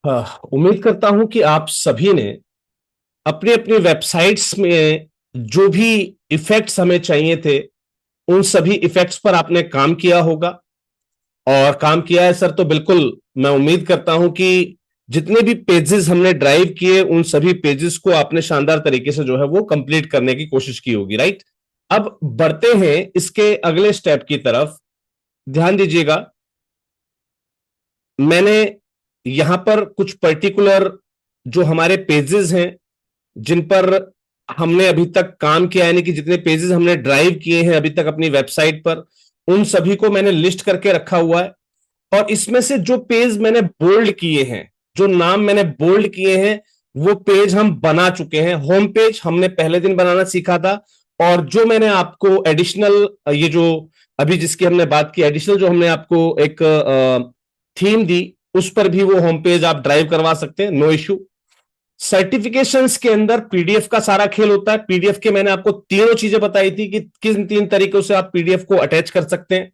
उम्मीद करता हूं कि आप सभी ने अपने अपने वेबसाइट्स में जो भी इफेक्ट्स हमें चाहिए थे उन सभी इफेक्ट्स पर आपने काम किया होगा। और काम किया है सर, तो बिल्कुल मैं उम्मीद करता हूं कि जितने भी पेजेस हमने ड्राइव किए उन सभी पेजेस को आपने शानदार तरीके से जो है वो कंप्लीट करने की कोशिश की होगी, राइट। अब बढ़ते हैं इसके अगले स्टेप की तरफ। ध्यान दीजिएगा, मैंने यहां पर कुछ पर्टिकुलर जो हमारे पेजेस हैं जिन पर हमने अभी तक काम किया, यानी कि जितने पेजेस हमने ड्राइव किए हैं अभी तक अपनी वेबसाइट पर, उन सभी को मैंने लिस्ट करके रखा हुआ है। और इसमें से जो पेज मैंने बोल्ड किए हैं, जो नाम मैंने बोल्ड किए हैं, वो पेज हम बना चुके हैं। होम पेज हमने पहले दिन बनाना सीखा था। और जो मैंने आपको एडिशनल, ये जो अभी जिसकी हमने बात की, एडिशनल जो हमने आपको एक थीम दी, उस पर भी वो होम पेज आप ड्राइव करवा सकते हैं, नो इश्यू। सर्टिफिकेशंस के अंदर पीडीएफ का सारा खेल होता है। पीडीएफ के मैंने आपको तीनों चीजें बताई थी कि किन तीन तरीकों से आप पीडीएफ को अटैच कर सकते हैं,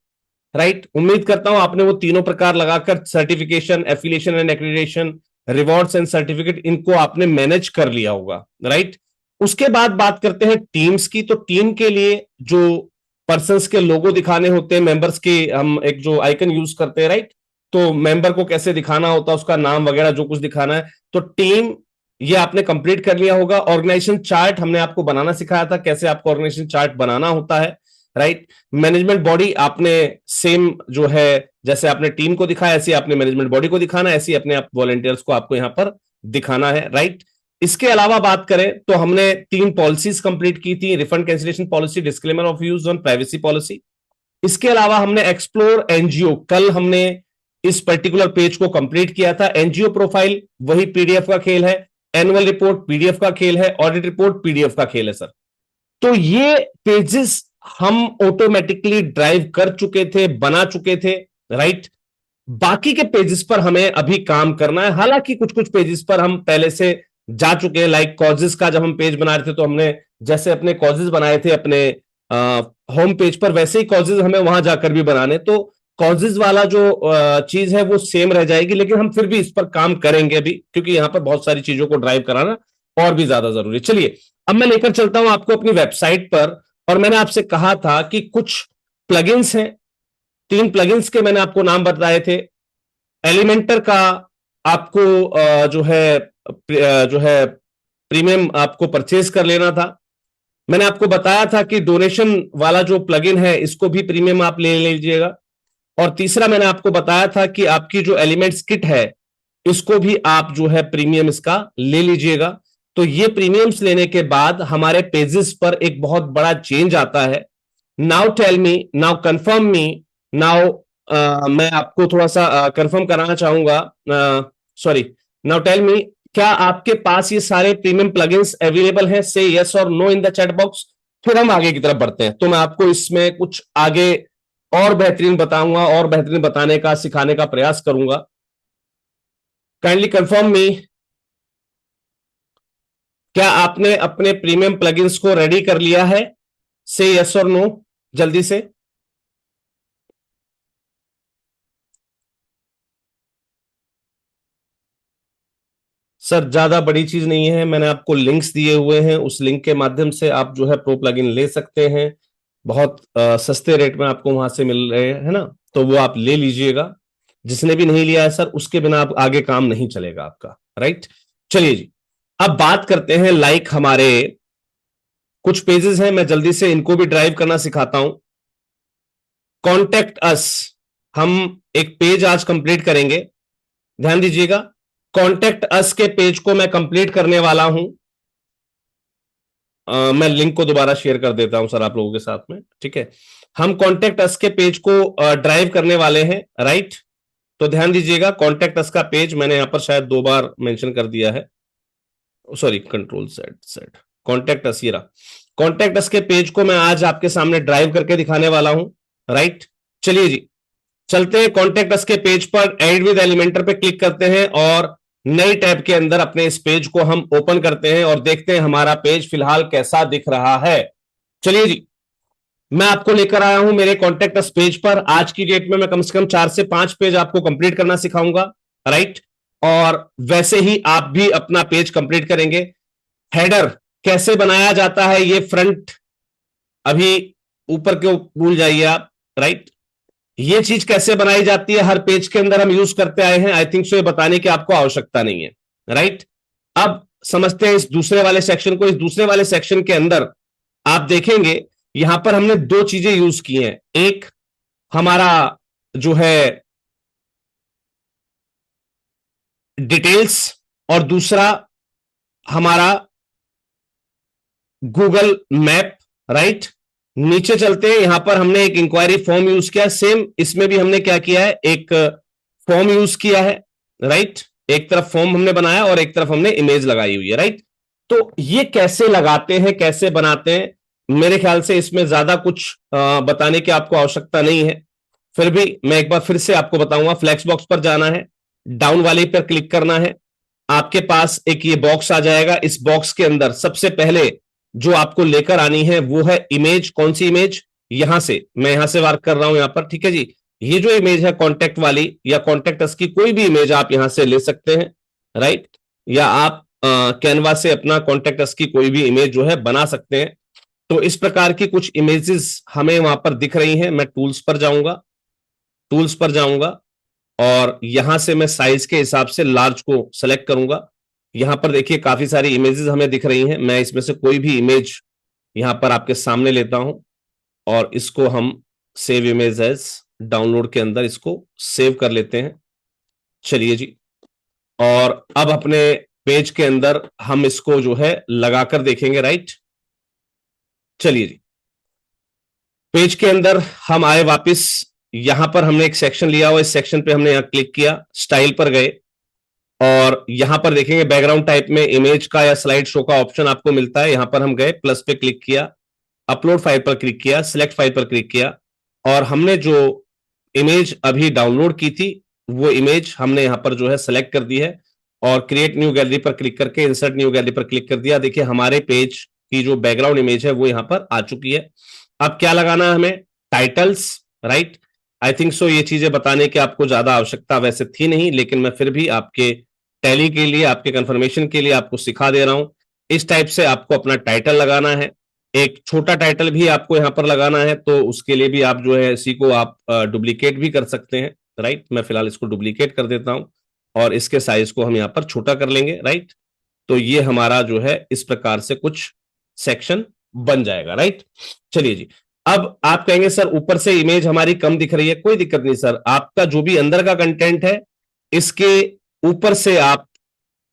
राइट। उम्मीद करता हूं आपने वो तीनों प्रकार लगाकर certification, affiliation and accreditation, rewards and certificate, इनको आपने मैनेज कर लिया होगा, राइट। उसके बाद बात करते हैं टीम्स की। तो टीम के लिए जो पर्संस के लोगो दिखाने होते हैं, मेंबर्स के हम एक जो आइकन यूज करते हैं, राइट। तो मेंबर को कैसे दिखाना होता है, उसका नाम वगैरह जो कुछ दिखाना है, तो टीम ये आपने कंप्लीट कर लिया होगा। ऑर्गेनाइजेशन चार्ट हमने आपको बनाना सिखाया था, कैसे आपको ऑर्गेनाइजेशन चार्ट बनाना होता है, राइट। मैनेजमेंट बॉडी आपने सेम जो है, जैसे आपने टीम को दिखाया ऐसे आपने मैनेजमेंट बॉडी को दिखाना है, ऐसे अपने आप वॉलंटियर्स को आपको यहां पर दिखाना है, राइट। इसके अलावा बात करें तो हमने तीन पॉलिसीज कंप्लीट की थी, refund cancellation policy, disclaimer of use on privacy policy. इसके अलावा हमने एक्सप्लोर एनजीओ, कल हमने इस पर्टिकुलर पेज को कंप्लीट किया था। एनजीओ प्रोफाइल वही पीडीएफ का खेल है, एनुअल रिपोर्ट पीडीएफ का खेल है, ऑडिट रिपोर्ट पीडीएफ का खेल है सर। तो ये पेजेस हम ऑटोमेटिकली ड्राइव कर चुके थे, बना चुके थे, राइट। बाकी के पेजेस पर हमें अभी काम करना है। हालांकि कुछ कुछ पेजेस पर हम पहले से जा चुके हैं, लाइक कॉजेस का जब हम पेज बना रहे थे तो हमने जैसे अपने कॉजेस बनाए थे अपने होम पेज पर, वैसे ही कॉजेस हमें वहां जाकर भी बनाने। तो कॉजेस वाला जो चीज है वो सेम रह जाएगी, लेकिन हम फिर भी इस पर काम करेंगे अभी, क्योंकि यहां पर बहुत सारी चीजों को ड्राइव कराना और भी ज्यादा जरूरी है। चलिए, अब मैं लेकर चलता हूं आपको अपनी वेबसाइट पर। और मैंने आपसे कहा था कि कुछ प्लगइन्स हैं, तीन प्लगइन्स के मैंने आपको नाम बताए थे। एलिमेंटर का आपको जो है प्रीमियम आपको परचेज कर लेना था। मैंने आपको बताया था कि डोनेशन वाला जो प्लगइन है इसको भी प्रीमियम आप ले लीजिएगा। और तीसरा मैंने आपको बताया था कि आपकी जो एलिमेंट्स किट है इसको भी आप जो है प्रीमियम इसका ले लीजिएगा। तो ये प्रीमियम्स लेने के बाद हमारे पेजेस पर एक बहुत बड़ा चेंज आता है। Now tell me, now confirm me, now मैं आपको थोड़ा सा कंफर्म कराना चाहूंगा। सॉरी, नाउ टेल मी, क्या आपके पास ये सारे प्रीमियम प्लगइन्स अवेलेबल हैं? से यस और no in the chat box. फिर हम आगे की तरफ बढ़ते हैं, तो मैं आपको इसमें कुछ आगे और बेहतरीन बताऊंगा और बेहतरीन बताने का, सिखाने का प्रयास करूंगा। काइंडली कंफर्म मी, क्या आपने अपने प्रीमियम प्लगइन्स को रेडी कर लिया है? से यस और नो, जल्दी से। सर ज्यादा बड़ी चीज नहीं है, मैंने आपको लिंक्स दिए हुए हैं, उस लिंक के माध्यम से आप जो है प्रो प्लगइन ले सकते हैं। बहुत सस्ते रेट में आपको वहां से मिल रहे हैं ना, तो वो आप ले लीजिएगा। जिसने भी नहीं लिया है सर, उसके बिना आप आगे काम नहीं चलेगा आपका, राइट। चलिए जी, अब बात करते हैं। लाइक हमारे कुछ पेजेस हैं, मैं जल्दी से इनको भी ड्राइव करना सिखाता हूं। कॉन्टेक्ट अस, हम एक पेज आज कंप्लीट करेंगे। ध्यान दीजिएगा, कॉन्टेक्ट अस के पेज को मैं कंप्लीट करने वाला हूं। मैं लिंक को दोबारा शेयर कर देता हूं सर आप लोगों के साथ में, ठीक है। हम कॉन्टेक्ट अस के पेज को ड्राइव करने वाले हैं, राइट। तो ध्यान दीजिएगा, कॉन्टेक्ट अस का पेज मैंने यहां पर शायद दो बार मेंशन कर दिया है। Sorry, control set set, contact us, ये रहा। कॉन्टेक्ट अस के पेज को मैं आज आपके सामने ड्राइव करके दिखाने वाला हूं, राइट। चलिए जी, चलते हैं कॉन्टेक्ट अस के पेज पर। एड विद एलिमेंटर पे क्लिक करते हैं और नई टैब के अंदर अपने इस पेज को हम ओपन करते हैं और देखते हैं हमारा पेज फिलहाल कैसा दिख रहा है। चलिए जी, मैं आपको लेकर आया हूं मेरे कॉन्टेक्ट अस पेज पर। आज की डेट में मैं कम से कम 4 से 5 पेज आपको कंप्लीट करना सिखाऊंगा, राइट। और वैसे ही आप भी अपना पेज कंप्लीट करेंगे। हेडर कैसे बनाया जाता है, ये फ्रंट अभी ऊपर क्यों भूल जाइए आप, राइट। ये चीज कैसे बनाई जाती है, हर पेज के अंदर हम यूज करते आए हैं, आई थिंक सो ये बताने की आपको आवश्यकता नहीं है, राइट। अब समझते हैं इस दूसरे वाले सेक्शन को। इस दूसरे वाले सेक्शन के अंदर आप देखेंगे यहां पर हमने दो चीजें यूज की हैं। एक हमारा जो है डिटेल्स, और दूसरा हमारा गूगल मैप, राइट। नीचे चलते हैं, यहां पर हमने एक इंक्वायरी फॉर्म यूज किया, सेम इसमें भी हमने क्या किया है, एक फॉर्म यूज किया है, राइट। एक तरफ फॉर्म हमने बनाया और एक तरफ हमने इमेज लगाई हुई है, राइट। तो ये कैसे लगाते हैं, कैसे बनाते हैं, मेरे ख्याल से इसमें ज्यादा कुछ बताने की आपको आवश्यकता नहीं है। फिर भी मैं एक बार फिर से आपको बताऊंगा। फ्लैक्स बॉक्स पर जाना है, डाउन वाले पर क्लिक करना है, आपके पास एक ये बॉक्स आ जाएगा। इस बॉक्स के अंदर सबसे पहले जो आपको लेकर आनी है वो है इमेज। कौन सी इमेज, यहां से मैं यहां से वर्क कर रहा हूं यहां पर, ठीक है जी। ये जो इमेज है कॉन्टेक्ट वाली या कॉन्टेक्ट अस की कोई भी इमेज आप यहां से ले सकते हैं, राइट। या आप कैनवा से अपना कॉन्टेक्ट अस की कोई भी इमेज जो है बना सकते हैं। तो इस प्रकार की कुछ इमेजेस हमें वहां पर दिख रही हैं। मैं टूल्स पर जाऊंगा, टूल्स पर जाऊंगा और यहां से मैं साइज के हिसाब से लार्ज को सेलेक्ट करूंगा। यहां पर देखिए काफी सारी इमेजेस हमें दिख रही हैं। मैं इसमें से कोई भी इमेज यहां पर आपके सामने लेता हूं और इसको हम सेव इमेज एज डाउनलोड के अंदर इसको सेव कर लेते हैं। चलिए जी, और अब अपने पेज के अंदर हम इसको जो है लगाकर देखेंगे, राइट। चलिए जी, पेज के अंदर हम आए वापस। यहां पर हमने एक सेक्शन लिया हुआ, इस सेक्शन पे हमने यहां क्लिक किया, स्टाइल पर गए और यहां पर देखेंगे बैकग्राउंड टाइप में इमेज का या स्लाइड शो का ऑप्शन आपको मिलता है। यहां पर हम गए, प्लस पे क्लिक किया, अपलोड फाइल पर क्लिक किया, सिलेक्ट फाइल पर क्लिक किया और हमने जो इमेज अभी डाउनलोड की थी वो इमेज हमने यहां पर जो है सेलेक्ट कर दी है और क्रिएट न्यू गैलरी पर क्लिक करके इंसर्ट न्यू गैलरी पर क्लिक कर दिया। देखिए हमारे पेज की जो बैकग्राउंड इमेज है वो यहां पर आ चुकी है। अब क्या लगाना है हमें, titles, right. I think so ये चीजें बताने की आपको ज्यादा आवश्यकता वैसे थी नहीं, लेकिन मैं फिर भी आपके टैली के लिए, आपके कंफर्मेशन के लिए आपको सिखा दे रहा हूं। इस टाइप से आपको अपना टाइटल लगाना है। एक छोटा टाइटल भी आपको यहां पर लगाना है, तो उसके लिए भी आप जो है इसी को आप डुप्लीकेट भी कर सकते हैं, राइट। मैं फिलहाल इसको डुप्लीकेट कर देता हूं और इसके साइज को हम यहां पर छोटा कर लेंगे, राइट। तो ये हमारा जो है इस प्रकार से कुछ सेक्शन बन जाएगा, राइट। चलिए जी, अब आप कहेंगे सर ऊपर से इमेज हमारी कम दिख रही है। कोई दिक्कत नहीं सर, आपका जो भी अंदर का कंटेंट है इसके ऊपर से आप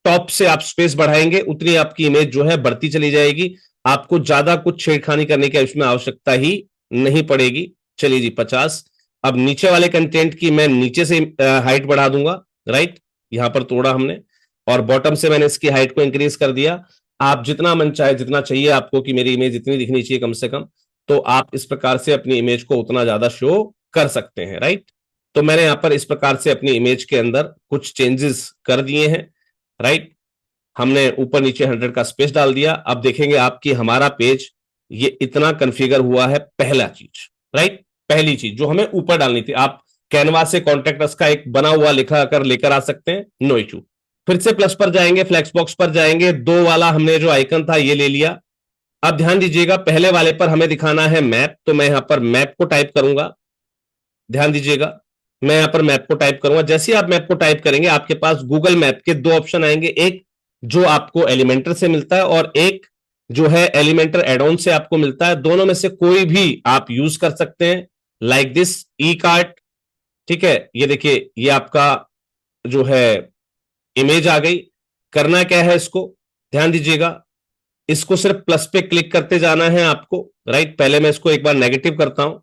टॉप से आप स्पेस बढ़ाएंगे उतनी आपकी इमेज जो है बढ़ती चली जाएगी। आपको ज्यादा कुछ छेड़खानी करने की इसमें आवश्यकता ही नहीं पड़ेगी। चलिए जी 50। अब नीचे वाले कंटेंट की मैं नीचे से हाइट बढ़ा दूंगा, राइट। यहां पर तोड़ा हमने और बॉटम से मैंने इसकी हाइट को इंक्रीज कर दिया। आप जितना मन चाहे, जितना चाहिए आपको कि मेरी इमेज इतनी दिखनी चाहिए कम से कम, तो आप इस प्रकार से अपनी इमेज को उतना ज्यादा शो कर सकते हैं, राइट। तो मैंने यहां पर इस प्रकार से अपनी इमेज के अंदर कुछ चेंजेस कर दिए हैं, राइट। हमने ऊपर नीचे 100 का स्पेस डाल दिया। अब देखेंगे आपकी हमारा पेज ये इतना कॉन्फ़िगर हुआ है। पहला चीज, राइट, पहली चीज जो हमें ऊपर डालनी थी, आप कैनवा से कॉन्टेक्ट अस का एक बना हुआ लिखा कर लेकर आ सकते हैं, नो इशू। फिर से प्लस पर जाएंगे, फ्लैक्स बॉक्स पर जाएंगे, दो वाला हमने जो आइकन था ये ले लिया। अब ध्यान दीजिएगा पहले वाले पर हमें दिखाना है मैप, तो मैं यहां पर मैप को टाइप करूंगा। ध्यान दीजिएगा, मैं यहां पर मैप को टाइप करूंगा। जैसे ही आप मैप को टाइप करेंगे आपके पास गूगल मैप के दो ऑप्शन आएंगे, एक जो आपको एलिमेंटर से मिलता है और एक जो है एलिमेंटर एडॉन से आपको मिलता है। दोनों में से कोई भी आप यूज कर सकते हैं, लाइक दिस ई कार्ट, ठीक है। ये देखिए ये आपका जो है इमेज आ गई। करना क्या है इसको, ध्यान दीजिएगा, इसको सिर्फ प्लस पे क्लिक करते जाना है आपको, राइट। पहले मैं इसको एक बार नेगेटिव करता हूं,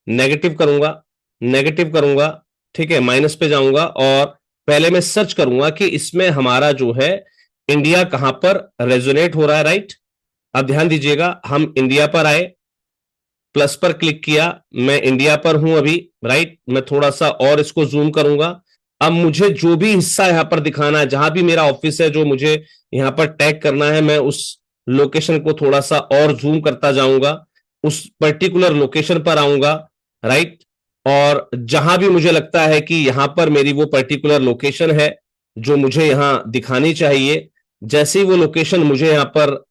नेगेटिव करूंगा, नेगेटिव करूंगा, ठीक है। माइनस पे जाऊंगा और पहले मैं सर्च करूंगा कि इसमें हमारा जो है इंडिया कहां पर रेजोनेट हो रहा है, राइट। अब ध्यान दीजिएगा हम इंडिया पर आए, प्लस पर क्लिक किया, मैं इंडिया पर हूं अभी, राइट। मैं थोड़ा सा और इसको जूम करूंगा। अब मुझे जो भी हिस्सा यहां पर दिखाना है, जहां भी मेरा ऑफिस है जो मुझे यहां पर टैग करना है, मैं उस लोकेशन को थोड़ा सा और जूम करता जाऊंगा, उस पर्टिकुलर लोकेशन पर आऊंगा, राइट। और जहां भी मुझे लगता है कि यहां पर मेरी वो पर्टिकुलर लोकेशन है, जो मुझे यहां दिखानी चाहिए। जैसे ही वो लोकेशन मुझे यहाँ पर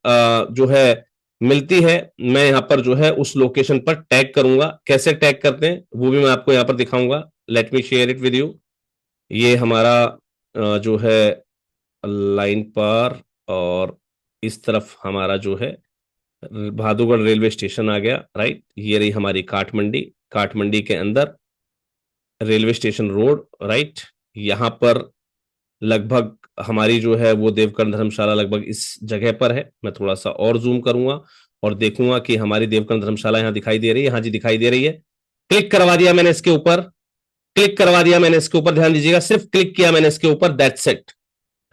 जो है मिलती है, मैं यहाँ पर जो है उस लोकेशन पर टैग करूंगा। कैसे टैग करते हैं वो भी मैं आपको यहाँ पर दिखाऊंगा। Let me share it with you. ये हमारा जो है लाइन पर, और इस तरफ हमारा जो है भादुगढ़ रेलवे स्टेशन आ गया, राइट। ये रही हमारी काठमंडी। काठमंडी के अंदर रेलवे स्टेशन रोड, राइट। यहाँ पर लगभग हमारी जो है वो देवकर्ण धर्मशाला लगभग इस जगह पर है। मैं थोड़ा सा और जूम करूंगा और देखूंगा कि हमारी देवकर्ण धर्मशाला यहाँ दिखाई दे रही है। हाँ जी, दिखाई दे रही है। क्लिक करवा दिया मैंने इसके ऊपर, क्लिक करवा दिया मैंने इसके ऊपर, ध्यान दीजिएगा, सिर्फ क्लिक किया मैंने इसके ऊपर, दैट्स इट,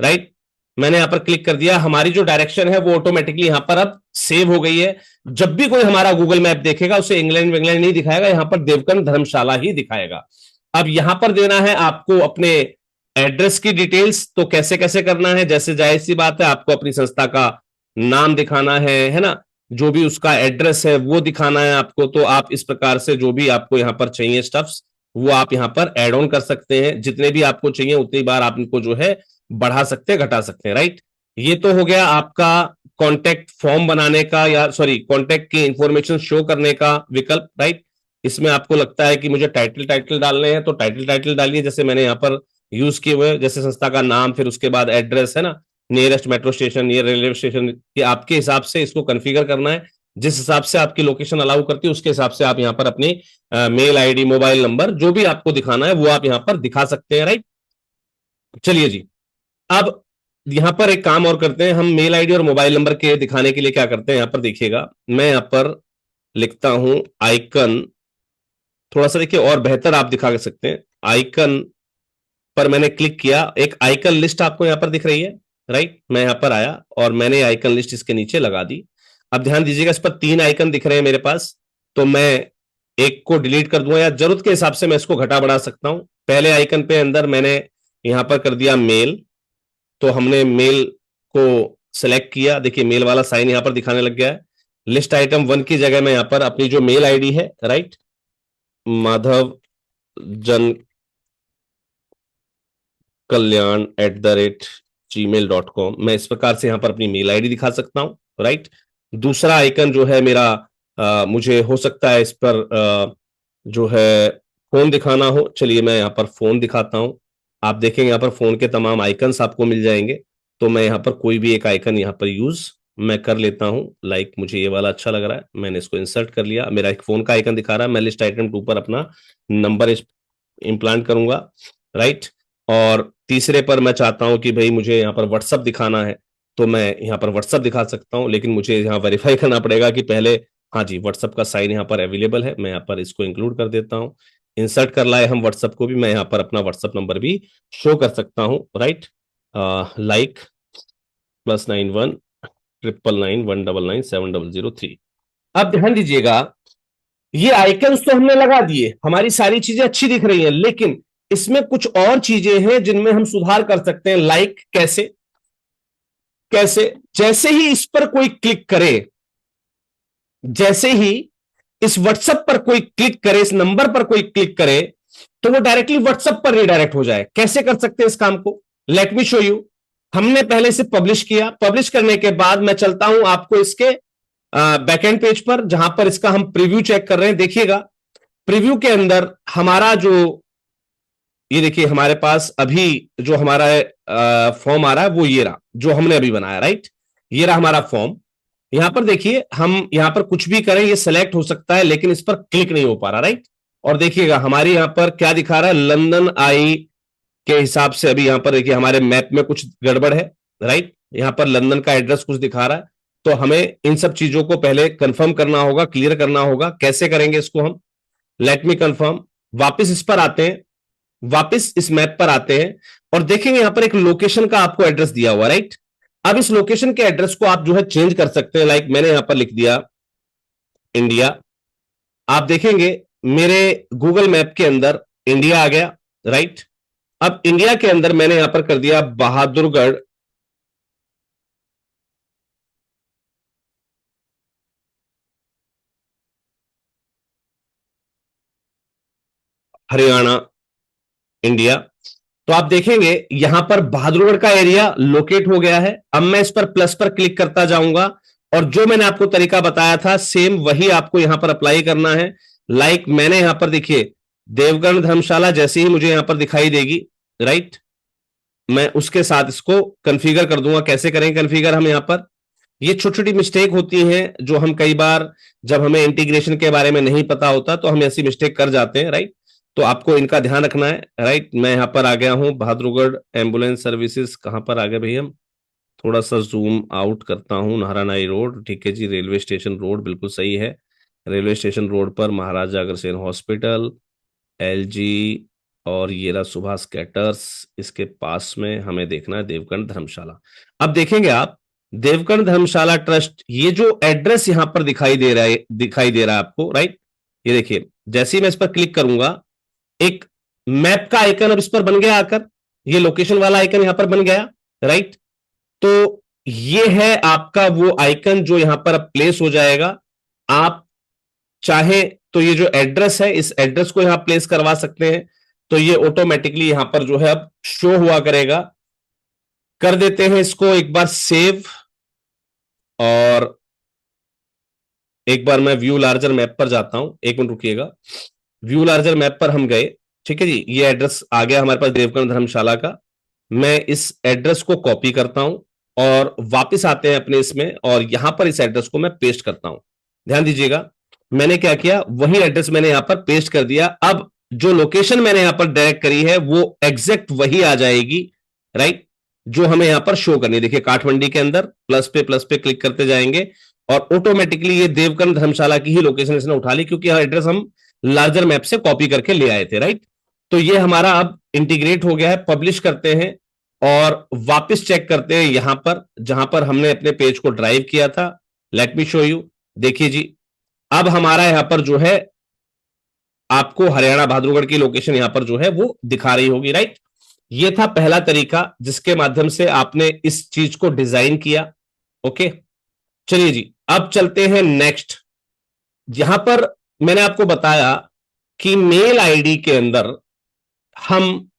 राइट। मैंने यहां पर क्लिक कर दिया, हमारी जो डायरेक्शन है वो ऑटोमेटिकली यहां पर अब सेव हो गई है। जब भी कोई हमारा गूगल मैप देखेगा उसे इंग्लैंड इंग्लैंड नहीं दिखाएगा, यहां पर देवकर्ण धर्मशाला ही दिखाएगा। अब यहां पर देना है आपको अपने एड्रेस की डिटेल्स। तो कैसे कैसे करना है, जैसे जाहिर सी बात है आपको अपनी संस्था का नाम दिखाना है ना, जो भी उसका एड्रेस है वो दिखाना है आपको। तो आप इस प्रकार से जो भी आपको यहां पर चाहिए स्टफ्स, वो आप यहां पर एड ऑन कर सकते हैं। जितने भी आपको चाहिए उतनी बार आप इनको जो है बढ़ा सकते हैं, घटा सकते हैं, राइट। ये तो हो गया आपका कॉन्टेक्ट फॉर्म बनाने का, या सॉरी कॉन्टेक्ट की इंफॉर्मेशन शो करने का विकल्प, राइट। इसमें आपको लगता है कि मुझे टाइटल टाइटल डालने हैं तो टाइटल टाइटल डालिए, जैसे मैंने यहाँ पर यूज किए हुए, जैसे संस्था का नाम, फिर उसके बाद एड्रेस है ना, nearest metro station, near railway station, ये आपके हिसाब से इसको कॉन्फ़िगर करना है। जिस हिसाब से आपकी लोकेशन अलाउ करती है उसके हिसाब से आप यहाँ पर अपनी मेल आईडी, मोबाइल नंबर, जो भी आपको दिखाना है वो आप यहाँ पर दिखा सकते हैं, राइट। चलिए जी, अब यहां पर एक काम और करते हैं हम। मेल आईडी और मोबाइल नंबर के दिखाने के लिए क्या करते हैं, यहां पर देखिएगा, मैं यहां पर लिखता हूं आइकन। थोड़ा सा देखिए और बेहतर आप दिखा सकते हैं। आइकन पर मैंने क्लिक किया, एक आइकन लिस्ट आपको यहां पर दिख रही है, राइट। मैं यहां पर आया और मैंने आइकन लिस्ट इसके नीचे लगा दी। अब ध्यान दीजिएगा, इस पर 3 आइकन दिख रहे हैं मेरे पास। तो मैं एक को डिलीट कर दूंगा, या जरूरत के हिसाब से मैं इसको घटा बढ़ा सकता हूं। पहले आइकन पे अंदर मैंने यहां पर कर दिया मेल। तो हमने मेल को सिलेक्ट किया, देखिए मेल वाला साइन यहां पर दिखाने लग गया है। लिस्ट आइटम 1 की जगह में यहां पर अपनी जो मेल आईडी है, राइट, माधव जन कल्याण @gmail.com, मैं इस प्रकार से यहां पर अपनी मेल आईडी दिखा सकता हूं, राइट। दूसरा आइकन जो है मेरा, मुझे हो सकता है इस पर जो है फोन दिखाना हो। चलिए मैं यहाँ पर फोन दिखाता हूं। आप देखेंगे यहाँ पर फोन के तमाम आइकन्स आपको मिल जाएंगे। तो मैं यहाँ पर कोई भी एक आइकन यहाँ पर यूज मैं कर लेता हूं। लाइक मुझे ये वाला अच्छा लग रहा है, मैंने इसको इंसर्ट कर लिया। मेरा एक फोन का आइकन दिखा रहा है, मैं लिस्ट आइटम 2 पर अपना नंबर इम्प्लांट करूंगा, राइट। और तीसरे पर मैं चाहता हूं कि भाई मुझे यहाँ पर व्हाट्सअप दिखाना है, तो मैं यहाँ पर व्हाट्सअप दिखा सकता हूँ। लेकिन मुझे यहाँ वेरीफाई करना पड़ेगा कि पहले, हाँ जी, व्हाट्सअप का साइन यहाँ पर अवेलेबल है। मैं यहाँ पर इसको इंक्लूड कर देता हूँ। इंसर्ट कर लाए हम व्हाट्सअप को भी, मैं यहाँ पर अपना व्हाट्सअप नंबर भी शो कर सकता हूँ, राइट। लाइक +91 999 199 700 3। अब ध्यान दीजिएगा, ये आइकन्स तो हमने लगा दिए, हमारी सारी चीजें अच्छी दिख रही हैं, लेकिन इसमें कुछ और चीजें हैं जिनमें हम सुधार कर सकते हैं। लाइक कैसे, कैसे, जैसे ही इस पर कोई क्लिक करे, जैसे ही इस व्हाट्सएप पर कोई क्लिक करे, इस नंबर पर कोई क्लिक करे, तो वो डायरेक्टली व्हाट्सएप पर रिडायरेक्ट हो जाए। कैसे कर सकते हैं इस काम को, लेट मी शो यू। हमने पहले इसे पब्लिश किया, पब्लिश करने के बाद मैं चलता हूं आपको इसके बैकएंड पेज पर, जहां पर इसका हम प्रीव्यू चेक कर रहे हैं। देखिएगा प्रीव्यू के अंदर हमारा जो, ये देखिए हमारे पास अभी जो हमारा फॉर्म आ रहा है वो ये रहा, जो हमने अभी बनाया, राइट। ये रहा हमारा फॉर्म। यहां पर देखिए, हम यहां पर कुछ भी करें ये सेलेक्ट हो सकता है, लेकिन इस पर क्लिक नहीं हो पा रहा, राइट। और देखिएगा हमारी यहां पर क्या दिखा रहा है, लंदन आई के हिसाब से। अभी यहां पर देखिए हमारे मैप में कुछ गड़बड़ है, राइट। यहां पर लंदन का एड्रेस कुछ दिखा रहा है। तो हमें इन सब चीजों को पहले कंफर्म करना होगा, क्लियर करना होगा। कैसे करेंगे इसको हम, लेट मी कंफर्म। वापिस इस पर आते हैं, वापस इस मैप पर आते हैं और देखेंगे यहां पर एक लोकेशन का आपको एड्रेस दिया हुआ, राइट। अब इस लोकेशन के एड्रेस को आप जो है चेंज कर सकते हैं। लाइक मैंने यहां पर लिख दिया इंडिया। आप देखेंगे मेरे गूगल मैप के अंदर इंडिया आ गया, राइट। अब इंडिया के अंदर मैंने यहां पर कर दिया बहादुरगढ़, हरियाणा, इंडिया। तो आप देखेंगे यहां पर बहादुरगढ़ का एरिया लोकेट हो गया है। अब मैं इस पर प्लस पर क्लिक करता जाऊंगा और जो मैंने आपको तरीका बताया था सेम वही आपको यहां पर अप्लाई करना है। लाइक मैंने यहां पर देखिए देवगढ़ धर्मशाला जैसे ही मुझे यहां पर दिखाई देगी, राइट, मैं उसके साथ इसको कॉन्फ़िगर कर दूंगा। कैसे करें कॉन्फ़िगर हम यहां पर, ये छोटी छोटी मिस्टेक होती हैं जो हम कई बार जब हमें इंटीग्रेशन के बारे में नहीं पता होता तो हम ऐसी मिस्टेक कर जाते हैं, राइट। तो आपको इनका ध्यान रखना है, राइट। मैं यहां पर आ गया हूं, बहादुरगढ़ एम्बुलेंस सर्विसेज, कहां पर आ गए भैया हम, थोड़ा सा जूम आउट करता हूं, नारायणी रोड, ठीक है जी, रेलवे स्टेशन रोड बिल्कुल सही है। रेलवे स्टेशन रोड पर महाराजा अग्रसेन हॉस्पिटल, एलजी, और ये रहा सुभाष कैटर्स, इसके पास में हमें देखना है देवगढ़ धर्मशाला। अब देखेंगे आप देवगढ़ धर्मशाला ट्रस्ट, ये जो एड्रेस यहां पर दिखाई दे रहा है आपको, राइट। ये देखिए जैसे ही मैं इस पर क्लिक करूंगा एक मैप का आइकन अब इस पर बन गया आकर, ये लोकेशन वाला आइकन यहां पर बन गया, राइट। तो ये है आपका वो आइकन जो यहां पर अब प्लेस हो जाएगा। आप चाहे तो ये जो एड्रेस है इस एड्रेस को यहां प्लेस करवा सकते हैं, तो ये ऑटोमेटिकली यहां पर जो है अब शो हुआ करेगा। कर देते हैं इसको एक बार सेव, और एक बार मैं व्यू लार्जर मैप पर जाता हूं, एक मिनट रुकिएगा। व्यू लार्जर मैप पर हम गए, ठीक है जी, ये एड्रेस आ गया हमारे पास देवगढ़ धर्मशाला का। मैं इस एड्रेस को कॉपी करता हूं और वापस आते हैं अपने इसमें, और यहां पर इस एड्रेस को मैं पेस्ट करता हूं। ध्यान दीजिएगा मैंने क्या किया, वही एड्रेस मैंने यहां पर पेस्ट कर दिया। अब जो लोकेशन मैंने यहां पर डायरेक्ट करी है वो एग्जैक्ट वही आ जाएगी, राइट, जो हमें यहां पर शो करनी है। देखिए काठमंडी के अंदर प्लस पे क्लिक करते जाएंगे और ऑटोमेटिकली ये देवगढ़ धर्मशाला की ही लोकेशन इसने उठा ली, क्योंकि यह एड्रेस हम लार्जर मैप से कॉपी करके ले आए थे, राइट। तो ये हमारा अब इंटीग्रेट हो गया है। पब्लिश करते हैं और वापस चेक करते हैं यहां पर जहां पर हमने अपने पेज को ड्राइव किया था। लेट मी शो यू, देखिए जी, अब हमारा यहां पर जो है आपको हरियाणा बहादुरगढ़ की लोकेशन यहां पर जो है वो दिखा रही होगी, राइट। ये था पहला तरीका जिसके माध्यम से आपने इस चीज को डिजाइन किया। ओके, चलिए जी अब चलते हैं नेक्स्ट। यहां पर मैंने आपको बताया कि मेल आईडी के अंदर हम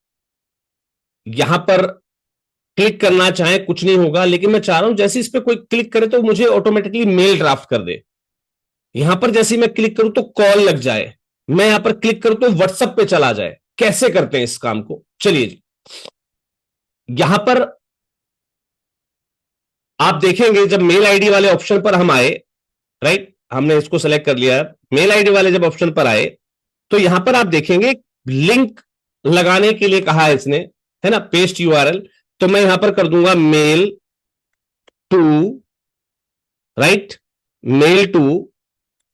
यहां पर क्लिक करना चाहें कुछ नहीं होगा, लेकिन मैं चाह रहा हूं जैसे इस पर कोई क्लिक करे तो मुझे ऑटोमेटिकली मेल ड्राफ्ट कर दे। यहां पर जैसे मैं क्लिक करूं तो कॉल लग जाए, मैं यहां पर क्लिक करूं तो व्हाट्सएप पे चला जाए। कैसे करते हैं इस काम को, चलिए जी। यहां पर आप देखेंगे जब मेल आईडी वाले ऑप्शन पर हम आए, राइट, हमने इसको सेलेक्ट कर लिया। मेल आईडी वाले जब ऑप्शन पर आए तो यहां पर आप देखेंगे लिंक लगाने के लिए कहा है इसने, है ना, पेस्ट यूआरएल। तो मैं यहां पर कर दूंगा mail to, right, mail to,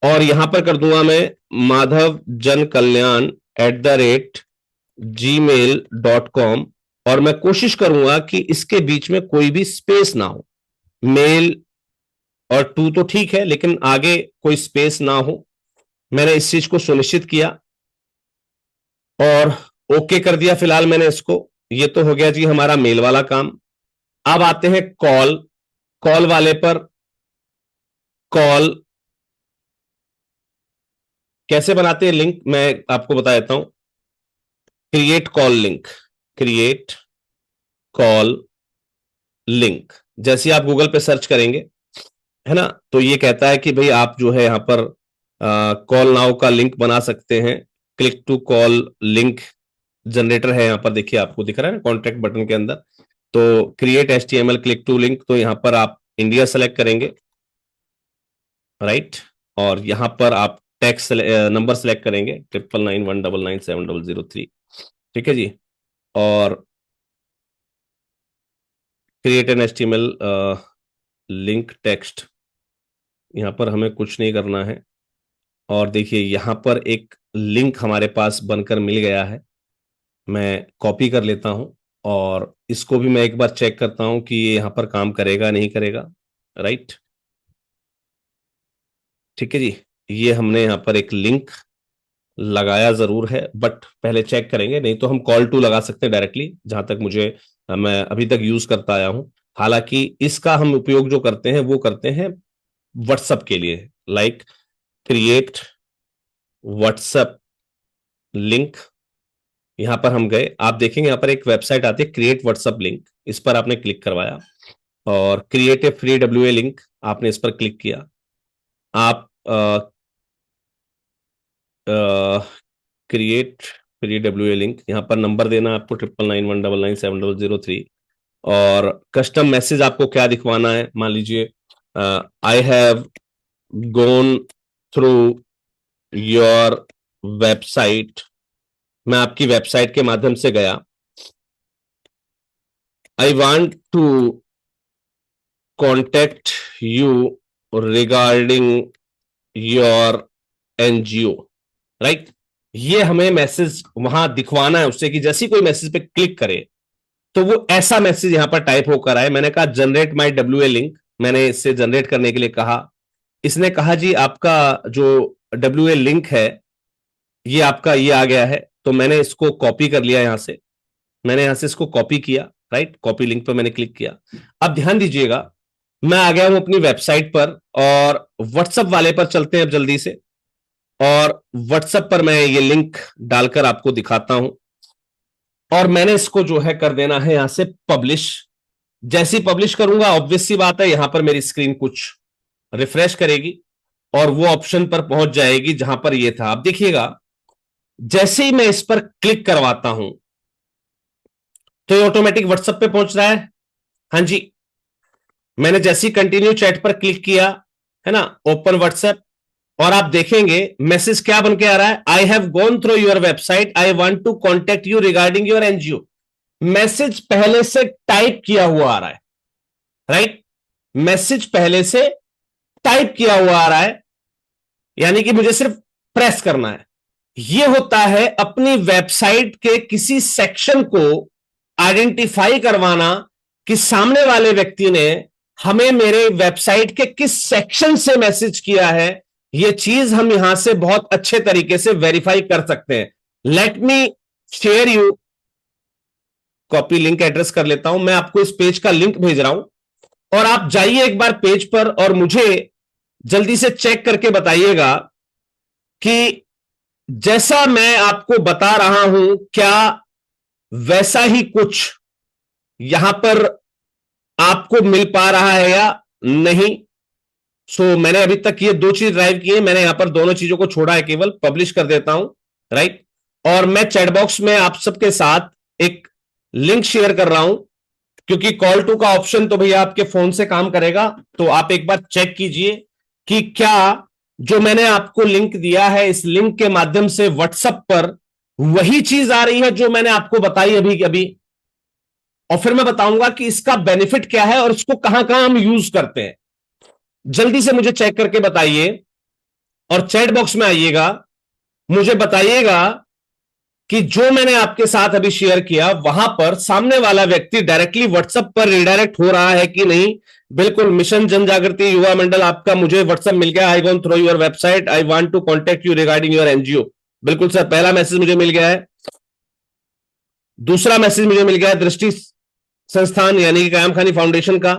और यहां पर कर दूंगा मैं माधव जन कल्याण @gmail.com, और मैं कोशिश करूंगा कि इसके बीच में कोई भी स्पेस ना हो। मेल और टू तो ठीक है, लेकिन आगे कोई स्पेस ना हो। मैंने इस चीज को सुनिश्चित किया और ओके कर दिया फिलहाल मैंने इसको। ये तो हो गया जी हमारा मेल वाला काम। अब आते हैं कॉल, कॉल वाले पर। कॉल कैसे बनाते हैं लिंक मैं आपको बता देता हूं। Create call link, create call link, जैसे आप गूगल पे सर्च करेंगे, है ना, तो ये कहता है कि भाई आप जो है यहां पर कॉल नाउ का लिंक बना सकते हैं। Click to call link generator है यहां पर, देखिए आपको दिख रहा है ना कॉन्टेक्ट बटन के अंदर। तो create HTML click to link, तो यहां पर आप इंडिया सेलेक्ट करेंगे, राइट, और यहां पर आप टैक्स नंबर सेलेक्ट करेंगे 9991997003, ठीक है जी। और create an HTML link text, यहां पर हमें कुछ नहीं करना है। और देखिए यहां पर एक लिंक हमारे पास बनकर मिल गया है। मैं कॉपी कर लेता हूं और इसको भी मैं एक बार चेक करता हूं कि ये यहां पर काम करेगा नहीं करेगा, राइट, ठीक है जी। ये हमने यहां पर एक लिंक लगाया जरूर है, बट पहले चेक करेंगे, नहीं तो हम कॉल टू लगा सकते हैं डायरेक्टली, जहां तक मुझे मैं अभी तक यूज करता आया हूं। हालांकि इसका हम उपयोग जो करते हैं वो करते हैं व्हाट्सएप के लिए, लाइक क्रिएट व्हाट्सएप लिंक, यहां पर हम गए, आप देखेंगे यहां पर एक वेबसाइट आती है क्रिएट व्हाट्सएप लिंक, इस पर आपने क्लिक करवाया और create a free WA link आपने इस पर क्लिक किया। आप क्रिएट फ्री डब्ल्यूए लिंक, यहां पर नंबर देना आपको 9991997003 और कस्टम मैसेज आपको क्या दिखवाना है, मान लीजिए I have gone through your website, मैं आपकी वेबसाइट के माध्यम से गया। I want to contact you regarding your NGO, right. ये हमें मैसेज वहां दिखवाना है उससे कि जैसी कोई मैसेज पे क्लिक करे तो वो ऐसा मैसेज यहां पर टाइप होकर आए। मैंने कहा जनरेट माई डब्ल्यूए लिंक, मैंने इससे जनरेट करने के लिए कहा। इसने कहा जी आपका जो डब्ल्यूए लिंक है ये आपका ये आ गया है, तो मैंने इसको कॉपी कर लिया यहां से, मैंने यहां से इसको कॉपी किया, राइट, कॉपी लिंक पर मैंने क्लिक किया। अब ध्यान दीजिएगा मैं आ गया हूं अपनी वेबसाइट पर और व्हाट्सएप वाले पर चलते हैं अब जल्दी से, और व्हाट्सएप पर मैं ये लिंक डालकर आपको दिखाता हूं और मैंने इसको जो है कर देना है यहां से पब्लिश। जैसी पब्लिश करूंगा ऑब्वियस सी बात है यहां पर मेरी स्क्रीन कुछ रिफ्रेश करेगी और वो ऑप्शन पर पहुंच जाएगी जहां पर ये था। अब देखिएगा जैसे ही मैं इस पर क्लिक करवाता हूं तो ये ऑटोमेटिक व्हाट्सएप पे पहुंच रहा है। हाँ जी, मैंने जैसे ही कंटिन्यू चैट पर क्लिक किया है ना, ओपन व्हाट्सएप, और आप देखेंगे मैसेज क्या बन के आ रहा है, I have gone through your website, I want to contact you regarding your NGO. Message पहले से टाइप किया हुआ आ रहा है, राइट, मैसेज पहले से टाइप किया हुआ आ रहा है, यानी कि मुझे सिर्फ प्रेस करना है। यह होता है अपनी वेबसाइट के किसी सेक्शन को आइडेंटिफाई करवाना कि सामने वाले व्यक्ति ने हमें मेरे वेबसाइट के किस सेक्शन से मैसेज किया है। यह चीज हम यहां से बहुत अच्छे तरीके से वेरीफाई कर सकते हैं। Let me share you, copy link address कर लेता हूं, मैं आपको इस पेज का लिंक भेज रहा हूं और आप जाइए एक बार पेज पर और मुझे जल्दी से चेक करके बताइएगा कि जैसा मैं आपको बता रहा हूं क्या वैसा ही कुछ यहां पर आपको मिल पा रहा है या नहीं। मैंने अभी तक ये दो चीज ड्राइव की है, मैंने यहां पर दोनों चीजों को छोड़ा है, केवल पब्लिश कर देता हूं, राइट। और मैं चैट बॉक्स में आप सबके साथ एक लिंक शेयर कर रहा हूं क्योंकि कॉल टू का ऑप्शन तो भैया आपके फोन से काम करेगा, तो आप एक बार चेक कीजिए कि क्या जो मैंने आपको लिंक दिया है इस लिंक के माध्यम से व्हाट्सएप पर वही चीज आ रही है जो मैंने आपको बताई अभी अभी, और फिर मैं बताऊंगा कि इसका बेनिफिट क्या है और इसको कहां कहां हम यूज करते हैं। जल्दी से मुझे चेक करके बताइए और चैट बॉक्स में आइएगा, मुझे बताइएगा कि जो मैंने आपके साथ अभी शेयर किया वहां पर सामने वाला व्यक्ति डायरेक्टली व्हाट्सएप पर रिडायरेक्ट हो रहा है कि नहीं। बिल्कुल, मिशन जन जागृति युवा मंडल आपका मुझे व्हाट्सएप मिल गया, I gone through your website, I want to contact you regarding your NGO. बिल्कुल सर, पहला मैसेज मुझे मिल गया है। दूसरा मैसेज मुझे मिल गया है दृष्टि संस्थान यानी कि कायम खानी फाउंडेशन का।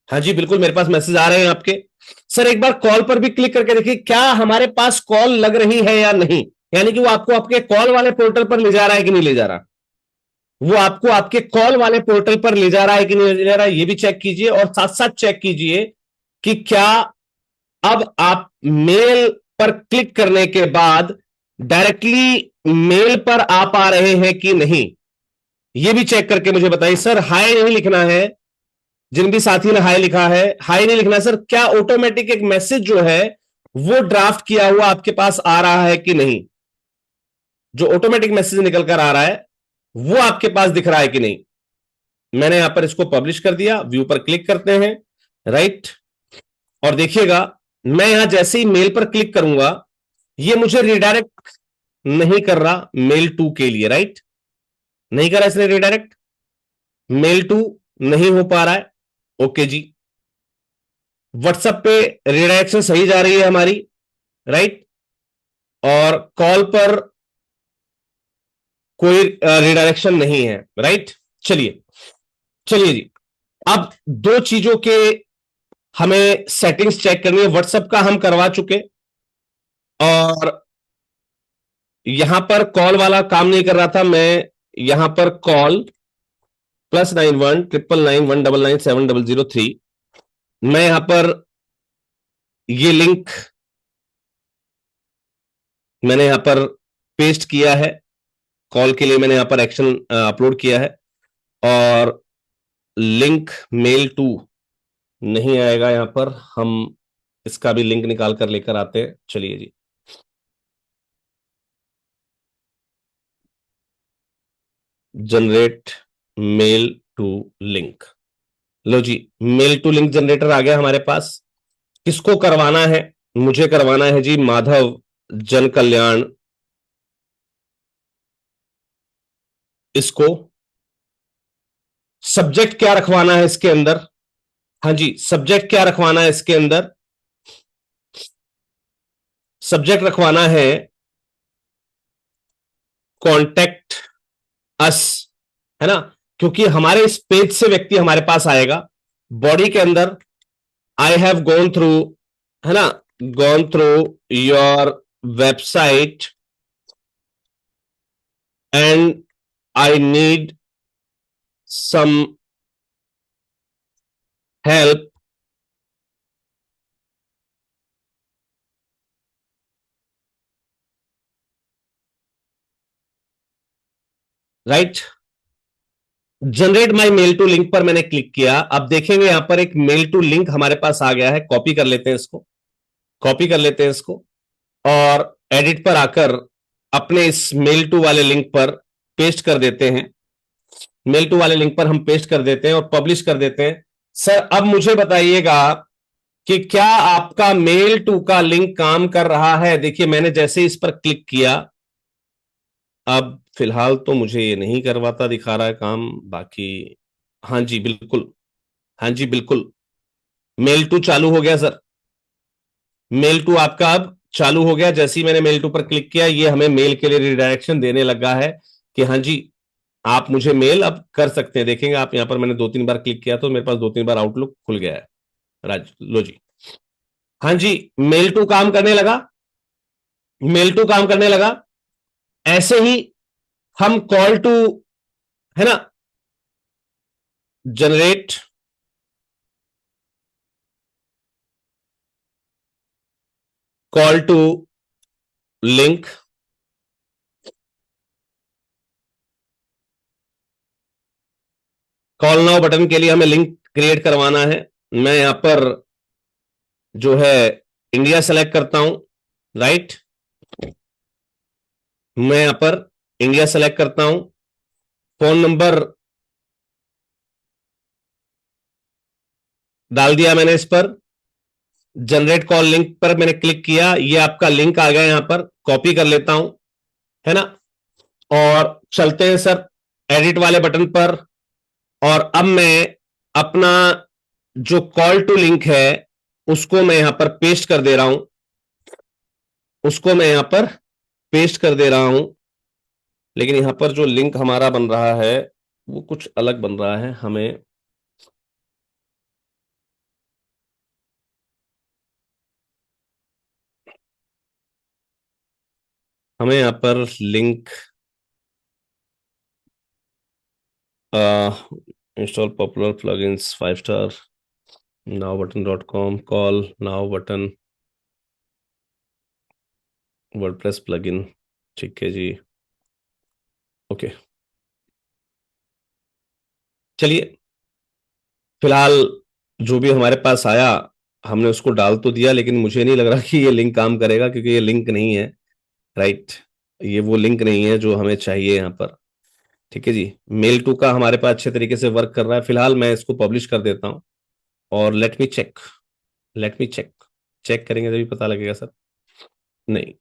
हाँ जी बिल्कुल, मेरे पास मैसेज आ रहे हैं आपके। सर एक बार कॉल पर भी क्लिक करके देखिए क्या हमारे पास कॉल लग रही है या नहीं, यानी कि वो आपको आपके कॉल वाले पोर्टल पर ले जा रहा है कि नहीं ले जा रहा, वो आपको आपके कॉल वाले पोर्टल पर ले जा रहा है कि नहीं ले जा रहा है, ये भी चेक कीजिए। और साथ साथ चेक कीजिए कि क्या अब आप मेल पर क्लिक करने के बाद डायरेक्टली मेल पर आप आ रहे हैं कि नहीं, ये भी चेक करके मुझे बताइए। सर हाय नहीं लिखना है, जिन भी साथी ने हाय लिखा है हाय नहीं लिखना। सर क्या ऑटोमेटिक एक मैसेज जो है वो ड्राफ्ट किया हुआ आपके पास आ रहा है कि नहीं, जो ऑटोमेटिक मैसेज निकल कर आ रहा है वो आपके पास दिख रहा है कि नहीं। मैंने यहां पर इसको पब्लिश कर दिया, व्यू पर क्लिक करते हैं, राइट, और देखिएगा मैं यहां जैसे ही मेल पर क्लिक करूंगा ये मुझे रिडायरेक्ट नहीं कर रहा मेल टू के लिए, राइट, नहीं कर रहा इसने रिडायरेक्ट, मेल टू नहीं हो पा रहा है। ओके जी, व्हाट्सएप पे रिडायरेक्शन सही जा रही है हमारी, राइट, और कॉल पर कोई रिडायरेक्शन नहीं है, राइट। चलिए चलिए जी, अब दो चीजों के हमें सेटिंग्स चेक करनी है। व्हाट्सएप का हम करवा चुके और यहां पर कॉल वाला काम नहीं कर रहा था, मैं यहां पर कॉल +91 999 199 700 3, मैं यहां पर ये लिंक मैंने यहां पर पेस्ट किया है। कॉल के लिए मैंने यहां पर एक्शन अपलोड किया है, और लिंक मेल टू नहीं आएगा यहां पर। हम इसका भी लिंक निकाल कर लेकर आते हैं, चलिए जी। जनरेट मेल टू लिंक, लो जी, मेल टू लिंक जनरेटर आ गया हमारे पास। किसको करवाना है? मुझे करवाना है जी माधव जन कल्याण। इसको सब्जेक्ट क्या रखवाना है इसके अंदर? हाँ जी, सब्जेक्ट क्या रखवाना है इसके अंदर? सब्जेक्ट रखवाना है कॉन्टेक्ट अस, है ना, क्योंकि हमारे इस पेज से व्यक्ति हमारे पास आएगा। बॉडी के अंदर आई हैव गॉन थ्रू, है ना, gone through your website and I need some help, right. Generate my mail to link पर मैंने क्लिक किया। अब देखेंगे यहां पर एक मेल टू लिंक हमारे पास आ गया है। कॉपी कर लेते हैं इसको, कॉपी कर लेते हैं इसको, और एडिट पर आकर अपने इस मेल टू वाले लिंक पर पेस्ट कर देते हैं। मेल टू वाले लिंक पर हम पेस्ट कर देते हैं और पब्लिश कर देते हैं। सर अब मुझे बताइएगा कि क्या आपका मेल टू का लिंक काम कर रहा है? देखिए मैंने जैसे इस पर क्लिक किया, अब फिलहाल तो मुझे ये नहीं करवाता दिखा रहा है काम, बाकी हाँ जी बिल्कुल, हाँ जी बिल्कुल, मेल टू चालू हो गया सर। मेल टू आपका अब चालू हो गया। जैसे ही मैंने मेल टू पर क्लिक किया, ये हमें मेल के लिए रिडायरेक्शन देने लगा है कि हाँ जी आप मुझे मेल अब कर सकते हैं। देखेंगे आप यहां पर मैंने 2-3 बार क्लिक किया तो मेरे पास 2-3 बार आउटलुक खुल गया है। राज लो जी, हाँ जी, मेल टू काम करने लगा, मेल टू काम करने लगा। ऐसे ही हम कॉल टू, है ना, generate call to link, call now button के लिए हमें लिंक क्रिएट करवाना है। मैं यहां पर जो है इंडिया सेलेक्ट करता हूं, राइट। मैं यहां पर इंडिया सेलेक्ट करता हूं। फोन नंबर डाल दिया मैंने इस पर। जनरेट कॉल लिंक पर मैंने क्लिक किया, ये आपका लिंक आ गया, यहां पर कॉपी कर लेता हूं, है ना, और चलते हैं सर एडिट वाले बटन पर। और अब मैं अपना जो कॉल टू लिंक है उसको मैं यहां पर पेस्ट कर दे रहा हूं, उसको मैं यहां पर पेस्ट कर दे रहा हूं। लेकिन यहां पर जो लिंक हमारा बन रहा है वो कुछ अलग बन रहा है। हमें यहां पर link install popular plugins 5 star now button .com, call now button, WordPress plugin, ठीक है जी, ओके। चलिए फिलहाल जो भी हमारे पास आया हमने उसको डाल तो दिया, लेकिन मुझे नहीं लग रहा कि ये लिंक काम करेगा, क्योंकि ये लिंक नहीं है, राइट। ये वो लिंक नहीं है जो हमें चाहिए यहाँ पर, ठीक है जी। मेल टू का हमारे पास अच्छे तरीके से वर्क कर रहा है। फिलहाल मैं इसको पब्लिश कर देता हूँ, और let me check, let me check, check करेंगे तभी पता लगेगा सर। नहीं,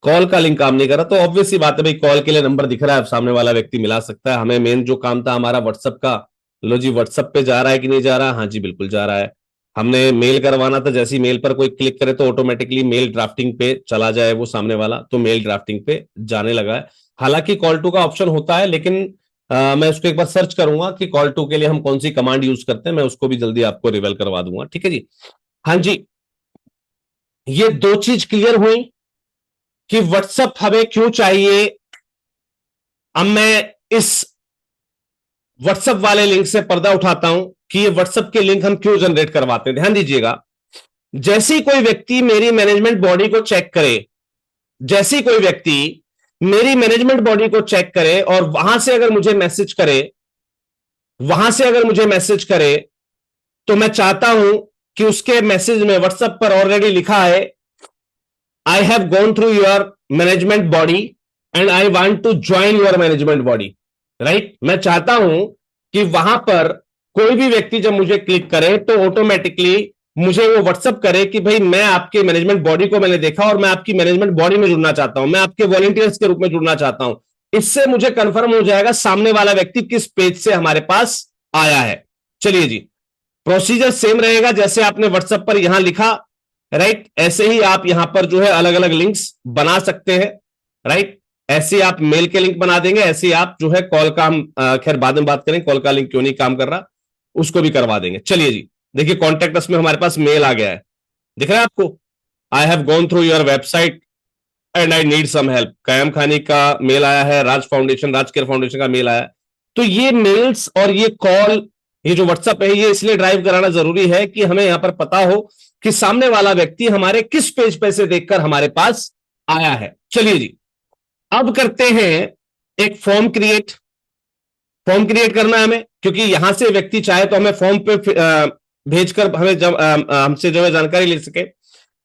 कॉल का लिंक काम नहीं कर रहा, तो ऑब्वियस सी बात है भाई, कॉल के लिए नंबर दिख रहा है, सामने वाला व्यक्ति मिला सकता है। हमें मेन जो काम था हमारा व्हाट्सअप का, लो जी व्हाट्सअप पे जा रहा है कि नहीं जा रहा? हाँ जी बिल्कुल जा रहा है। हमने मेल करवाना था, जैसे ही मेल पर कोई क्लिक करे तो ऑटोमेटिकली मेल ड्राफ्टिंग पे चला जाए वो सामने वाला, तो मेल ड्राफ्टिंग पे जाने लगा है। हालांकि कॉल टू का ऑप्शन होता है, लेकिन मैं उसको एक बार सर्च करूंगा कि कॉल टू के लिए हम कौन सी कमांड यूज करते हैं, मैं उसको भी जल्दी आपको रिवेल करवा दूंगा, ठीक है जी। हाँ जी, ये दो चीज क्लियर हुई। कि व्हाट्सएप हमें क्यों चाहिए। अब मैं इस व्हाट्सएप वाले लिंक से पर्दा उठाता हूं कि ये व्हाट्सएप के लिंक हम क्यों जनरेट करवाते हैं। ध्यान दीजिएगा, जैसे ही कोई व्यक्ति मेरी मैनेजमेंट बॉडी को चेक करे, जैसे ही कोई व्यक्ति मेरी मैनेजमेंट बॉडी को चेक करे और वहां से अगर मुझे मैसेज करे, वहां से अगर मुझे मैसेज करे, तो मैं चाहता हूं कि उसके मैसेज में व्हाट्सएप पर ऑलरेडी लिखा है, I have gone through your management body and I want to join your management body. Right, मैं चाहता हूं कि वहां पर कोई भी व्यक्ति जब मुझे क्लिक करे तो ऑटोमेटिकली मुझे वो व्हाट्सअप करे कि भाई मैं आपके मैनेजमेंट बॉडी को मैंने देखा और मैं आपकी मैनेजमेंट बॉडी में जुड़ना चाहता हूं, मैं आपके वॉलंटियर्स के रूप में जुड़ना चाहता हूं। इससे मुझे कंफर्म हो जाएगा सामने वाला व्यक्ति किस पेज से हमारे पास आया है। चलिए जी, प्रोसीजर सेम रहेगा जैसे आपने व्हाट्सएप पर यहां लिखा, राइट, ऐसे ही आप यहां पर जो है अलग अलग लिंक्स बना सकते हैं। राइट, ऐसे आप मेल के लिंक बना देंगे, ऐसे आप जो है कॉल का, हम खैर बाद में बात करें कॉल का लिंक क्यों नहीं काम कर रहा, उसको भी करवा देंगे। चलिए जी, देखिए कॉन्टेक्ट अस में हमारे पास मेल आ गया है, दिख रहा है आपको, I have gone through your website and I need some help. Qayam Khani का मेल आया है, राज केयर फाउंडेशन का मेल आया है। तो ये मेल्स और ये कॉल, ये जो व्हाट्सएप है, ये इसलिए ड्राइव कराना जरूरी है कि हमें यहां पर पता हो कि सामने वाला व्यक्ति हमारे किस पेज पे से देखकर हमारे पास आया है। चलिए जी, अब करते हैं एक फॉर्म क्रिएट। फॉर्म क्रिएट करना है हमें, क्योंकि यहां से व्यक्ति चाहे तो हमें फॉर्म पे भेजकर हमें जब हमसे जो है जानकारी ले सके।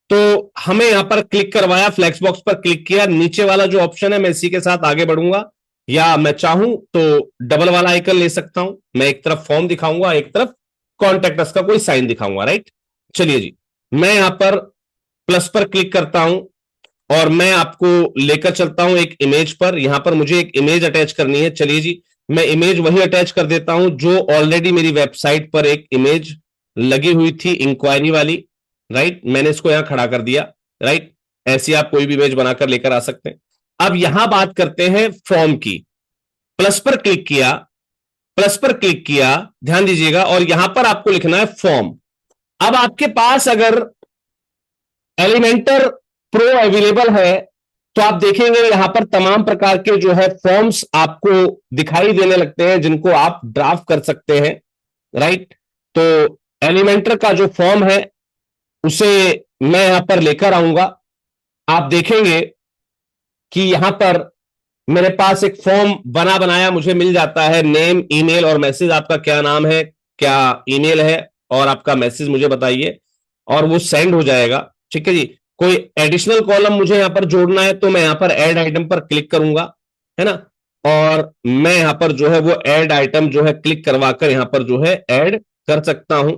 तो हमें यहां पर क्लिक करवाया, फ्लैक्स बॉक्स पर क्लिक किया, नीचे वाला जो ऑप्शन है मैं इसी के साथ आगे बढ़ूंगा, या मैं चाहूं तो डबल वाला आइकन ले सकता हूं। मैं एक तरफ फॉर्म दिखाऊंगा, एक तरफ कॉन्टेक्ट अस का कोई साइन दिखाऊंगा। राइट, चलिए जी, मैं यहां पर प्लस पर क्लिक करता हूं और मैं आपको लेकर चलता हूं एक इमेज पर। यहां पर मुझे एक इमेज अटैच करनी है। चलिए जी, मैं इमेज वही अटैच कर देता हूं जो ऑलरेडी मेरी वेबसाइट पर एक इमेज लगी हुई थी, इंक्वायरी वाली। राइट, मैंने इसको यहां खड़ा कर दिया। राइट, ऐसी आप कोई भी इमेज बनाकर लेकर आ सकते हैं। अब यहां बात करते हैं फॉर्म की। प्लस पर क्लिक किया, प्लस पर क्लिक किया, ध्यान दीजिएगा, और यहां पर आपको लिखना है फॉर्म। अब आपके पास अगर एलिमेंटर प्रो अवेलेबल है तो आप देखेंगे यहां पर तमाम प्रकार के जो है फॉर्म्स आपको दिखाई देने लगते हैं जिनको आप ड्राफ्ट कर सकते हैं। राइट, तो एलिमेंटर का जो फॉर्म है उसे मैं यहां पर लेकर आऊंगा। आप देखेंगे कि यहां पर मेरे पास एक फॉर्म बना बनाया मुझे मिल जाता है, नेम, ईमेल और मैसेज। आपका क्या नाम है, क्या ईमेल है, और आपका मैसेज मुझे बताइए, और वो सेंड हो जाएगा। ठीक है जी, कोई एडिशनल कॉलम मुझे यहां पर जोड़ना है तो मैं यहां पर ऐड आइटम पर क्लिक करूंगा, है ना, और मैं यहां पर जो है वो ऐड आइटम जो है क्लिक करवाकर यहां पर जो है ऐड कर सकता हूं।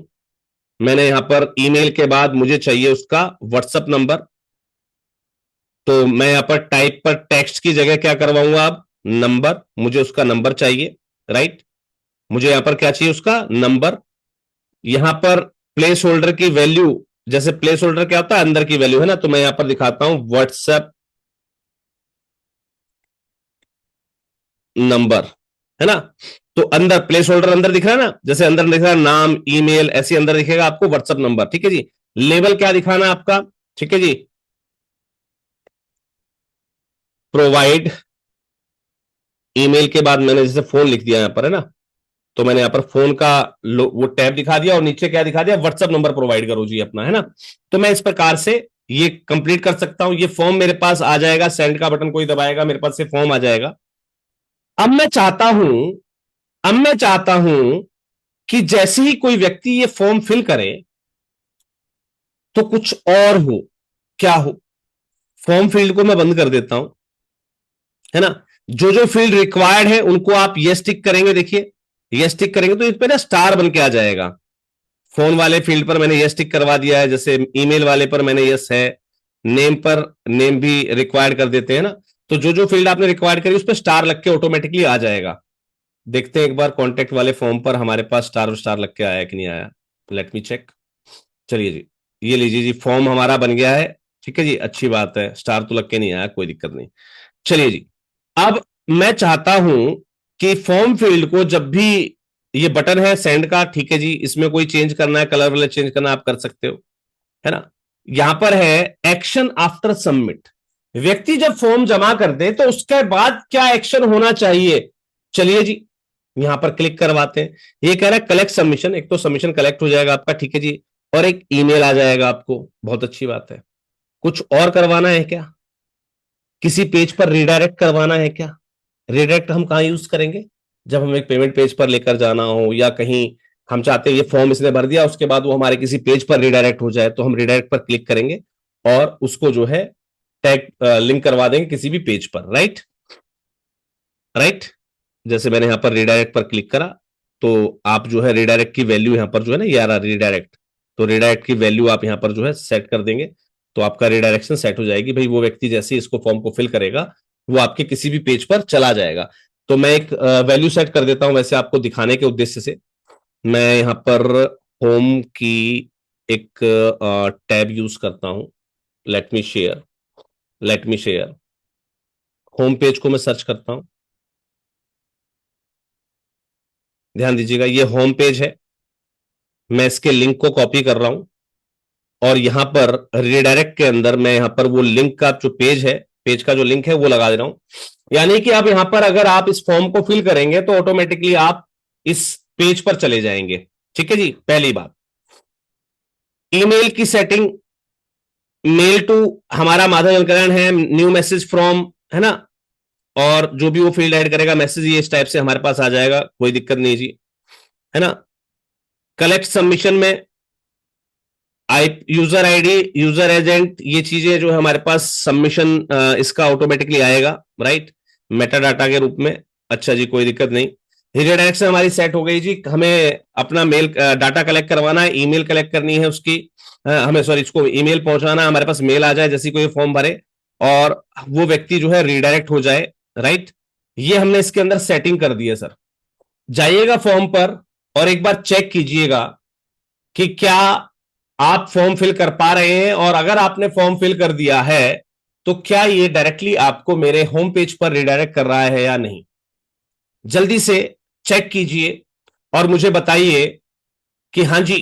मैंने यहां पर ईमेल के बाद मुझे चाहिए उसका व्हाट्सएप नंबर, तो मैं यहां पर टाइप पर टेक्स्ट की जगह क्या करवाऊंगा, अब नंबर, मुझे उसका नंबर चाहिए। राइट, मुझे यहां पर क्या चाहिए, उसका नंबर। यहां पर प्लेस होल्डर की वैल्यू, जैसे प्लेस होल्डर क्या होता है, अंदर की वैल्यू है ना, तो मैं यहां पर दिखाता हूं व्हाट्सएप नंबर, है ना। तो अंदर प्लेस होल्डर अंदर दिख रहा है ना, जैसे अंदर दिख रहा है नाम, ईमेल, ऐसे अंदर दिखेगा आपको व्हाट्सएप नंबर। ठीक है जी, लेबल क्या दिखाना है आपका, ठीक है जी, प्रोवाइड, ईमेल के बाद मैंने जैसे फोन लिख दिया यहां पर, है ना, तो मैंने यहां पर फोन का वो टैब दिखा दिया और नीचे क्या दिखा दिया, व्हाट्सएप नंबर प्रोवाइड करो जी अपना, है ना। तो मैं इस प्रकार से ये कंप्लीट कर सकता हूं। ये फॉर्म मेरे पास आ जाएगा, सेंड का बटन कोई दबाएगा, मेरे पास से फॉर्म आ जाएगा। अब मैं चाहता हूं, अब मैं चाहता हूं कि जैसे ही कोई व्यक्ति ये फॉर्म फिल करे तो कुछ और हो। क्या हो, फॉर्म फील्ड को मैं बंद कर देता हूं, है ना। जो जो फील्ड रिक्वायर्ड है उनको आप यस टिक करेंगे। देखिए यस टिक करेंगे तो इस पे ना स्टार बन के आ जाएगा। फोन वाले फील्ड पर मैंने यस टिक करवा दिया है, जैसे ईमेल वाले पर मैंने यस है, नेम पर नेम भी रिक्वायर्ड कर देते हैं ना। तो जो जो फील्ड आपने रिक्वायर्ड करी उस पर स्टार लग के ऑटोमेटिकली आ जाएगा। देखते हैं एक बार कॉन्टेक्ट वाले फॉर्म पर हमारे पास स्टार स्टार लग के आया कि नहीं आया, लेट मी चेक। चलिए जी, ये लीजिए जी, फॉर्म हमारा बन गया है। ठीक है जी, अच्छी बात है, स्टार तो लग के नहीं आया, कोई दिक्कत नहीं। चलिए जी, अब मैं चाहता हूं कि फॉर्म फील्ड को जब भी, ये बटन है सेंड का, ठीक है जी, इसमें कोई चेंज करना है, कलर वाले चेंज करना आप कर सकते हो, है ना। यहां पर है एक्शन आफ्टर सबमिट। व्यक्ति जब फॉर्म जमा कर दे तो उसके बाद क्या एक्शन होना चाहिए, चलिए जी यहां पर क्लिक करवाते हैं। ये कह रहा है कलेक्ट सबमिशन, एक तो सबमिशन कलेक्ट हो जाएगा आपका, ठीक है जी, और एक ईमेल आ जाएगा आपको, बहुत अच्छी बात है। कुछ और करवाना है क्या, किसी पेज पर रिडायरेक्ट करवाना है क्या? रिडायरेक्ट हम कहां यूज करेंगे, जब हम एक पेमेंट पेज पर लेकर जाना हो या कहीं हम चाहते हैं ये फॉर्म इसने भर दिया उसके बाद वो हमारे किसी पेज पर रिडायरेक्ट हो जाए, तो हम रिडायरेक्ट पर क्लिक करेंगे और उसको जो है टैग लिंक करवा देंगे किसी भी पेज पर, राइट राइट। जैसे मैंने यहां पर रिडायरेक्ट पर क्लिक करा तो आप जो है रिडायरेक्ट की वैल्यू यहां पर जो है ना, ये आ रहा रिडायरेक्ट, तो रिडायरेक्ट की वैल्यू आप यहां पर जो है सेट कर देंगे, तो आपका रिडायरेक्शन सेट हो जाएगी भाई, वो व्यक्ति जैसे इसको फॉर्म को फिल करेगा वो आपके किसी भी पेज पर चला जाएगा। तो मैं एक वैल्यू सेट कर देता हूं वैसे आपको दिखाने के उद्देश्य से। मैं यहां पर होम की एक टैब यूज करता हूं, let me share, let me share, home page को मैं सर्च करता हूं। ध्यान दीजिएगा ये होम पेज है, मैं इसके लिंक को कॉपी कर रहा हूं और यहां पर रिडायरेक्ट के अंदर मैं यहां पर वो लिंक का जो पेज है, पेज का जो लिंक है वो लगा दे रहा हूं। यानी कि अब यहां पर अगर आप इस फॉर्म को फिल करेंगे तो ऑटोमेटिकली आप इस पेज पर चले जाएंगे, ठीक है जी। पहली बात, ईमेल की सेटिंग, मेल टू हमारा माधव जनकल्याण है, न्यू मैसेज फ्रॉम, है ना, और जो भी वो फील्ड ऐड करेगा मैसेज ये इस टाइप से हमारे पास आ जाएगा, कोई दिक्कत नहीं जी, है ना। कलेक्ट सबमिशन में आई यूजर आईडी, यूजर एजेंट, ये चीजें जो है हमारे पास सबमिशन इसका ऑटोमेटिकली आएगा, राइट, मेटा डाटा के रूप में। अच्छा जी कोई दिक्कत नहीं, रिडायरेक्शन हमारी सेट हो गई जी। हमें अपना मेल डाटा कलेक्ट करवाना है, ईमेल कलेक्ट करनी है उसकी, हमें सॉरी इसको ईमेल पहुंचाना है, हमारे पास मेल आ जाए जैसे कोई फॉर्म भरे और वो व्यक्ति जो है रिडायरेक्ट हो जाए, राइट। ये हमने इसके अंदर सेटिंग कर दी है सर। जाइएगा फॉर्म पर और एक बार चेक कीजिएगा कि क्या आप फॉर्म फिल कर पा रहे हैं, और अगर आपने फॉर्म फिल कर दिया है तो क्या ये डायरेक्टली आपको मेरे होम पेज पर रिडायरेक्ट कर रहा है या नहीं। जल्दी से चेक कीजिए और मुझे बताइए कि हां जी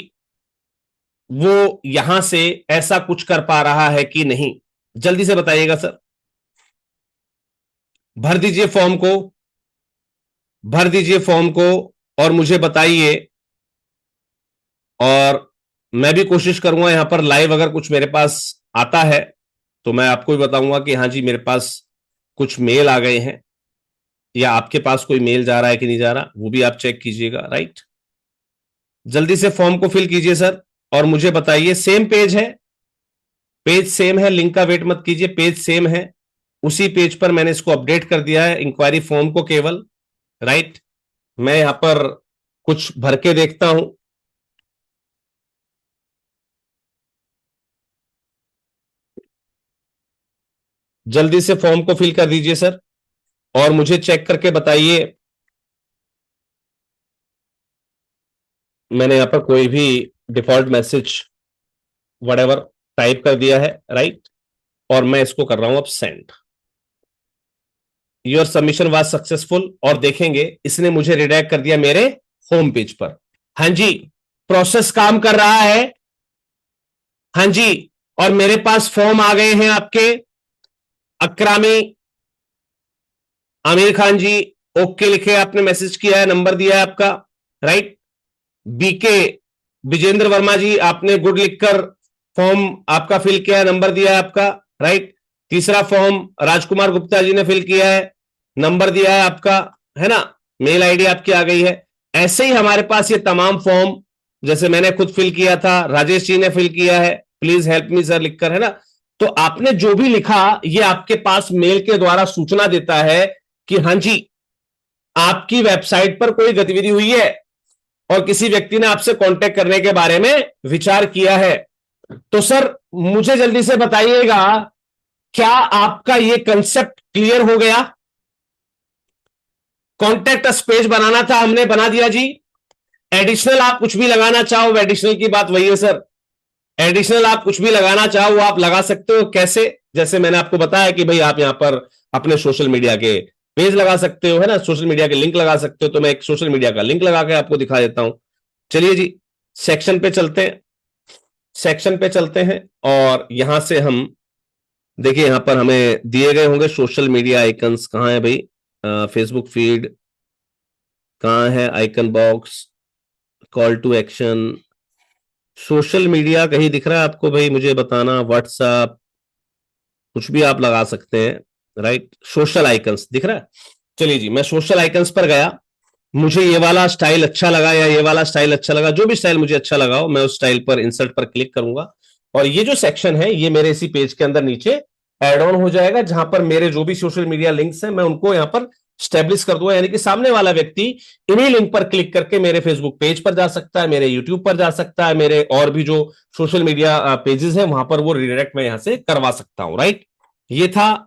वो यहां से ऐसा कुछ कर पा रहा है कि नहीं, जल्दी से बताइएगा सर। भर दीजिए फॉर्म को, भर दीजिए फॉर्म को और मुझे बताइए, और मैं भी कोशिश करूंगा यहां पर लाइव अगर कुछ मेरे पास आता है तो मैं आपको भी बताऊंगा कि हाँ जी मेरे पास कुछ मेल आ गए हैं, या आपके पास कोई मेल जा रहा है कि नहीं जा रहा, वो भी आप चेक कीजिएगा, राइट। जल्दी से फॉर्म को फिल कीजिए सर और मुझे बताइए। सेम पेज है, पेज सेम है, लिंक का वेट मत कीजिए, पेज सेम है, उसी पेज पर मैंने इसको अपडेट कर दिया है इंक्वायरी फॉर्म को केवल, राइट। मैं यहां पर कुछ भर के देखता हूं, जल्दी से फॉर्म को फिल कर दीजिए सर और मुझे चेक करके बताइए। मैंने यहां पर कोई भी डिफॉल्ट मैसेज वट टाइप कर दिया है, राइट, और मैं इसको कर रहा हूं अब send. Your submission was successful, और देखेंगे इसने मुझे रिडायरेक्ट कर दिया मेरे होम पेज पर। हाँ जी प्रोसेस काम कर रहा है, हाँ जी, और मेरे पास फॉर्म आ गए हैं आपके। अक्रामी आमिर खान जी, ओके लिखे आपने, मैसेज किया है, नंबर दिया है आपका, राइट। बीके विजेंद्र वर्मा जी, आपने गुड लिखकर फॉर्म आपका फिल किया है, नंबर दिया है आपका, राइट। तीसरा फॉर्म राजकुमार गुप्ता जी ने फिल किया है, नंबर दिया है आपका, है ना, मेल आईडी आपकी आ गई है। ऐसे ही हमारे पास ये तमाम फॉर्म, जैसे मैंने खुद फिल किया था, राजेश जी ने फिल किया है, प्लीज हेल्प मी सर लिखकर, है ना। तो आपने जो भी लिखा ये आपके पास मेल के द्वारा सूचना देता है कि हां जी आपकी वेबसाइट पर कोई गतिविधि हुई है और किसी व्यक्ति ने आपसे कांटेक्ट करने के बारे में विचार किया है। तो सर मुझे जल्दी से बताइएगा, क्या आपका ये कंसेप्ट क्लियर हो गया? कॉन्टेक्ट अस पेज बनाना था, हमने बना दिया जी। एडिशनल आप कुछ भी लगाना चाहो, एडिशनल की बात वही है सर, एडिशनल आप कुछ भी लगाना चाहो वो आप लगा सकते हो। कैसे? जैसे मैंने आपको बताया कि भाई आप यहां पर अपने सोशल मीडिया के पेज लगा सकते हो, है ना, सोशल मीडिया के लिंक लगा सकते हो, तो मैं एक सोशल मीडिया का लिंक लगा के आपको दिखा देता हूं। चलिए जी सेक्शन पे चलते हैं, सेक्शन पे चलते हैं और यहां से हम देखिए यहां पर हमें दिए गए होंगे सोशल मीडिया आइकन्स। कहाँ है भाई? फेसबुक फीड कहाँ है? Icon box, call to action, social media कहीं दिख रहा है आपको भाई? मुझे बताना। व्हाट्सएप, कुछ भी आप लगा सकते हैं, राइट? सोशल आइकन्स दिख रहा है? चलिए जी, मैं सोशल आइकन्स पर गया, मुझे ये वाला स्टाइल अच्छा लगा या ये वाला स्टाइल अच्छा लगा, जो भी स्टाइल मुझे अच्छा लगा हो, मैं उस स्टाइल पर इंसर्ट पर क्लिक करूंगा और ये जो सेक्शन है ये मेरे इसी पेज के अंदर नीचे एड ऑन हो जाएगा, जहां पर मेरे जो भी सोशल मीडिया लिंक्स हैं मैं उनको यहां पर स्टेब्लिश कर दूंगा। यानी कि सामने वाला व्यक्ति इन्हीं लिंक पर क्लिक करके मेरे फेसबुक पेज पर जा सकता है, मेरे यूट्यूब पर जा सकता है, मेरे और भी जो सोशल मीडिया पेजेस हैं वहां पर वो रिडायरेक्ट मैं यहां से करवा सकता हूं, राइट? ये था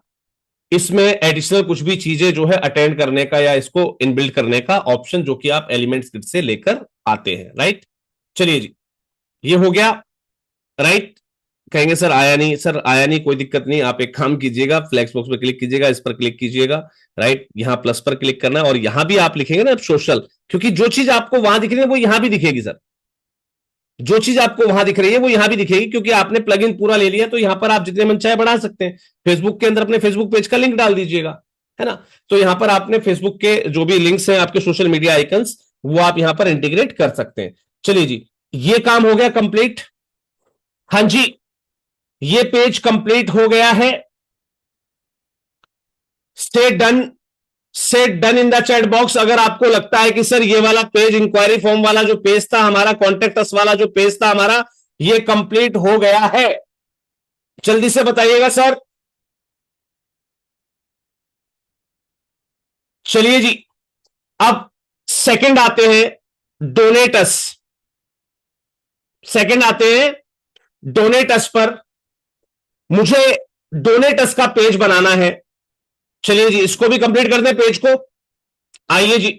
इसमें एडिशनल कुछ भी चीजें जो है अटेंड करने का या इसको इनबिल्ड करने का ऑप्शन जो कि आप एलिमेंट्स किट से लेकर आते हैं, राइट? चलिए जी, ये हो गया, राइट? कहेंगे सर आया नहीं, सर आया नहीं, कोई दिक्कत नहीं। आप एक काम कीजिएगा, फ्लैक्स बॉक्स पे क्लिक कीजिएगा, इस पर क्लिक कीजिएगा, राइट? यहां प्लस पर क्लिक करना है और यहां भी आप लिखेंगे ना सोशल, क्योंकि जो चीज आपको वहां दिख रही है वो यहां भी दिखेगी सर। जो चीज आपको वहां दिख रही है वो यहां भी दिखेगी, क्योंकि आपने प्लगइन पूरा ले लिया, तो यहां पर आप जितने मन चाहे बढ़ा सकते हैं। फेसबुक के अंदर अपने फेसबुक पेज का लिंक डाल दीजिएगा, है ना? तो यहां पर आपने फेसबुक के जो भी लिंक्स हैं आपके सोशल मीडिया आइकन्स, वो आप यहां पर इंटीग्रेट कर सकते हैं। चलिए जी, ये काम हो गया कंप्लीट। हाँ जी, ये पेज कंप्लीट हो गया है। स्टे डन, से done in the chat box. अगर आपको लगता है कि सर ये वाला पेज, इंक्वायरी फॉर्म वाला जो पेज था हमारा, कॉन्टेक्ट अस वाला जो पेज था हमारा, ये कंप्लीट हो गया है, जल्दी से बताइएगा सर। चलिए जी, अब सेकंड आते हैं डोनेटस। सेकंड आते हैं डोनेटस पर। मुझे डोनेटस का पेज बनाना है। चलिए जी, इसको भी कंप्लीट कर दें पेज को। आइए जी,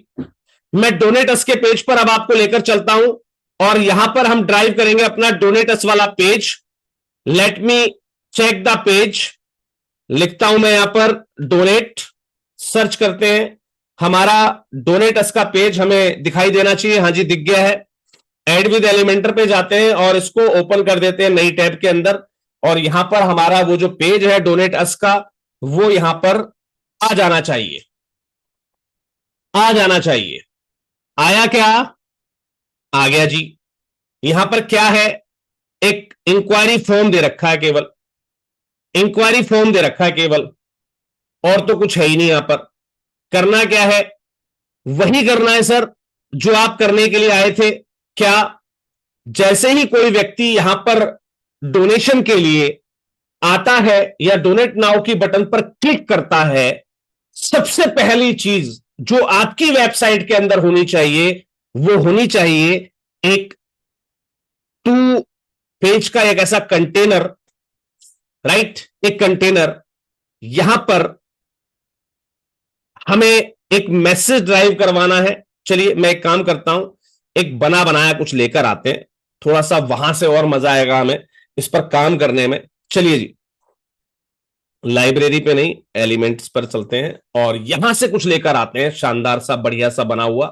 मैं डोनेटस के पेज पर अब आपको लेकर चलता हूं और यहां पर हम ड्राइव करेंगे अपना डोनेटस वाला page. Let me check the page. लिखता हूं मैं यहां पर डोनेट, सर्च करते हैं, हमारा डोनेटस का पेज हमें दिखाई देना चाहिए। हाँ जी, दिख गया है। एड विद एलिमेंटर पे जाते हैं और इसको ओपन कर देते हैं नई टैब के अंदर, और यहां पर हमारा वो जो पेज है डोनेट अस का, वो यहां पर आ जाना चाहिए, आ जाना चाहिए। आया क्या? आ गया जी। यहां पर क्या है? एक इंक्वायरी फॉर्म दे रखा है केवल, इंक्वायरी फॉर्म दे रखा है केवल, और तो कुछ है ही नहीं। यहां पर करना क्या है? वही करना है सर जो आप करने के लिए आए थे। क्या? जैसे ही कोई व्यक्ति यहां पर डोनेशन के लिए आता है या डोनेट नाउ की बटन पर क्लिक करता है, सबसे पहली चीज जो आपकी वेबसाइट के अंदर होनी चाहिए वो होनी चाहिए एक टू पेज का एक ऐसा कंटेनर, राइट? एक कंटेनर। यहां पर हमें एक मैसेज ड्राइव करवाना है। चलिए मैं एक काम करता हूं, एक बना बनाया कुछ लेकर आते हैं, थोड़ा सा वहां से और मजा आएगा हमें इस पर काम करने में। चलिए जी, लाइब्रेरी पे नहीं, एलिमेंट्स पर चलते हैं और यहां से कुछ लेकर आते हैं शानदार सा बढ़िया सा बना हुआ,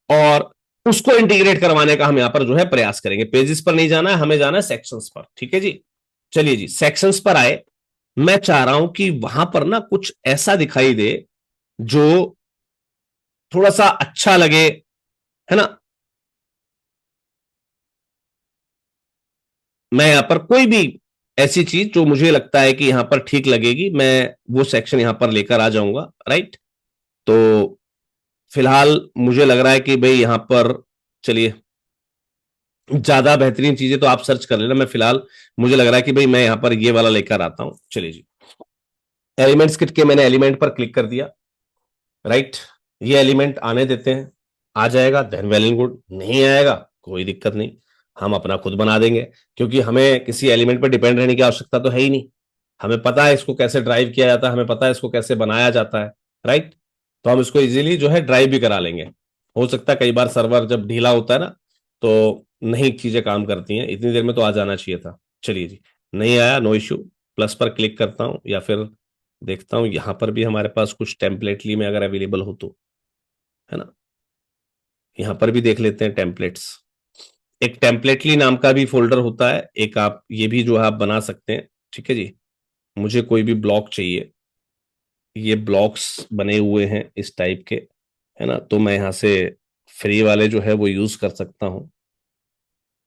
और उसको इंटीग्रेट करवाने का हम यहां पर जो है प्रयास करेंगे। पेजेस पर नहीं जाना है, हमें जाना है सेक्शंस पर, ठीक है जी? चलिए जी, सेक्शंस पर आए। मैं चाह रहा हूं कि वहां पर ना कुछ ऐसा दिखाई दे जो थोड़ा सा अच्छा लगे, है ना? मैं यहां पर कोई भी ऐसी चीज जो मुझे लगता है कि यहां पर ठीक लगेगी, मैं वो सेक्शन यहां पर लेकर आ जाऊंगा, राइट? तो फिलहाल मुझे लग रहा है कि भाई यहां पर, चलिए, ज्यादा बेहतरीन चीजें तो आप सर्च कर लेना, मैं फिलहाल मुझे लग रहा है कि भाई मैं यहां पर ये वाला लेकर आता हूं। चलिए जी, एलिमेंट्स किट के मैंने एलिमेंट पर क्लिक कर दिया, राइट? ये एलिमेंट आने देते हैं, आ जाएगा देन वेल एंड गुड, नहीं आएगा कोई दिक्कत नहीं, हम अपना खुद बना देंगे, क्योंकि हमें किसी एलिमेंट पर डिपेंड रहने की आवश्यकता तो है ही नहीं। हमें पता है इसको कैसे ड्राइव किया जाता है, हमें पता है इसको कैसे बनाया जाता है, राइट? तो हम इसको इजीली जो है ड्राइव भी करा लेंगे। हो सकता है कई बार सर्वर जब ढीला होता है ना, तो नहीं चीजें काम करती हैं, इतनी देर में तो आ जाना चाहिए था। चलिए जी, नहीं आया, नो इश्यू। प्लस पर क्लिक करता हूं या फिर देखता हूं यहां पर भी हमारे पास कुछ टेम्पलेटली में अगर अवेलेबल हो तो, है ना? यहां पर भी देख लेते हैं टेम्पलेट्स। एक टेम्पलेटली नाम का भी फोल्डर होता है, एक आप ये भी जो है आप बना सकते हैं, ठीक है जी? मुझे कोई भी ब्लॉक चाहिए, ये ब्लॉक्स बने हुए हैं इस टाइप के, है ना, तो मैं यहां से फ्री वाले जो है वो यूज कर सकता हूं।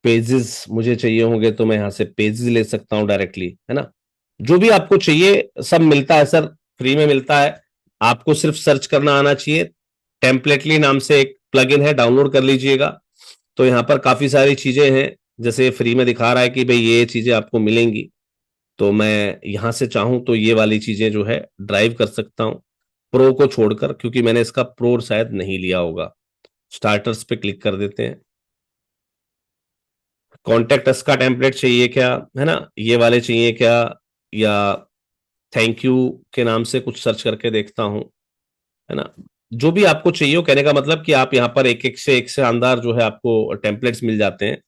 पेजेस मुझे चाहिए होंगे तो मैं यहां से पेजेस ले सकता हूं डायरेक्टली, है ना। जो भी आपको चाहिए सब मिलता है सर, फ्री में मिलता है। आपको सिर्फ सर्च करना आना चाहिए। टेम्पलेटली नाम से एक प्लगइन है, डाउनलोड कर लीजिएगा। तो यहाँ पर काफी सारी चीजें हैं, जैसे फ्री में दिखा रहा है कि भाई ये चीजें आपको मिलेंगी, तो मैं यहां से चाहूं तो ये वाली चीजें जो है ड्राइव कर सकता हूं, प्रो को छोड़कर, क्योंकि मैंने इसका प्रो शायद नहीं लिया होगा। स्टार्टर्स पे क्लिक कर देते हैं। कॉन्टेक्ट अस का टेम्पलेट चाहिए क्या, है ना, ये वाले चाहिए क्या, या थैंक यू के नाम से कुछ सर्च करके देखता हूं, है ना। जो भी आपको चाहिए हो, कहने का मतलब कि आप यहाँ पर एक से शानदार जो है आपको टेम्पलेट्स मिल जाते हैं,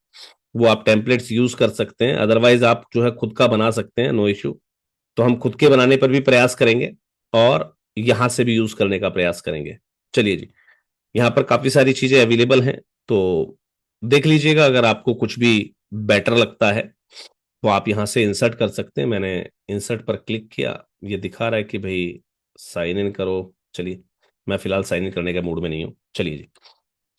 वो आप टेम्पलेट्स यूज कर सकते हैं। अदरवाइज आप जो है खुद का बना सकते हैं, नो इश्यू। तो हम खुद के बनाने पर भी प्रयास करेंगे और यहां से भी यूज करने का प्रयास करेंगे। चलिए जी, यहाँ पर काफी सारी चीजें अवेलेबल हैं, तो देख लीजिएगा। अगर आपको कुछ भी बेटर लगता है तो आप यहां से इंसर्ट कर सकते हैं। मैंने इंसर्ट पर क्लिक किया, ये दिखा रहा है कि भाई साइन इन करो। चलिए, मैं फिलहाल साइन इन करने के मूड में नहीं हूं। चलिए जी,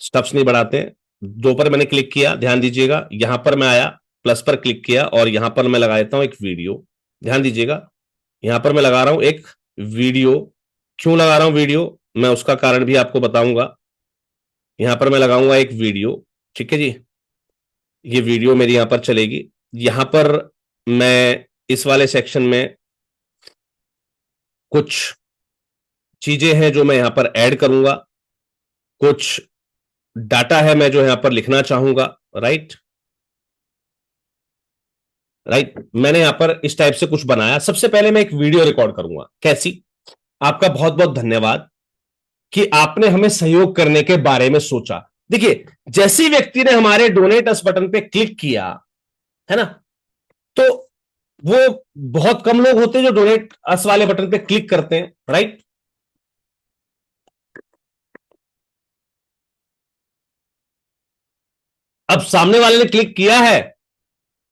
स्टेप्स नहीं बढ़ाते हैं। दो पर मैंने क्लिक किया, ध्यान दीजिएगा, यहां पर मैं आया, प्लस पर क्लिक किया और यहां पर मैं लगा देता हूं एक वीडियो। ध्यान दीजिएगा, यहां पर मैं लगा रहा हूं एक वीडियो। क्यों लगा रहा हूं वीडियो, मैं उसका कारण भी आपको बताऊंगा। यहां पर मैं लगाऊंगा एक वीडियो, ठीक है जी। ये वीडियो मेरी यहां पर चलेगी। यहां पर मैं इस वाले सेक्शन में कुछ चीजें हैं जो मैं यहां पर ऐड करूंगा, कुछ डाटा है मैं जो यहां पर लिखना चाहूंगा। राइट, राइट, मैंने यहां पर इस टाइप से कुछ बनाया। सबसे पहले मैं एक वीडियो रिकॉर्ड करूंगा। कैसी? आपका बहुत बहुत धन्यवाद कि आपने हमें सहयोग करने के बारे में सोचा। देखिए, जैसे व्यक्ति ने हमारे डोनेट अस बटन पे क्लिक किया, है ना, तो वो बहुत कम लोग होते हैं जो डोनेट अस वाले बटन पे क्लिक करते हैं। राइट, अब सामने वाले ने क्लिक किया है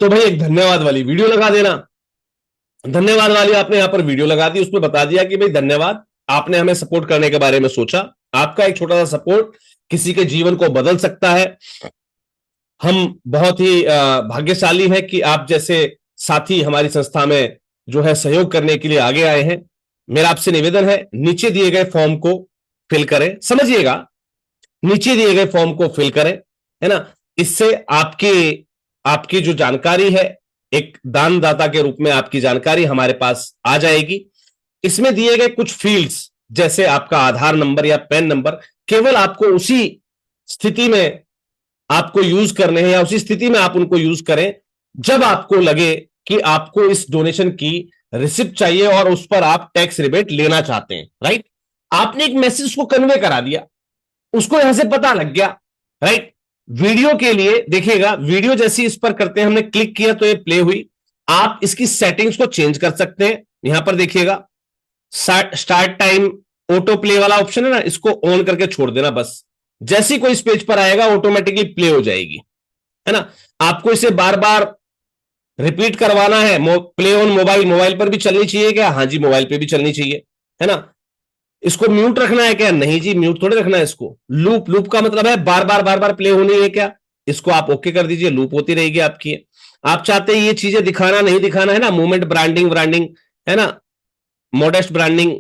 तो भाई एक धन्यवाद वाली वीडियो लगा देना। धन्यवाद वाली आपने यहां पर वीडियो लगा दी, उसमें बता दिया कि भाई धन्यवाद, आपने हमें सपोर्ट करने के बारे में सोचा। आपका एक छोटा सा सपोर्ट किसी के जीवन को बदल सकता है। हम बहुत ही भाग्यशाली हैं कि आप जैसे साथी हमारी संस्था में जो है सहयोग करने के लिए आगे आए हैं। मेरा आपसे निवेदन है, नीचे दिए गए फॉर्म को फिल करें। समझिएगा, नीचे दिए गए फॉर्म को फिल करें, है ना। इससे आपकी आपकी जो जानकारी है, एक दानदाता के रूप में आपकी जानकारी हमारे पास आ जाएगी। इसमें दिए गए कुछ फील्ड्स, जैसे आपका आधार नंबर या पैन नंबर, केवल आपको उसी स्थिति में आपको यूज करने हैं, या उसी स्थिति में आप उनको यूज करें जब आपको लगे कि आपको इस डोनेशन की रिसिप्ट चाहिए और उस पर आप टैक्स रिबेट लेना चाहते हैं। राइट, आपने एक मैसेज को कन्वे करा दिया, उसको यहां से पता लग गया। राइट, वीडियो के लिए देखिएगा, वीडियो जैसी इस पर करते हैं, हमने क्लिक किया तो ये प्ले हुई। आप इसकी सेटिंग्स को चेंज कर सकते हैं। यहां पर देखिएगा, स्टार्ट टाइम ऑटो प्ले वाला ऑप्शन है ना, इसको ऑन करके छोड़ देना बस। जैसे कोई इस पेज पर आएगा ऑटोमेटिकली प्ले हो जाएगी, है ना। आपको इसे बार बार रिपीट करवाना है। प्ले ऑन मोबाइल, मोबाइल पर भी चलनी चाहिए क्या? हाँ जी, मोबाइल पे भी चलनी चाहिए, है ना। इसको म्यूट रखना है क्या? नहीं जी, म्यूट थोड़े रखना है इसको। लूप, लूप का मतलब है बार बार प्ले होनी है क्या? इसको आप ओके कर दीजिए, लूप होती रहेगी आपकी। आप चाहते हैं ये चीजें दिखाना नहीं दिखाना, है ना, मूवमेंट ब्रांडिंग, ब्रांडिंग, है ना, मॉडेस्ट ब्रांडिंग,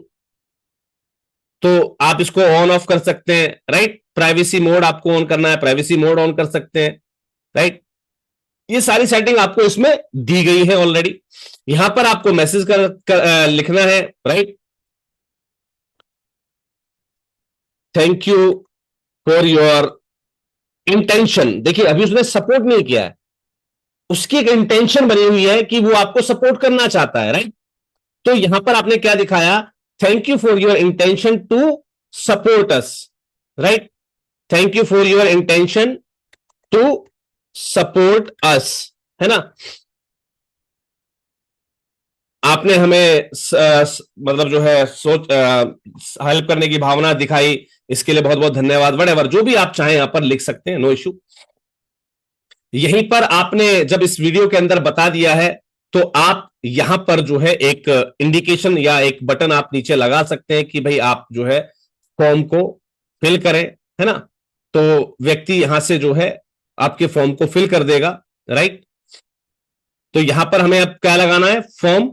तो आप इसको ऑन ऑफ कर सकते हैं। राइट, प्राइवेसी मोड आपको ऑन करना है, प्राइवेसी मोड ऑन कर सकते हैं। राइट, ये सारी सेटिंग आपको इसमें दी गई है ऑलरेडी। यहां पर आपको मैसेज लिखना है। Right, thank you for your intention. देखिए, अभी उसने सपोर्ट नहीं किया है, उसकी एक इंटेंशन बनी हुई है कि वो आपको सपोर्ट करना चाहता है। राइट, तो यहां पर आपने क्या दिखाया? Thank you for your intention to support us. Right, thank you for your intention to support us, है ना। आपने हमें मतलब जो है सोच हेल्प करने की भावना दिखाई, इसके लिए बहुत बहुत धन्यवाद। वटेवर जो भी आप चाहें यहां पर लिख सकते हैं, नो इश्यू। यहीं पर आपने जब इस वीडियो के अंदर बता दिया है, तो आप यहां पर जो है एक इंडिकेशन या एक बटन आप नीचे लगा सकते हैं कि भाई आप जो है फॉर्म को फिल करें, है ना। तो व्यक्ति यहां से जो है आपके फॉर्म को फिल कर देगा, राइट। तो यहां पर हमें अब क्या लगाना है, फॉर्म,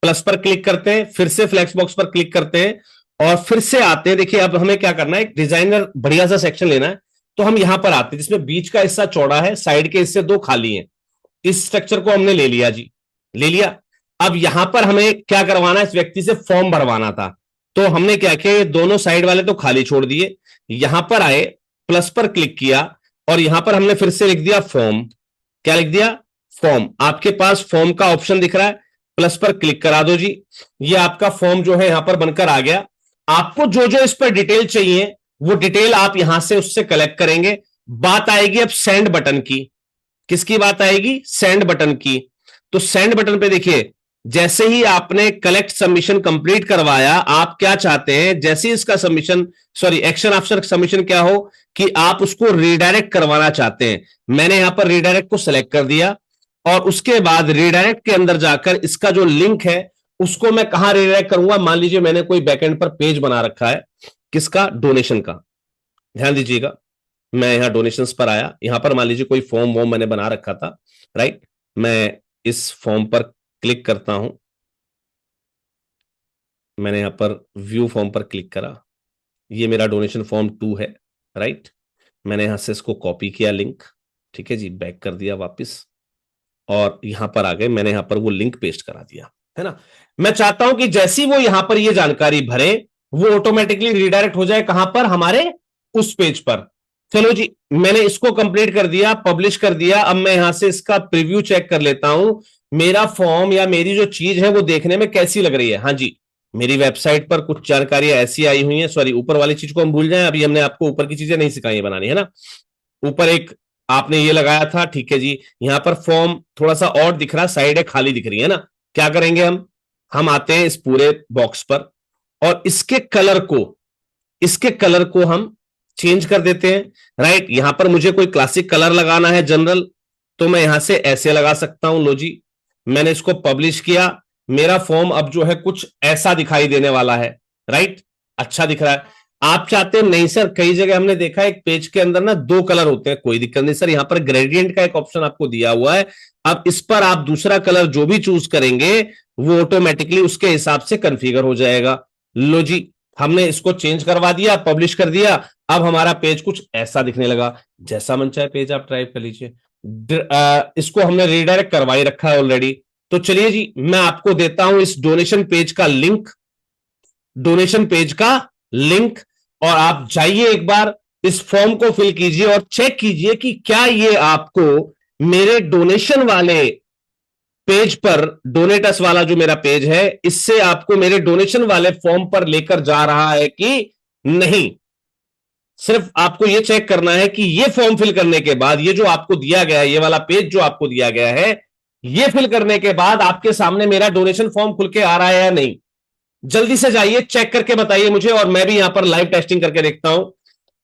प्लस पर क्लिक करते हैं, फिर से फ्लैक्स बॉक्स पर क्लिक करते हैं और फिर से आते हैं। देखिए अब हमें क्या करना है, एक डिजाइनर बढ़िया सा सेक्शन लेना है। तो हम यहां पर आते हैं जिसमें बीच का हिस्सा चौड़ा है, साइड के हिस्से दो खाली हैं। इस स्ट्रक्चर को हमने ले लिया जी, ले लिया। अब यहां पर हमें क्या करवाना है, इस व्यक्ति से फॉर्म भरवाना था। तो हमने क्या किया, ये दोनों साइड वाले तो खाली छोड़ दिए, यहां पर आए, प्लस पर क्लिक किया और यहां पर हमने फिर से लिख दिया फॉर्म। क्या लिख दिया, फॉर्म। आपके पास फॉर्म का ऑप्शन दिख रहा है, प्लस पर क्लिक करा दो जी। ये आपका फॉर्म जो है यहां पर बनकर आ गया। आपको जो जो इस पर डिटेल चाहिए वो डिटेल आप यहां से उससे कलेक्ट करेंगे। बात आएगी अब सेंड बटन की। किसकी बात आएगी, सेंड बटन की। तो सेंड बटन पे देखिए, जैसे ही आपने कलेक्ट सबमिशन कंप्लीट करवाया, आप क्या चाहते हैं, जैसे ही इसका submission, sorry, action after submission क्या हो कि आप उसको रीडायरेक्ट करवाना चाहते हैं। मैंने यहां पर रीडायरेक्ट को सिलेक्ट कर दिया और उसके बाद रीडायरेक्ट के अंदर जाकर इसका जो लिंक है उसको मैं कहां रीडायरेक्ट करूंगा। मान लीजिए मैंने कोई बैकएंड पर पेज बना रखा है, किसका, डोनेशन का। ध्यान दीजिएगा, मैं यहां डोनेशंस पर आया, यहां पर मान लीजिए कोई फॉर्म वॉर्म मैंने बना रखा था, राइट। मैं इस फॉर्म पर क्लिक करता हूं, मैंने यहां पर व्यू फॉर्म पर क्लिक करा, ये मेरा डोनेशन फॉर्म 2 है, राइट। मैंने यहां से इसको कॉपी किया लिंक, ठीक है जी, बैक कर दिया वापस और यहां पर आ गए, मैंने यहां पर वो लिंक पेस्ट करा दिया, है ना। मैं चाहता हूं कि जैसी वो यहां पर ये जानकारी भरे वो ऑटोमेटिकली रिडायरेक्ट हो जाए कहां पर, हमारे उस पेज पर। चलो जी, मैंने इसको कंप्लीट कर दिया, पब्लिश कर दिया। अब मैं यहां से इसका प्रीव्यू चेक कर लेता हूं, मेरा फॉर्म या मेरी जो चीज है वो देखने में कैसी लग रही है। हाँ जी, मेरी वेबसाइट पर कुछ जानकारियां ऐसी आई हुई हैं, सॉरी ऊपर वाली चीज को हम भूल जाएं, अभी हमने आपको ऊपर की चीजें नहीं सिखाई है बनानी, है ना। ऊपर एक आपने ये लगाया था, ठीक है जी। यहां पर फॉर्म थोड़ा सा और दिख रहा, साइड है खाली दिख रही है ना। क्या करेंगे हम आते हैं इस पूरे बॉक्स पर और इसके कलर को हम चेंज कर देते हैं, राइट। यहां पर मुझे कोई क्लासिक कलर लगाना है जनरल, तो मैं यहां से ऐसे लगा सकता हूं। लो जी, मैंने इसको पब्लिश किया, मेरा फॉर्म अब जो है कुछ ऐसा दिखाई देने वाला है, राइट। अच्छा दिख रहा है। आप चाहते हैं, नहीं सर, कई जगह हमने देखा है एक पेज के अंदर ना दो कलर होते हैं, कोई दिक्कत नहीं सर, यहां पर ग्रेडियंट का एक ऑप्शन आपको दिया हुआ है। अब इस पर आप दूसरा कलर जो भी चूज करेंगे वो ऑटोमेटिकली उसके हिसाब से कन्फिगर हो जाएगा। लो जी, हमने इसको चेंज करवा दिया, पब्लिश कर दिया। अब हमारा पेज कुछ ऐसा दिखने लगा, जैसा मन चाहे पेज आप टाइप कर लीजिए। इसको हमने रीडायरेक्ट करवा ही रखा है ऑलरेडी। तो चलिए जी, मैं आपको देता हूं इस डोनेशन पेज का लिंक, डोनेशन पेज का लिंक, और आप जाइए एक बार इस फॉर्म को फिल कीजिए और चेक कीजिए कि क्या ये आपको मेरे डोनेशन वाले पेज पर, डोनेटस वाला जो मेरा पेज है, इससे आपको मेरे डोनेशन वाले फॉर्म पर लेकर जा रहा है कि नहीं। सिर्फ आपको यह चेक करना है कि ये फॉर्म फिल करने के बाद, ये जो आपको दिया गया है, ये वाला पेज जो आपको दिया गया है, ये फिल करने के बाद आपके सामने मेरा डोनेशन फॉर्म खुल के आ रहा है या नहीं। जल्दी से जाइए, चेक करके बताइए मुझे, और मैं भी यहां पर लाइव टेस्टिंग करके देखता हूं।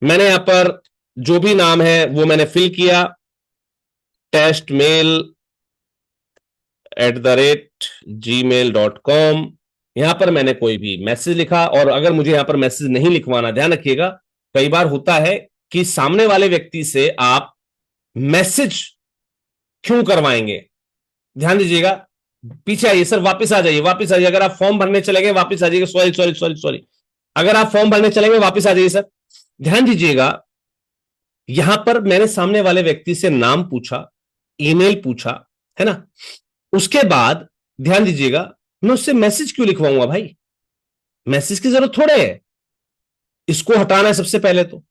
मैंने यहां पर जो भी नाम है वो मैंने फिल किया, testmail@gmail.com। यहां पर मैंने कोई भी मैसेज लिखा, और अगर मुझे यहां पर मैसेज नहीं लिखवाना, ध्यान रखिएगा, कई बार होता है कि सामने वाले व्यक्ति से आप मैसेज क्यों करवाएंगे। ध्यान दीजिएगा, पीछे आइए सर, वापस आ जाइए, वापस आ जाइए। अगर आप फॉर्म भरने चले गए वापस आ जाइए, सॉरी सॉरी सॉरी सॉरी, अगर आप फॉर्म भरने चले गए वापस आ जाइए सर। ध्यान दीजिएगा, यहां पर मैंने सामने वाले व्यक्ति से नाम पूछा, ईमेल पूछा, है ना। उसके बाद ध्यान दीजिएगा, मैं उससे मैसेज क्यों लिखवाऊंगा भाई, मैसेज की जरूरत थोड़े है। इसको हटाना है सबसे पहले तो,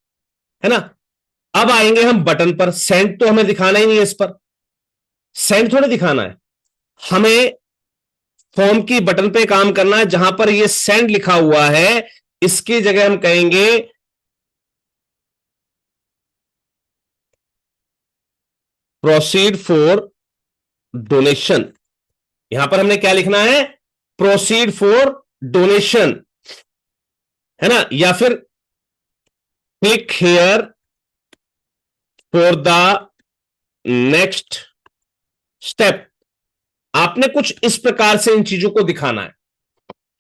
है ना। अब आएंगे हम बटन पर, सेंड तो हमें दिखाना ही नहीं है, इस पर सेंड थोड़े दिखाना है हमें। फॉर्म की बटन पे काम करना है, जहां पर ये सेंड लिखा हुआ है इसकी जगह हम कहेंगे प्रोसीड फॉर डोनेशन। यहां पर हमने क्या लिखना है, प्रोसीड फॉर डोनेशन, है ना। या फिर click here for the next step, आपने कुछ इस प्रकार से इन चीजों को दिखाना है।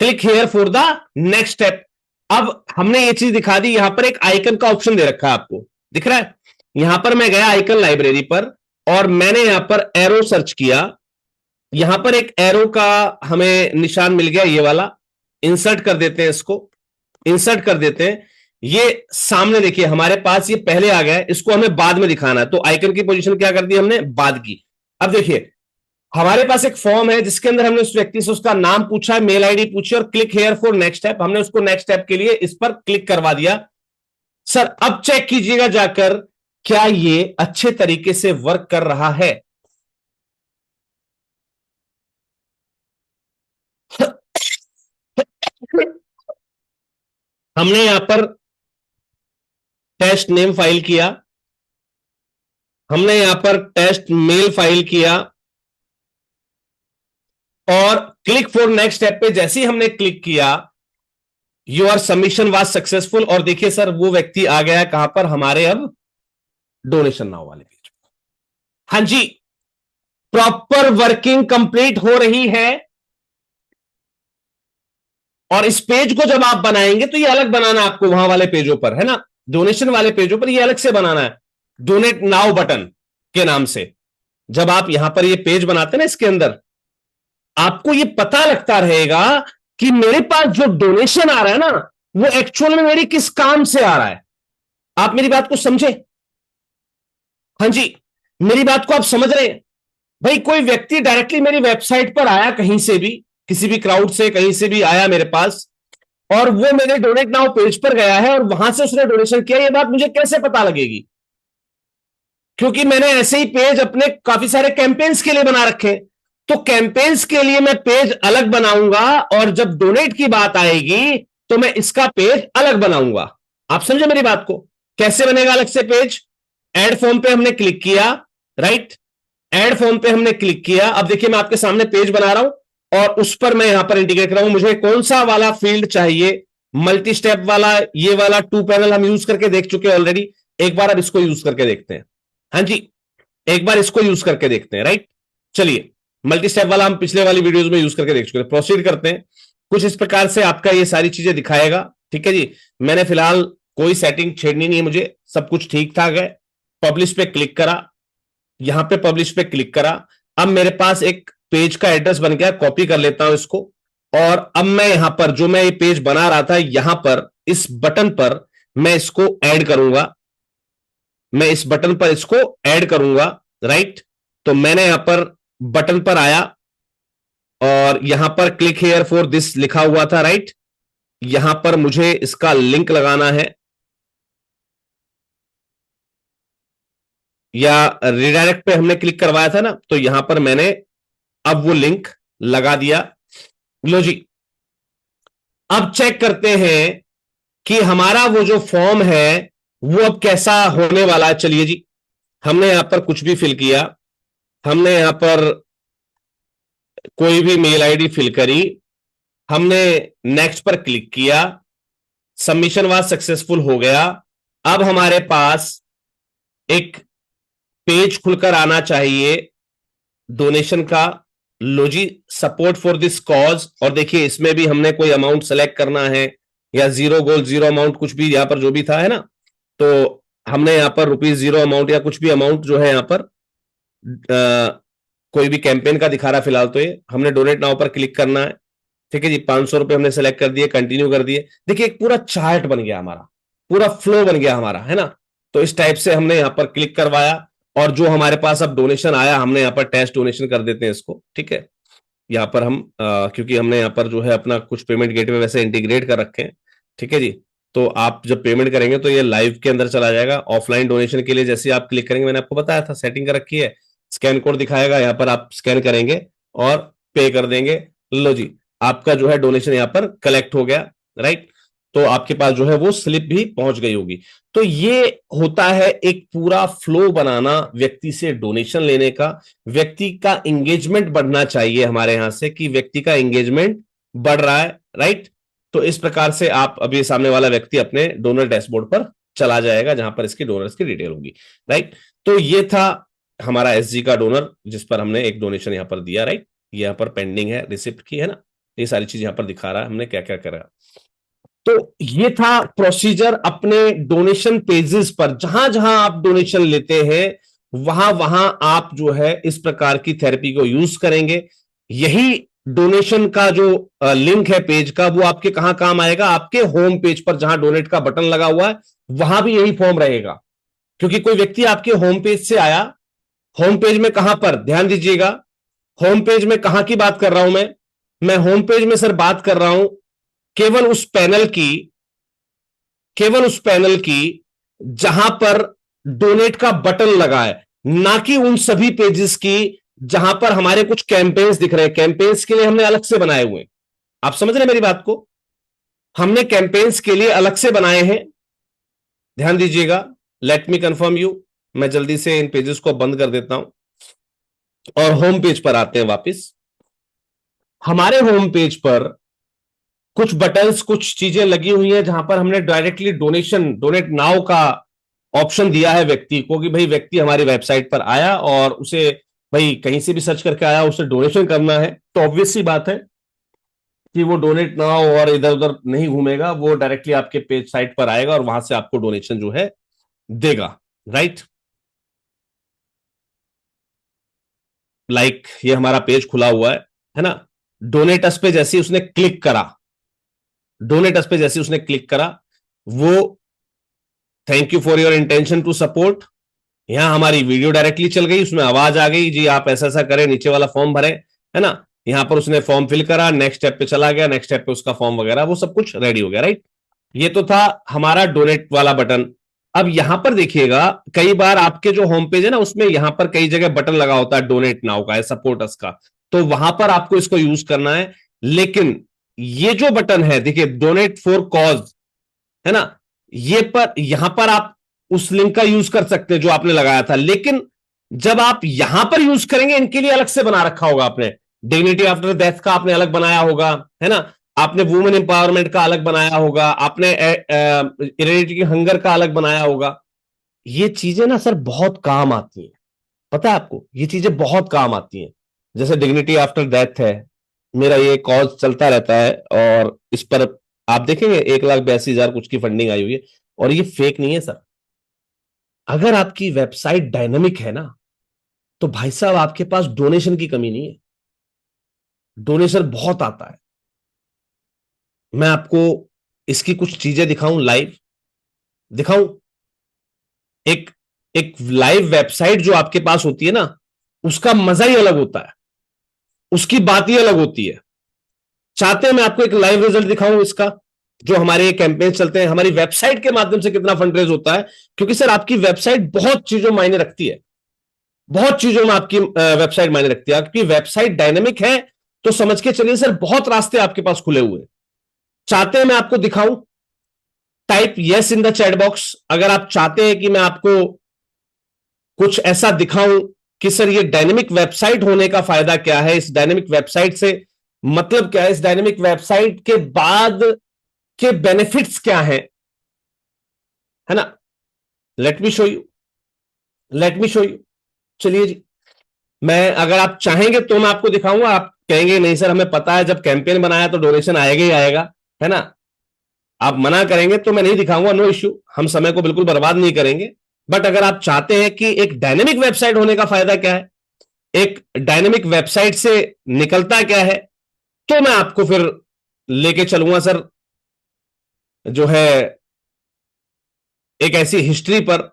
Click here for the next step. अब हमने ये चीज दिखा दी, यहां पर एक आइकन का ऑप्शन दे रखा है, आपको दिख रहा है। यहां पर मैं गया आइकन लाइब्रेरी पर और मैंने यहां पर एरो सर्च किया। यहां पर एक एरो का हमें निशान मिल गया, ये वाला। इंसर्ट कर देते हैं इसको, इंसर्ट कर देते हैं। ये सामने देखिए हमारे पास ये पहले आ गया है, इसको हमें बाद में दिखाना है, तो आइकन की पोजीशन क्या कर दी हमने, बाद की। अब देखिए हमारे पास एक फॉर्म है जिसके अंदर हमने उस व्यक्ति से उसका नाम पूछा है, मेल आईडी पूछी और click here for next step, हमने उसको नेक्स्ट स्टेप के लिए इस पर क्लिक करवा दिया। सर अब चेक कीजिएगा जाकर, क्या ये अच्छे तरीके से वर्क कर रहा है। हमने यहां पर टेस्ट नेम फाइल किया, हमने यहां पर टेस्ट मेल फाइल किया और क्लिक फॉर नेक्स्ट स्टेप पे जैसे ही हमने क्लिक किया, योर सबमिशन वाज सक्सेसफुल। और देखिए सर वो व्यक्ति आ गया कहां पर, हमारे अब डोनेशन नाउ वाले पेज। हाँ जी, प्रॉपर वर्किंग कंप्लीट हो रही है। और इस पेज को जब आप बनाएंगे तो ये अलग बनाना आपको, वहां वाले पेजों पर है ना, डोनेशन वाले पेजों पर ये अलग से बनाना है, डोनेट नाउ बटन के नाम से। जब आप यहां पर ये पेज बनाते हैं ना, इसके अंदर आपको ये पता लगता रहेगा कि मेरे पास जो डोनेशन आ रहा है ना, वो एक्चुअल में मेरी किस काम से आ रहा है। आप मेरी बात को समझे? हाँ जी, मेरी बात को आप समझ रहे हैं? भाई कोई व्यक्ति डायरेक्टली मेरी वेबसाइट पर आया, कहीं से भी, किसी भी क्राउड से कहीं से भी आया मेरे पास, और वो मेरे डोनेट नाउ पेज पर गया है और वहां से उसने डोनेशन किया, ये बात मुझे कैसे पता लगेगी? क्योंकि मैंने ऐसे ही पेज अपने काफी सारे कैंपेन्स के लिए बना रखे। तो कैंपेन्स के लिए मैं पेज अलग बनाऊंगा और जब डोनेट की बात आएगी तो मैं इसका पेज अलग बनाऊंगा। आप समझे मेरी बात को? कैसे बनेगा अलग से पेज? एड फॉर्म पे हमने क्लिक किया, राइट, एड फॉर्म पे हमने क्लिक किया। अब देखिए मैं आपके सामने पेज बना रहा हूं और उस पर मैं यहां पर इंटीग्रेट कर रहा हूं। मुझे कौन सा वाला फील्ड चाहिए, मल्टी स्टेप वाला, ये वाला टू पैनल हम यूज करके देख चुके हैं ऑलरेडी। एक बार अब इसको यूज करके देखते हैं। हाँ जी, एक बार इसको यूज करके देखते हैं, राइट। चलिए, मल्टी स्टेप वाला हम पिछले वाली वीडियोस में यूज करके देख चुके हैं। प्रोसीड करते हैं। कुछ इस प्रकार से आपका ये सारी चीजें दिखाएगा, ठीक है जी। मैंने फिलहाल कोई सेटिंग छेड़नी नहीं है, मुझे सब कुछ ठीक ठाक है। पब्लिश पे क्लिक करा, यहां पे पब्लिश पे क्लिक करा। अब मेरे पास एक पेज का एड्रेस बन गया, कॉपी कर लेता हूं इसको। और अब मैं यहां पर जो मैं ये पेज बना रहा था, यहां पर इस बटन पर मैं इसको ऐड करूंगा, मैं इस बटन पर इसको ऐड करूंगा, राइट। तो मैंने यहां पर बटन पर आया और यहां पर क्लिक हेयर फॉर दिस लिखा हुआ था, राइट। यहां पर मुझे इसका लिंक लगाना है या रिडायरेक्ट पे हमने क्लिक करवाया था ना, तो यहां पर मैंने अब वो लिंक लगा दिया। लो जी, अब चेक करते हैं कि हमारा वो जो फॉर्म है वो अब कैसा होने वाला है। चलिए जी, हमने यहां पर कुछ भी फिल किया, हमने यहां पर कोई भी मेल आईडी फिल करी, हमने नेक्स्ट पर क्लिक किया, सबमिशन वाज सक्सेसफुल हो गया। अब हमारे पास एक पेज खुलकर आना चाहिए डोनेशन का। लो जी, सपोर्ट फॉर दिस कॉज। और देखिए इसमें भी हमने कोई अमाउंट सेलेक्ट करना है या जीरो गोल जीरो अमाउंट, कुछ भी यहां पर जो भी था है ना, तो हमने यहां पर रुपीज जीरो अमाउंट या कुछ भी अमाउंट जो है यहां पर कोई भी कैंपेन का दिखा रहा है फिलहाल, तो ये हमने डोनेट नाउ पर क्लिक करना है। ठीक है जी, 500 रुपए हमने सेलेक्ट कर दिए, कंटिन्यू कर दिए। देखिए एक पूरा चार्ट बन गया हमारा, पूरा फ्लो बन गया हमारा, है ना। तो इस टाइप से हमने यहाँ पर क्लिक करवाया और जो हमारे पास अब डोनेशन आया, हमने यहाँ पर टेस्ट डोनेशन कर देते हैं इसको, ठीक है। यहाँ पर हम क्योंकि हमने यहाँ पर जो है अपना कुछ पेमेंट गेटवे वैसे इंटीग्रेट कर रखे हैं, ठीक है जी। तो आप जब पेमेंट करेंगे तो ये लाइव के अंदर चला जाएगा। ऑफलाइन डोनेशन के लिए जैसे आप क्लिक करेंगे, मैंने आपको बताया था सेटिंग कर रखी है, स्कैन कोड दिखाएगा, यहाँ पर आप स्कैन करेंगे और पे कर देंगे। लो जी, आपका जो है डोनेशन यहाँ पर कलेक्ट हो गया, राइट। तो आपके पास जो है वो स्लिप भी पहुंच गई होगी। तो ये होता है एक पूरा फ्लो बनाना व्यक्ति से डोनेशन लेने का। व्यक्ति का एंगेजमेंट बढ़ना चाहिए हमारे यहां से, कि व्यक्ति का एंगेजमेंट बढ़ रहा है, राइट। तो इस प्रकार से आप अभी सामने वाला व्यक्ति अपने डोनर डैशबोर्ड पर चला जाएगा जहां पर इसकी डोनर्स की डिटेल होगी, राइट। तो ये था हमारा एसजी का डोनर जिस पर हमने एक डोनेशन यहां पर दिया, राइट। ये यहां पर पेंडिंग है रिसिप्ट की, है ना, ये सारी चीज यहां पर दिखा रहा है हमने क्या क्या करा। तो ये था प्रोसीजर अपने डोनेशन पेजेस पर, जहां जहां आप डोनेशन लेते हैं वहां वहां आप जो है इस प्रकार की थेरेपी को यूज करेंगे। यही डोनेशन का जो लिंक है पेज का, वो आपके कहां काम आएगा, आपके होम पेज पर जहां डोनेट का बटन लगा हुआ है वहां भी यही फॉर्म रहेगा। क्योंकि कोई व्यक्ति आपके होम पेज से आया, होम पेज में कहां पर, ध्यान दीजिएगा, होम पेज में कहां की बात कर रहा हूं मैं होम पेज में सर बात कर रहा हूं केवल उस पैनल की, केवल उस पैनल की जहां पर डोनेट का बटन लगा है, ना कि उन सभी पेजेस की जहां पर हमारे कुछ कैंपेन्स दिख रहे हैं। कैंपेन्स के लिए हमने अलग से बनाए हुए हैं, आप समझ रहे हैं मेरी बात को, हमने कैंपेन्स के लिए अलग से बनाए हैं। ध्यान दीजिएगा, लेट मी कंफर्म यू, मैं जल्दी से इन पेजेस को बंद कर देता हूं और होम पेज पर आते हैं वापस। हमारे होम पेज पर कुछ बटन्स, कुछ चीजें लगी हुई हैं जहां पर हमने डायरेक्टली डोनेशन, डोनेट नाउ का ऑप्शन दिया है व्यक्ति को, कि भाई व्यक्ति हमारी वेबसाइट पर आया और उसे भाई कहीं से भी सर्च करके आया, उसे डोनेशन करना है, तो ऑब्वियस सी बात है कि वो डोनेट नाउ और इधर उधर नहीं घूमेगा, वो डायरेक्टली आपके पेज साइट पर आएगा और वहां से आपको डोनेशन जो है देगा, राइट। लाइक ये हमारा पेज खुला हुआ है ना, डोनेटस पे जैसे उसने क्लिक करा, डोनेटस पे जैसे उसने क्लिक करा, वो thank you for your intention to support, यहां हमारी वीडियो डायरेक्टली चल गई, उसमें आवाज आ गई जी आप ऐसा ऐसा करें, नीचे वाला फॉर्म भरें, है ना, यहां पर उसने फॉर्म फिल करा, नेक्स्ट स्टेप पे चला गया, नेक्स्ट स्टेप पे उसका फॉर्म वगैरह वो सब कुछ रेडी हो गया, राइट। ये तो था हमारा डोनेट वाला बटन। अब यहां पर देखिएगा, कई बार आपके जो होम पेज है ना उसमें यहां पर कई जगह बटन लगा होता है डोनेट नाउ का, सपोर्ट अस का, तो वहां पर आपको इसको यूज करना है। लेकिन ये जो बटन है देखिए, डोनेट फॉर कॉज, है ना, ये पर यहां पर आप उस लिंक का यूज कर सकते हैं जो आपने लगाया था, लेकिन जब आप यहां पर यूज करेंगे, इनके लिए अलग से बना रखा होगा आपने, डिग्निटी आफ्टर डेथ का आपने अलग बनाया होगा, है ना, आपने वुमेन एम्पावरमेंट का अलग बनाया होगा, आपने इरेडिटी हंगर का अलग बनाया होगा। ये चीजें ना सर बहुत काम आती हैं, पता है आपको, ये चीजें बहुत काम आती हैं। जैसे डिग्निटी आफ्टर डेथ है, मेरा ये कॉज चलता रहता है और इस पर आप देखेंगे 1,82,000 कुछ की फंडिंग आई हुई है, और ये फेक नहीं है सर। अगर आपकी वेबसाइट डायनेमिक है ना, तो भाई साहब आपके पास डोनेशन की कमी नहीं है, डोनेशन बहुत आता है। मैं आपको इसकी कुछ चीजें दिखाऊं, लाइव दिखाऊं, एक एक लाइव वेबसाइट जो आपके पास होती है ना, उसका मजा ही अलग होता है, उसकी बात ही अलग होती है। चाहते हैं मैं आपको एक लाइव रिजल्ट दिखाऊं इसका, जो हमारे कैंपेन चलते हैं हमारी वेबसाइट के माध्यम से कितना फंड रेज होता है, क्योंकि सर आपकी वेबसाइट बहुत चीजों मायने रखती है, बहुत चीजों में आपकी वेबसाइट मायने रखती है। आपकी वेबसाइट डायनेमिक है तो समझ के चलिए सर बहुत रास्ते आपके पास खुले हुए हैं। चाहते हैं मैं आपको दिखाऊं, type yes in the chat box अगर आप चाहते हैं कि मैं आपको कुछ ऐसा दिखाऊं कि सर ये डायनेमिक वेबसाइट होने का फायदा क्या है, इस डायनेमिक वेबसाइट से मतलब क्या है, इस डायनेमिक वेबसाइट के बाद के बेनिफिट्स क्या है ना। Let me show you, let me show you, चलिए जी, मैं अगर आप चाहेंगे तो मैं आपको दिखाऊंगा, आप कहेंगे नहीं सर हमें पता है जब कैंपेन बनाया तो डोनेशन आएगा ही आएगा, है ना, आप मना करेंगे तो मैं नहीं दिखाऊंगा, नो इश्यू, हम समय को बिल्कुल बर्बाद नहीं करेंगे। बट अगर आप चाहते हैं कि एक डायनेमिक वेबसाइट होने का फायदा क्या है, एक डायनेमिक वेबसाइट से निकलता क्या है, तो मैं आपको फिर लेके चलूंगा सर जो है एक ऐसी हिस्ट्री पर,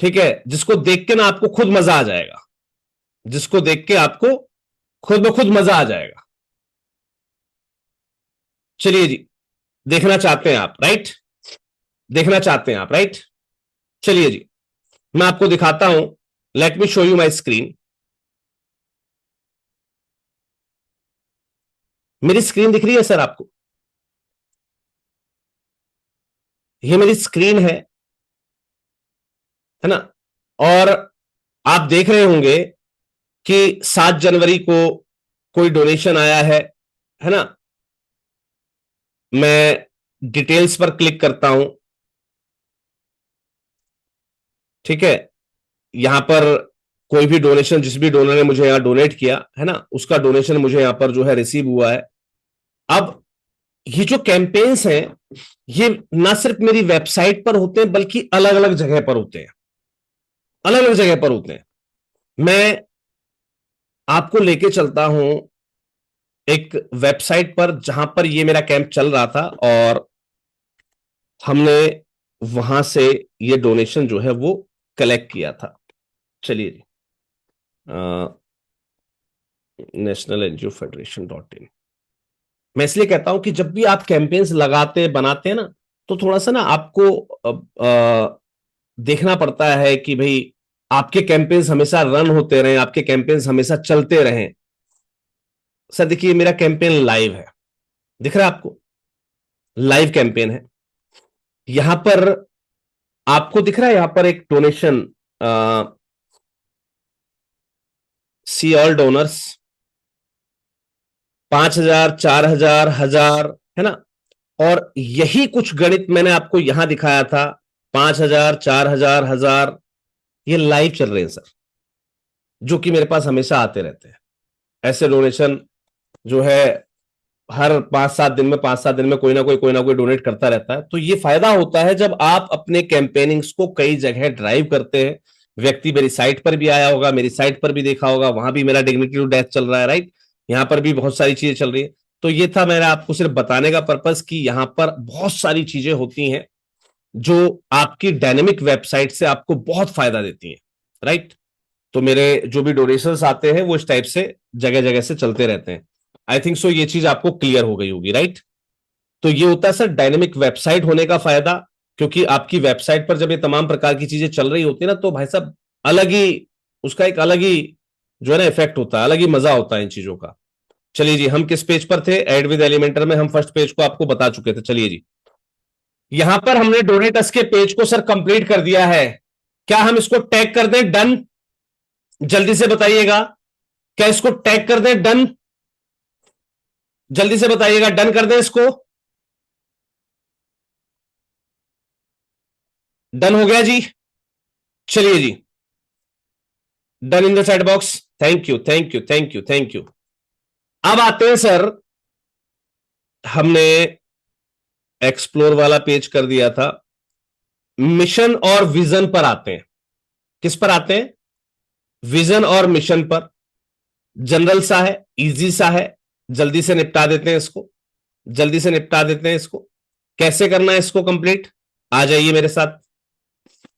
ठीक है, जिसको देख के ना आपको खुद मजा आ जाएगा, जिसको देख के आपको खुद ब खुद मजा आ जाएगा। चलिए जी, देखना चाहते हैं आप, राइट, देखना चाहते हैं आप, राइट, चलिए जी, मैं आपको दिखाता हूं, let me show you my screen. मेरी स्क्रीन दिख रही है सर आपको, ये मेरी स्क्रीन है ना, और आप देख रहे होंगे कि 7 जनवरी को कोई डोनेशन आया है ना, मैं डिटेल्स पर क्लिक करता हूं, ठीक है, यहां पर कोई भी डोनेशन, जिस भी डोनर ने मुझे यहाँ डोनेट किया है ना, उसका डोनेशन मुझे यहाँ पर जो है रिसीव हुआ है। अब ये जो कैंपेन्स हैं, ये ना सिर्फ मेरी वेबसाइट पर होते हैं बल्कि अलग अलग जगह पर होते हैं, अलग अलग जगह पर होते हैं। मैं आपको लेके चलता हूं एक वेबसाइट पर जहां पर ये मेरा कैंप चल रहा था, और हमने वहां से ये डोनेशन जो है वो कलेक्ट किया था। चलिए जी, nationalNGOFederation.in। मैं इसलिए कहता हूं कि जब भी आप कैंपेन्स लगाते बनाते हैं ना, तो थोड़ा सा ना आपको देखना पड़ता है कि भाई आपके कैंपेन्स हमेशा रन होते रहें, आपके कैंपेन्स हमेशा चलते रहें। सर देखिए, मेरा कैंपेन लाइव है, दिख रहा है आपको, लाइव कैंपेन है। यहां पर आपको दिख रहा है, यहां पर एक डोनेशन, सी ऑल डोनर्स, 5,000, 4,000, 1,000, है ना। और यही कुछ गणित मैंने आपको यहां दिखाया था, 5,000, 4,000, 1,000, ये लाइव चल रहे हैं सर, जो कि मेरे पास हमेशा आते रहते हैं। ऐसे डोनेशन जो है हर 5-7 दिन में, 5-7 दिन में कोई ना कोई डोनेट करता रहता है। तो ये फायदा होता है जब आप अपने कैंपेनिंग्स को कई जगह ड्राइव करते हैं। व्यक्ति मेरी साइट पर भी आया होगा, मेरी साइट पर भी देखा होगा, वहां भी मेरा डिग्निटी टू डेथ चल रहा है, राइट। यहां पर भी बहुत सारी चीजें चल रही है। तो ये था मेरा आपको सिर्फ बताने का पर्पस कि यहां पर बहुत सारी चीजें होती हैं जो आपकी डायनेमिक वेबसाइट से आपको बहुत फायदा देती हैं, राइट। तो मेरे जो भी डोनेशंस आते हैं वो इस टाइप से जगह जगह से चलते रहते हैं। आई थिंक सो ये चीज आपको क्लियर हो गई होगी, राइट। तो ये होता है सर डायनेमिक वेबसाइट होने का फायदा, क्योंकि आपकी वेबसाइट पर जब ये तमाम प्रकार की चीजें चल रही होती है ना, तो भाई साहब अलग ही उसका एक अलग ही जो है ना इफेक्ट होता है, अलग ही मजा होता है इन चीजों का। चलिए जी, हम किस पेज पर थे? एड विद एलिमेंटर में हम फर्स्ट पेज को आपको बता चुके थे। चलिए जी, यहां पर हमने डोनेटस के पेज को सर कंप्लीट कर दिया है। क्या हम इसको टैग कर दें डन? जल्दी से बताइएगा, क्या इसको टैग कर दें डन? जल्दी से बताइएगा, डन कर दें इसको? डन हो गया जी। चलिए जी, done in the chat box. Thank you, thank you, thank you, thank you. अब आते हैं सर, हमने एक्सप्लोर वाला पेज कर दिया था, मिशन और विजन पर आते हैं। किस पर आते हैं? विजन और मिशन पर। जनरल सा है, इजी सा है, जल्दी से निपटा देते हैं इसको, जल्दी से निपटा देते हैं इसको। कैसे करना है इसको कंप्लीट? आ जाइए मेरे साथ,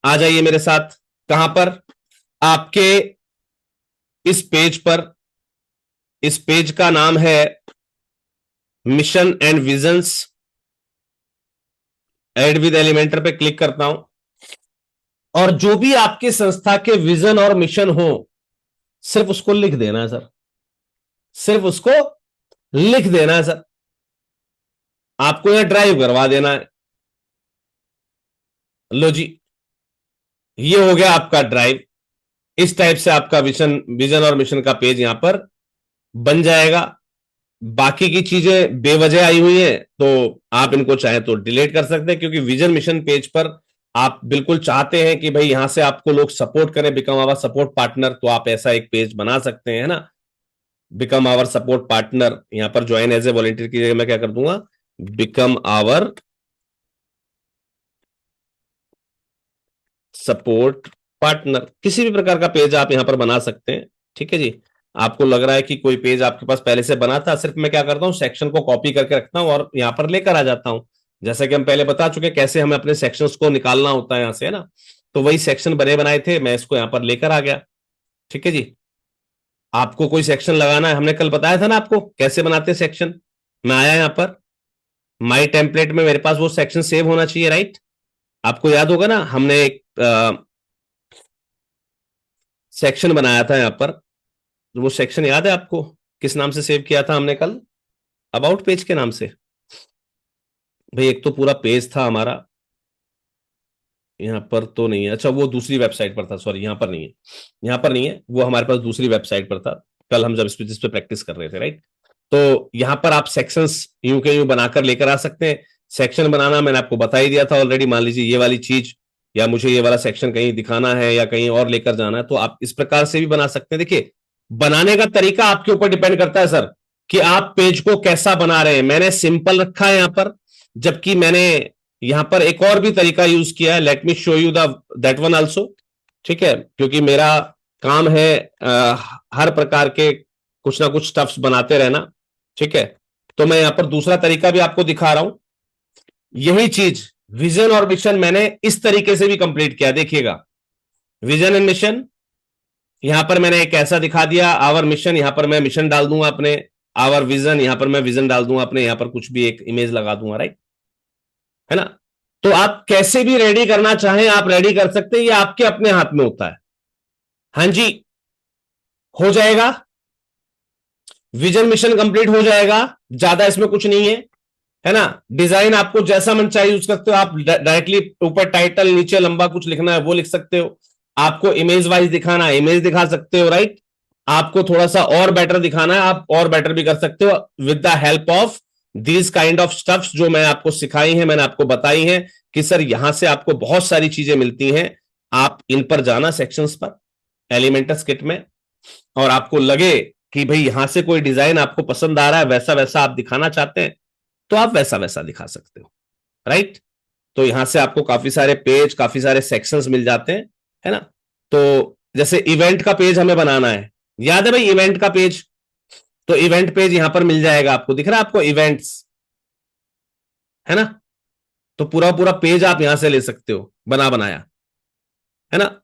आ जाइए मेरे साथ। कहां पर? आपके इस पेज पर, इस पेज का नाम है mission and visions. Add with Elementor पे क्लिक करता हूं, और जो भी आपके संस्था के विजन और मिशन हो, सिर्फ उसको लिख देना है सर, सिर्फ उसको लिख देना है सर। आपको यह ड्राइव करवा देना है। लो जी, ये हो गया आपका ड्राइव। इस टाइप से आपका विजन विजन और मिशन का पेज यहां पर बन जाएगा। बाकी की चीजें बेवजह आई हुई हैं, तो आप इनको चाहे तो डिलीट कर सकते हैं, क्योंकि विजन मिशन पेज पर आप बिल्कुल चाहते हैं कि भाई यहां से आपको लोग सपोर्ट करें, बिकम आवर सपोर्ट पार्टनर, तो आप ऐसा एक पेज बना सकते हैं ना, बिकम आवर सपोर्ट पार्टनर। यहां पर ज्वाइन एज ए वॉलंटियर की जगह मैं क्या कर दूंगा, बिकम आवर सपोर्ट पार्टनर। किसी भी प्रकार का पेज आप यहां पर बना सकते हैं, ठीक है जी। आपको लग रहा है कि कोई पेज आपके पास पहले से बना था, सिर्फ मैं क्या करता हूं, सेक्शन को कॉपी करके रखता हूं और यहां पर लेकर आ जाता हूं। जैसा कि हम पहले बता चुके कैसे हमें अपने सेक्शंस को निकालना होता है यहां से, है ना। तो वही सेक्शन बने बनाए थे, मैं इसको यहां पर लेकर आ गया, ठीक है जी। आपको कोई सेक्शन लगाना है, हमने कल बताया था ना आपको कैसे बनाते हैं सेक्शन। मैं आया यहां पर, माई टेम्पलेट में मेरे पास वो सेक्शन सेव होना चाहिए, राइट। आपको याद होगा ना, हमने एक सेक्शन बनाया था यहां पर। वो सेक्शन याद है आपको? किस नाम से सेव किया था हमने कल? अबाउट पेज के नाम से। भाई एक तो पूरा पेज था हमारा, यहां पर तो नहीं है। अच्छा, वो दूसरी वेबसाइट पर था, सॉरी, यहां पर नहीं है, यहां पर नहीं है, वो हमारे पास दूसरी वेबसाइट पर था। कल हम जब इस पे प्रैक्टिस कर रहे थे, राइट। तो यहां पर आप सेक्शंस यूं के यूं बनाकर लेकर आ सकते हैं। सेक्शन बनाना मैंने आपको बता ही दिया था ऑलरेडी। मान लीजिए ये वाली चीज या मुझे ये वाला सेक्शन कहीं दिखाना है या कहीं और लेकर जाना है, तो आप इस प्रकार से भी बना सकते हैं। देखिए, बनाने का तरीका आपके ऊपर डिपेंड करता है सर, कि आप पेज को कैसा बना रहे हैं। मैंने सिंपल रखा है यहां पर, जबकि मैंने यहां पर एक और भी तरीका यूज किया है। Let me show you the that one also. ठीक है, क्योंकि मेरा काम है हर प्रकार के कुछ ना कुछ स्टफ्स बनाते रहना। ठीक है, तो मैं यहां पर दूसरा तरीका भी आपको दिखा रहा हूं। यही चीज विजन और मिशन मैंने इस तरीके से भी कंप्लीट किया। देखिएगा, विजन एंड मिशन, यहां पर मैंने एक ऐसा दिखा दिया। आवर मिशन, यहां पर मैं मिशन डाल दूंगा अपने। आवर विजन, यहां पर मैं विजन डाल दूंगा अपने। यहां पर कुछ भी एक इमेज लगा दूंगा, राइट, है ना। तो आप कैसे भी रेडी करना चाहें आप रेडी कर सकते हैं, ये आपके अपने हाथ में होता है। हाँ जी, हो जाएगा, विजन मिशन कंप्लीट हो जाएगा, ज्यादा इसमें कुछ नहीं है ना। डिजाइन आपको जैसा मन चाहिए यूज करते हो आप। डायरेक्टली ऊपर टाइटल, नीचे लंबा कुछ लिखना है वो लिख सकते हो। आपको इमेज वाइज दिखाना है इमेज दिखा सकते हो, राइट। आपको थोड़ा सा और बेटर दिखाना है आप और बेटर भी कर सकते हो, with the help of these kind of stuffs जो मैं आपको सिखाई हैं, मैंने आपको बताई हैं कि सर यहां से आपको बहुत सारी चीजें मिलती हैं। आप इन पर जाना सेक्शंस पर एलिमेंटस किट में, और आपको लगे कि भाई यहां से कोई डिजाइन आपको पसंद आ रहा है, वैसा वैसा आप दिखाना चाहते हैं, तो आप वैसा वैसा दिखा सकते हो, राइट। तो यहां से आपको काफी सारे पेज, काफी सारे सेक्शंस मिल जाते हैं, है ना। तो जैसे इवेंट का पेज हमें बनाना है, याद है भाई इवेंट का पेज, तो इवेंट पेज यहां पर मिल जाएगा। आपको दिख रहा है आपको इवेंट्स, है ना। तो पूरा पूरा पेज आप यहां से ले सकते हो बना बनाया, है ना।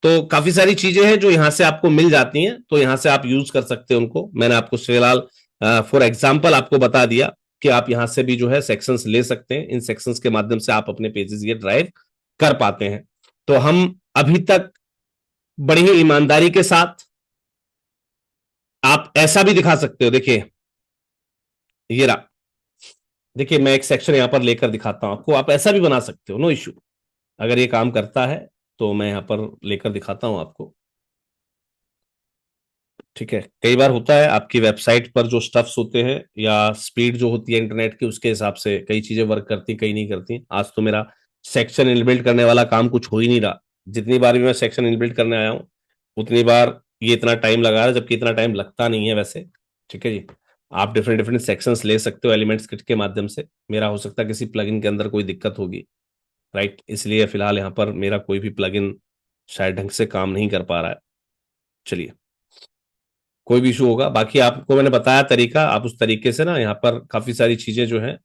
तो काफी सारी चीजें हैं जो यहां से आपको मिल जाती हैं, तो यहां से आप यूज कर सकते हो उनको। मैंने आपको फिलहाल फॉर एग्जाम्पल आपको बता दिया कि आप यहां से भी जो है सेक्शंस ले सकते हैं। इन सेक्शंस के माध्यम से आप अपने पेजेस ये ड्राइव कर पाते हैं। तो हम अभी तक बड़ी ही ईमानदारी के साथ, आप ऐसा भी दिखा सकते हो। देखिए ये रहा, देखिए मैं एक सेक्शन यहां पर लेकर दिखाता हूं आपको। आप ऐसा भी बना सकते हो, नो इश्यू। अगर ये काम करता है तो मैं यहां पर लेकर दिखाता हूं आपको। ठीक है, कई बार होता है आपकी वेबसाइट पर जो स्टफ्स होते हैं या स्पीड जो होती है इंटरनेट की, उसके हिसाब से कई चीजें वर्क करती, कई नहीं करती। आज तो मेरा सेक्शन इनबिल्ड करने वाला काम कुछ हो ही नहीं रहा। जितनी बार भी मैं सेक्शन इनबिल्ड करने आया हूँ उतनी बार ये इतना टाइम लगा रहा है, जबकि इतना टाइम लगता नहीं है वैसे। ठीक है जी, आप डिफरेंट डिफरेंट सेक्शंस ले सकते हो एलिमेंट्स किट के माध्यम से। मेरा हो सकता है किसी प्लगइन के अंदर कोई दिक्कत होगी, राइट, इसलिए फिलहाल यहाँ पर मेरा कोई भी प्लगइन शायद ढंग से काम नहीं कर पा रहा है। चलिए, कोई भी इशू होगा, बाकी आपको मैंने बताया तरीका, आप उस तरीके से ना यहाँ पर काफी सारी चीजें जो है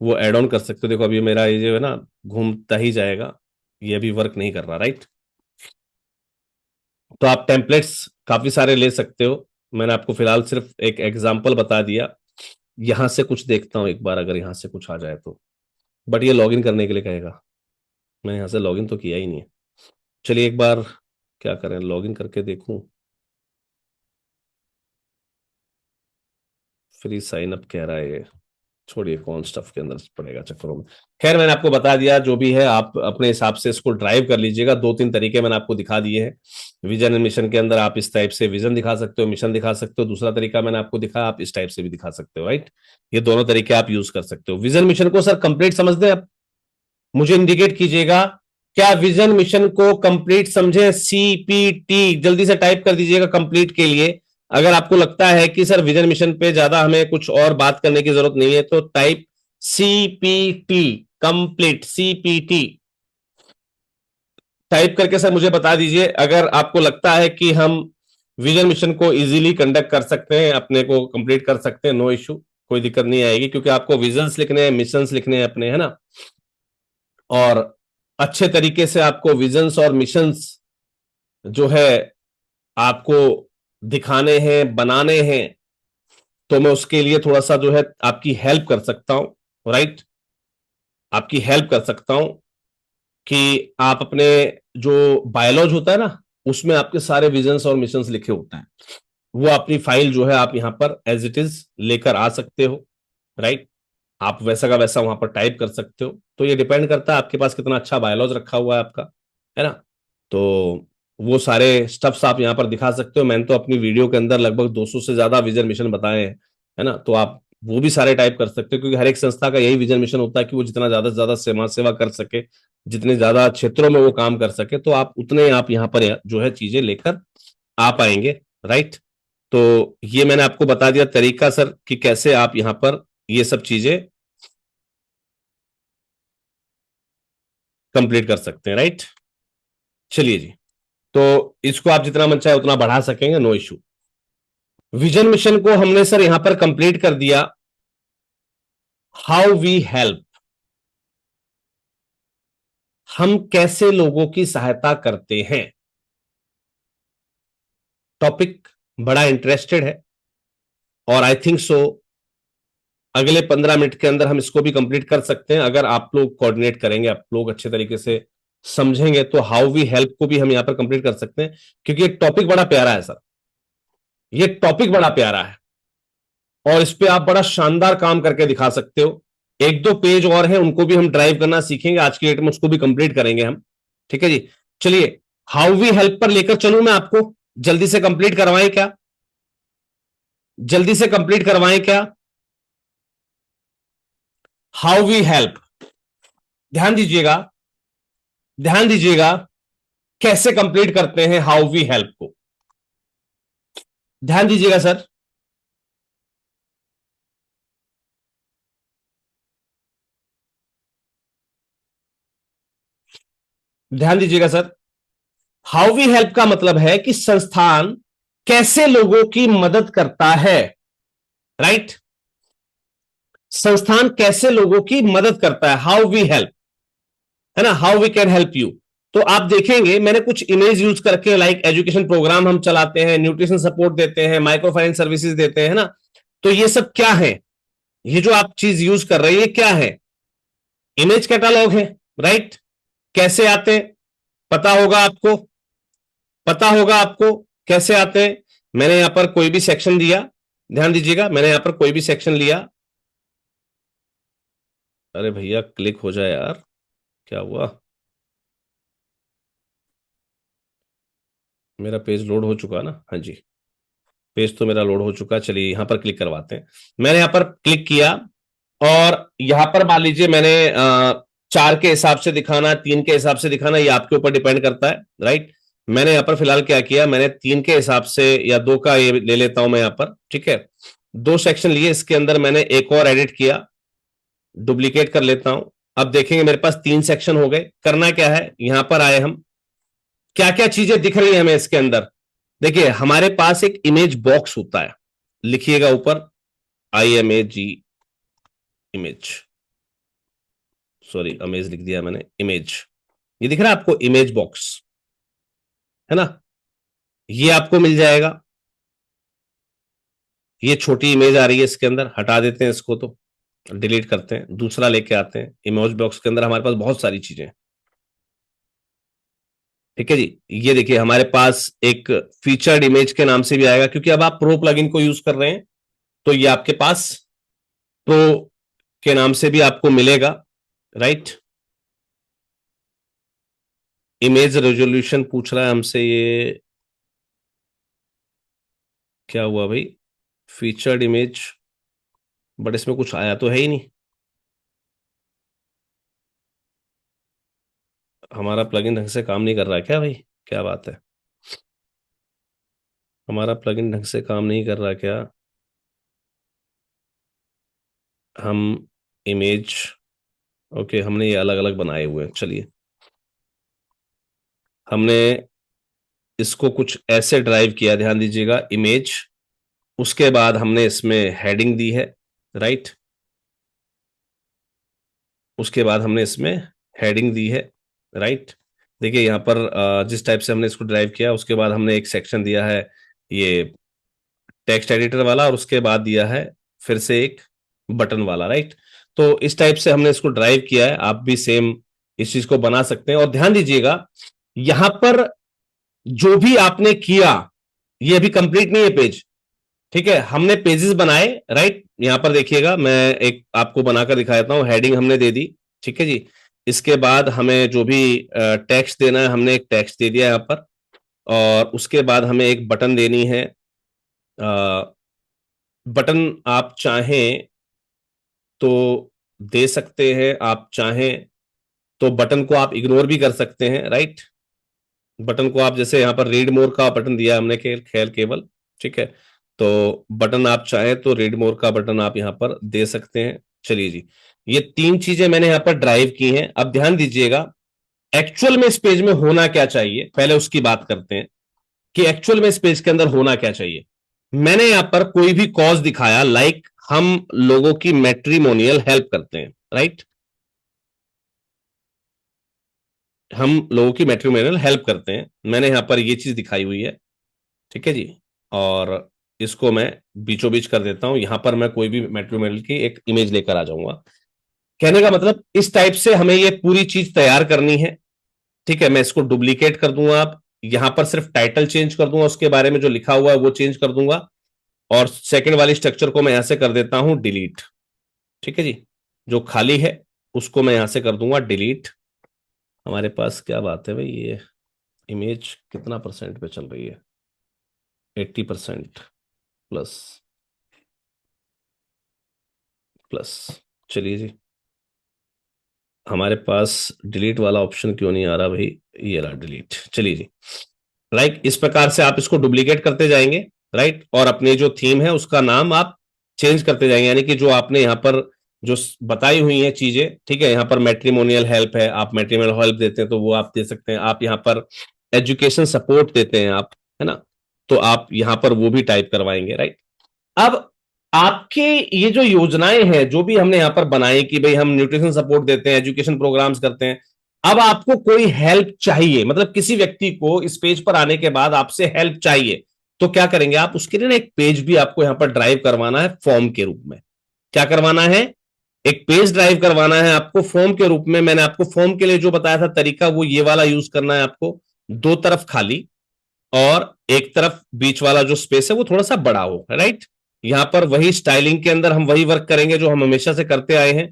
वो ऐड ऑन कर सकते हो। देखो अभी मेरा ये जो है ना घूमता ही जाएगा, ये अभी वर्क नहीं कर रहा, राइट। तो आप टेम्पलेट्स काफी सारे ले सकते हो। मैंने आपको फिलहाल सिर्फ एक एग्जाम्पल बता दिया। यहां से कुछ देखता हूं एक बार, अगर यहां से कुछ आ जाए तो। बट ये लॉगिन करने के लिए कहेगा, मैंने यहां से लॉगिन तो किया ही नहीं है। चलिए एक बार क्या करें, लॉगिन करके देखूं। फ्री साइन अप कह रहा है ये, छोड़िए कौन स्टफ के अंदर पड़ेगा चक्करों में। खैर मैंने आपको बता दिया, जो भी है आप अपने हिसाब से इसको ड्राइव कर लीजिएगा। दो तीन तरीके मैंने आपको दिखा दिए हैं। विजन एंड मिशन के अंदर आप इस टाइप से विजन दिखा सकते हो, मिशन दिखा सकते हो। दूसरा तरीका मैंने आपको दिखाया, आप इस टाइप से भी दिखा सकते हो, राइट। ये दोनों तरीके आप यूज कर सकते हो। विजन मिशन को सर कंप्लीट समझते हैं आप, मुझे इंडिकेट कीजिएगा। क्या विजन मिशन को कंप्लीट समझे? CPT जल्दी से टाइप कर दीजिएगा कंप्लीट के लिए। अगर आपको लगता है कि सर विजन मिशन पे ज्यादा हमें कुछ और बात करने की जरूरत नहीं है, तो type CPT complete, CPT type करके सर मुझे बता दीजिए। अगर आपको लगता है कि हम विजन मिशन को इजीली कंडक्ट कर सकते हैं, अपने को कंप्लीट कर सकते हैं, नो इश्यू, कोई दिक्कत नहीं आएगी, क्योंकि आपको विजन्स लिखने हैं, मिशंस लिखने हैं अपने, है ना। और अच्छे तरीके से आपको विजन्स और मिशंस जो है आपको दिखाने हैं, बनाने हैं। तो मैं उसके लिए थोड़ा सा जो है आपकी हेल्प कर सकता हूं, राइट। आपकी हेल्प कर सकता हूं कि आप अपने जो बायोलॉज होता है ना, उसमें आपके सारे विजन्स और मिशंस लिखे होते हैं। वो अपनी फाइल जो है आप यहां पर एज इट इज लेकर आ सकते हो, राइट। आप वैसा का वैसा वहां पर टाइप कर सकते हो। तो ये डिपेंड करता है आपके पास कितना अच्छा बायोलॉज रखा हुआ है आपका, है ना। तो वो सारे स्टेप्स आप यहाँ पर दिखा सकते हो। मैंने तो अपनी वीडियो के अंदर लगभग 200 से ज्यादा विजन मिशन बताए हैं, है ना। तो आप वो भी सारे टाइप कर सकते हो, क्योंकि हर एक संस्था का यही विजन मिशन होता है कि वो जितना ज्यादा से ज्यादा समाज सेवा कर सके, जितने ज्यादा क्षेत्रों में वो काम कर सके, तो आप उतने आप यहाँ पर जो है चीजें लेकर आ पाएंगे। राइट। तो ये मैंने आपको बता दिया तरीका सर कि कैसे आप यहाँ पर ये सब चीजें कंप्लीट कर सकते हैं। राइट। चलिए जी, तो इसको आप जितना मन चाहे उतना बढ़ा सकेंगे, नो इश्यू। विजन मिशन को हमने सर यहां पर कंप्लीट कर दिया। हाउ वी हेल्प, हम कैसे लोगों की सहायता करते हैं। टॉपिक बड़ा इंटरेस्टेड है और आई थिंक सो अगले 15 मिनट के अंदर हम इसको भी कंप्लीट कर सकते हैं, अगर आप लोग कोऑर्डिनेट करेंगे, आप लोग अच्छे तरीके से समझेंगे, तो हाउ वी हेल्प को भी हम यहां पर कंप्लीट कर सकते हैं, क्योंकि ये टॉपिक बड़ा प्यारा है सर, ये टॉपिक बड़ा प्यारा है और इस पे आप बड़ा शानदार काम करके दिखा सकते हो। एक दो पेज और हैं, उनको भी हम ड्राइव करना सीखेंगे आज की डेट में, उसको भी कंप्लीट करेंगे हम। ठीक है जी। चलिए, हाउ वी हेल्प पर लेकर चलूं मैं आपको, जल्दी से कंप्लीट करवाएं क्या, जल्दी से कंप्लीट करवाएं क्या। हाउ वी हेल्प, ध्यान दीजिएगा, ध्यान दीजिएगा, कैसे कंप्लीट करते हैं हाउ वी हेल्प को, ध्यान दीजिएगा सर। ध्यान दीजिएगा सर। हाउ वी हेल्प का मतलब है कि संस्थान कैसे लोगों की मदद करता है। राइट। संस्थान कैसे लोगों की मदद करता है, हाउ वी हेल्प, है ना, how we can help you. तो आप देखेंगे मैंने कुछ इमेज यूज करके, लाइक एजुकेशन प्रोग्राम हम चलाते हैं, न्यूट्रिशन सपोर्ट देते हैं, माइक्रो फाइनेंस सर्विसेज देते हैं ना। तो ये सब क्या है, ये जो आप चीज यूज कर रहे हैं ये क्या है, इमेज कैटालॉग है। राइट। कैसे आते हैं, पता होगा आपको, पता होगा आपको कैसे आते हैं। मैंने यहां पर कोई भी सेक्शन दिया, ध्यान दीजिएगा, मैंने यहां पर कोई भी सेक्शन लिया। अरे भैया क्लिक हो जाए यार, क्या हुआ, मेरा पेज लोड हो चुका ना, हाँ जी, पेज तो मेरा लोड हो चुका। चलिए यहां पर क्लिक करवाते हैं। मैंने यहां पर क्लिक किया और यहां पर मान लीजिए मैंने 4 के हिसाब से दिखाना, 3 के हिसाब से दिखाना, ये आपके ऊपर डिपेंड करता है। राइट। मैंने यहां पर फिलहाल क्या किया, मैंने 3 के हिसाब से या 2 का ये ले लेता हूं मैं यहां पर। ठीक है, 2 सेक्शन लिए, इसके अंदर मैंने एक और एडिट किया, डुप्लीकेट कर लेता हूं। अब देखेंगे मेरे पास 3 सेक्शन हो गए। करना क्या है, यहां पर आए हम, क्या क्या चीजें दिख रही है हमें इसके अंदर। देखिए हमारे पास एक इमेज बॉक्स होता है, लिखिएगा ऊपर IMAG, इमेज, सॉरी अमेज लिख दिया मैंने, इमेज, ये दिख रहा है आपको इमेज बॉक्स, है ना, ये आपको मिल जाएगा। ये छोटी इमेज आ रही है इसके अंदर, हटा देते हैं इसको, तो डिलीट करते हैं, दूसरा लेके आते हैं। इमेज बॉक्स के अंदर हमारे पास बहुत सारी चीजें। ठीक है जी, ये देखिए हमारे पास एक फीचर्ड इमेज के नाम से भी आएगा, क्योंकि अब आप प्रो प्लगइन को यूज कर रहे हैं, तो ये आपके पास प्रो के नाम से भी आपको मिलेगा। राइट। इमेज रेजोल्यूशन पूछ रहा है हमसे, ये क्या हुआ भाई, फीचर्ड इमेज, बट इसमें कुछ आया तो है ही नहीं। हमारा प्लगइन ढंग से काम नहीं कर रहा है क्या भाई, क्या बात है, हमारा प्लगइन ढंग से काम नहीं कर रहा क्या। हम इमेज, ओके, हमने ये अलग अलग बनाए हुए हैं। चलिए, हमने इसको कुछ ऐसे ड्राइव किया, ध्यान दीजिएगा, इमेज, उसके बाद हमने इसमें हेडिंग दी है। राइट। उसके बाद हमने इसमें हेडिंग दी है। राइट। देखिए यहाँ पर जिस टाइप से हमने इसको ड्राइव किया, उसके बाद हमने एक सेक्शन दिया है ये टेक्स्ट एडिटर वाला, और उसके बाद दिया है फिर से एक बटन वाला। राइट। तो इस टाइप से हमने इसको ड्राइव किया है, आप भी सेम इस चीज को बना सकते हैं। और ध्यान दीजिएगा यहां पर जो भी आपने किया, ये अभी कंप्लीट नहीं है पेज। ठीक है, हमने पेजेस बनाए। राइट। यहां पर देखिएगा, मैं एक आपको बनाकर दिखा देता हूं। हेडिंग हमने दे दी, ठीक है जी। इसके बाद हमें जो भी टेक्स्ट देना है, हमने एक टेक्स्ट दे दिया यहां पर, और उसके बाद हमें एक बटन देनी है। बटन आप चाहें तो दे सकते हैं, आप चाहें तो बटन को आप इग्नोर भी कर सकते हैं, राइट। बटन को आप जैसे यहां पर रीड मोर का बटन दिया हमने खैर केवल, ठीक है, तो बटन आप चाहें तो रीड मोर का बटन आप यहां पर दे सकते हैं। चलिए जी, ये 3 चीजें मैंने यहां पर ड्राइव की हैं। अब ध्यान दीजिएगा एक्चुअल में इस पेज में होना क्या चाहिए, पहले उसकी बात करते हैं कि एक्चुअल में इस पेज के अंदर होना क्या चाहिए। मैंने यहां पर कोई भी कॉज दिखाया, लाइक हम लोगों की मैट्रिमोनियल हेल्प करते हैं, राइट, हम लोगों की मैट्रिमोनियल हेल्प करते हैं, मैंने यहां पर ये चीज दिखाई हुई है, ठीक है जी। और इसको मैं बीचों बीच कर देता हूं, यहां पर मैं कोई भी मैट्रिमोनियल की एक इमेज लेकर आ जाऊंगा। कहने का मतलब इस टाइप से हमें ये पूरी चीज तैयार करनी है, ठीक है। मैं इसको डुप्लीकेट कर दूंगा, आप यहां पर सिर्फ टाइटल चेंज कर दूंगा, उसके बारे में जो लिखा हुआ है वो चेंज कर दूंगा, और सेकंड वाली स्ट्रक्चर को मैं यहां से कर देता हूं डिलीट, ठीक है जी। जो खाली है उसको मैं यहां से कर दूंगा डिलीट। हमारे पास क्या बात है भाई, ये इमेज कितना परसेंट पे चल रही है, 80% प्लस प्लस। चलिए जी, हमारे पास डिलीट वाला ऑप्शन क्यों नहीं आ रहा भाई, ये रहा डिलीट। चलिए जी, राइट, इस प्रकार से आप इसको डुप्लीकेट करते जाएंगे, राइट, और अपने जो थीम है उसका नाम आप चेंज करते जाएंगे, यानी कि जो आपने यहाँ पर जो बताई हुई है चीजें, ठीक है। यहाँ पर मैट्रिमोनियल हेल्प है, आप मैट्रिमोनियल हेल्प देते हैं तो वो आप दे सकते हैं, आप यहाँ पर एजुकेशन सपोर्ट देते हैं आप, है ना, तो आप यहाँ पर वो भी टाइप करवाएंगे, राइट। अब आपके ये जो योजनाएं हैं जो भी हमने यहां पर बनाई कि भाई हम न्यूट्रिशन सपोर्ट देते हैं, एजुकेशन प्रोग्राम्स करते हैं, अब आपको कोई हेल्प चाहिए, मतलब किसी व्यक्ति को इस पेज पर आने के बाद आपसे हेल्प चाहिए, तो क्या करेंगे आप, उसके लिए ना एक पेज भी आपको यहां पर ड्राइव करवाना है फॉर्म के रूप में। क्या करवाना है, एक पेज ड्राइव करवाना है आपको फॉर्म के रूप में। मैंने आपको फॉर्म के लिए जो बताया था तरीका, वो ये वाला यूज करना है आपको, दो तरफ खाली और एक तरफ बीच वाला जो स्पेस है वो थोड़ा सा बड़ा हो, राइट। यहां पर वही स्टाइलिंग के अंदर हम वही वर्क करेंगे जो हम हमेशा से करते आए हैं,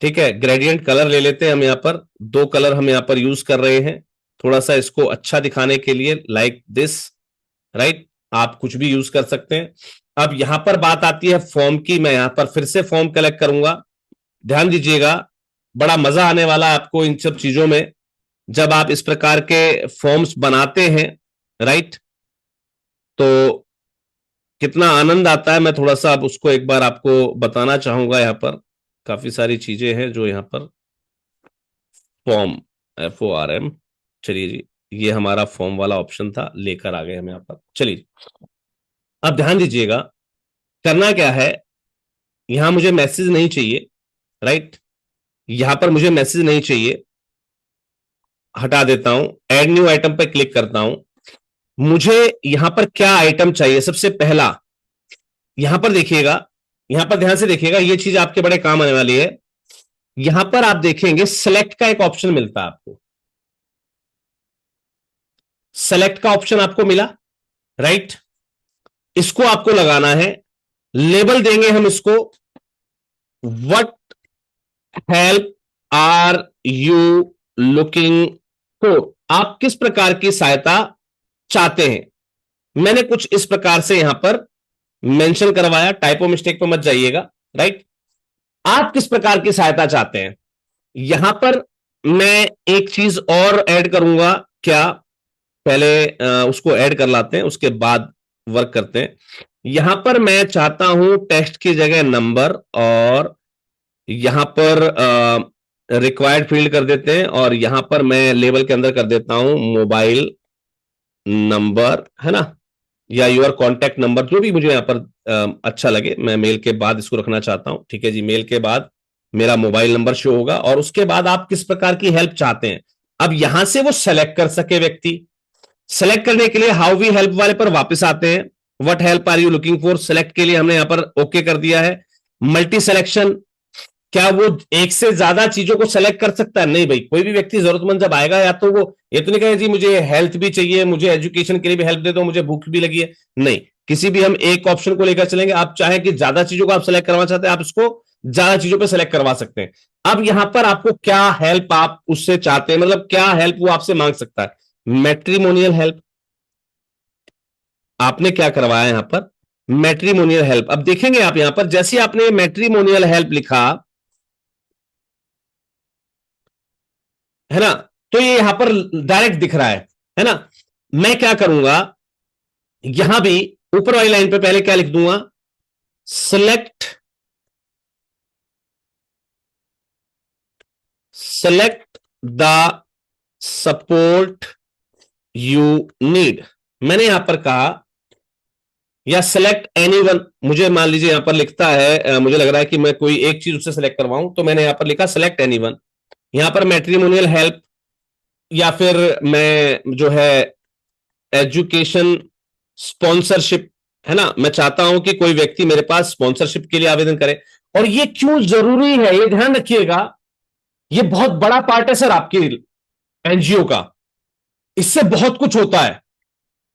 ठीक है। ग्रेडियंट कलर ले लेते हैं हम, यहाँ पर 2 कलर हम यहाँ पर यूज कर रहे हैं, थोड़ा सा इसको अच्छा दिखाने के लिए, लाइक दिस, राइट। आप कुछ भी यूज कर सकते हैं। अब यहां पर बात आती है फॉर्म की, मैं यहां पर फिर से फॉर्म कलेक्ट करूंगा। ध्यान दीजिएगा, बड़ा मजा आने वाला है आपको इन सब चीजों में जब आप इस प्रकार के फॉर्म्स बनाते हैं, राइट। तो कितना आनंद आता है, मैं थोड़ा सा अब उसको एक बार आपको बताना चाहूंगा। यहाँ पर काफी सारी चीजें हैं जो यहाँ पर फॉर्म, FORM, चलिए जी, ये हमारा फॉर्म वाला ऑप्शन था, लेकर आ गए हम यहाँ पर। चलिए अब ध्यान दीजिएगा, करना क्या है, यहां मुझे मैसेज नहीं चाहिए, राइट, यहां पर मुझे मैसेज नहीं चाहिए, हटा देता हूं, एड न्यू आइटम पर क्लिक करता हूं। मुझे यहां पर क्या आइटम चाहिए, सबसे पहला यहां पर देखिएगा, यहां पर ध्यान से देखिएगा, ये चीज आपके बड़े काम आने वाली है। यहां पर आप देखेंगे सेलेक्ट का एक ऑप्शन मिलता है आपको, सेलेक्ट का ऑप्शन आपको मिला, राइट। इसको आपको लगाना है, लेबल देंगे हम इसको, what help are you looking for, आप किस प्रकार की सहायता चाहते हैं। मैंने कुछ इस प्रकार से यहां पर मेंशन करवाया, टाइपो मिस्टेक पर मत जाइएगा, राइट। आप किस प्रकार की सहायता चाहते हैं, यहां पर मैं एक चीज और ऐड करूंगा, क्या, पहले उसको ऐड कर लाते हैं उसके बाद वर्क करते हैं। यहां पर मैं चाहता हूं टेक्स्ट की जगह नंबर, और यहां पर रिक्वायर्ड फील्ड कर देते हैं, और यहां पर मैं लेबल के अंदर कर देता हूं मोबाइल नंबर, है ना, या योर कॉन्टैक्ट नंबर, जो भी मुझे यहां पर अच्छा लगे। मैं मेल के बाद इसको रखना चाहता हूं, ठीक है जी। मेल के बाद मेरा मोबाइल नंबर शो होगा, और उसके बाद आप किस प्रकार की हेल्प चाहते हैं, अब यहां से वो सेलेक्ट कर सके व्यक्ति। सेलेक्ट करने के लिए हाउ वी हेल्प वाले पर वापस आते हैं, what help are you looking for, select के लिए हमने यहां पर ओके कर दिया है। मल्टी सिलेक्शन, क्या वो एक से ज्यादा चीजों को सेलेक्ट कर सकता है, नहीं भाई, कोई भी व्यक्ति जरूरतमंद जब आएगा, या तो वो ये तो नहीं कहे जी मुझे हेल्थ भी चाहिए, मुझे एजुकेशन के लिए भी हेल्प दे दो, मुझे भूख भी लगी है, नहीं, किसी भी हम एक ऑप्शन को लेकर चलेंगे। आप चाहे कि ज्यादा चीजों को आप सेलेक्ट करवा चाहते हैं, आप इसको ज्यादा चीजों पर सेलेक्ट करवा सकते हैं। अब यहां पर आपको क्या हेल्प आप उससे चाहते हैं, मतलब क्या हेल्प वो आपसे मांग सकता है, मैट्रिमोनियल हेल्प, आपने क्या करवाया यहां पर मैट्रिमोनियल हेल्प। अब देखेंगे आप यहां पर जैसे आपने मैट्रिमोनियल हेल्प लिखा, है ना। तो ये यहां पर डायरेक्ट दिख रहा है ना। मैं क्या करूंगा, यहां भी ऊपर वाली लाइन पे पहले क्या लिख दूंगा, select the support you need. मैंने यहां पर कहा, या सेलेक्ट एनीवन, मुझे मान लीजिए यहां पर लिखता है, मुझे लग रहा है कि मैं कोई एक चीज उससे सेलेक्ट करवाऊं, तो मैंने यहां पर लिखा सेलेक्ट एनीवन। यहां पर मैट्रिमोनियल हेल्प, या फिर मैं जो है एजुकेशन स्पॉन्सरशिप, है ना। मैं चाहता हूं कि कोई व्यक्ति मेरे पास स्पॉन्सरशिप के लिए आवेदन करे। और ये क्यों जरूरी है, ये ध्यान रखिएगा, ये बहुत बड़ा पार्ट है सर आपकी एनजीओ का, इससे बहुत कुछ होता है।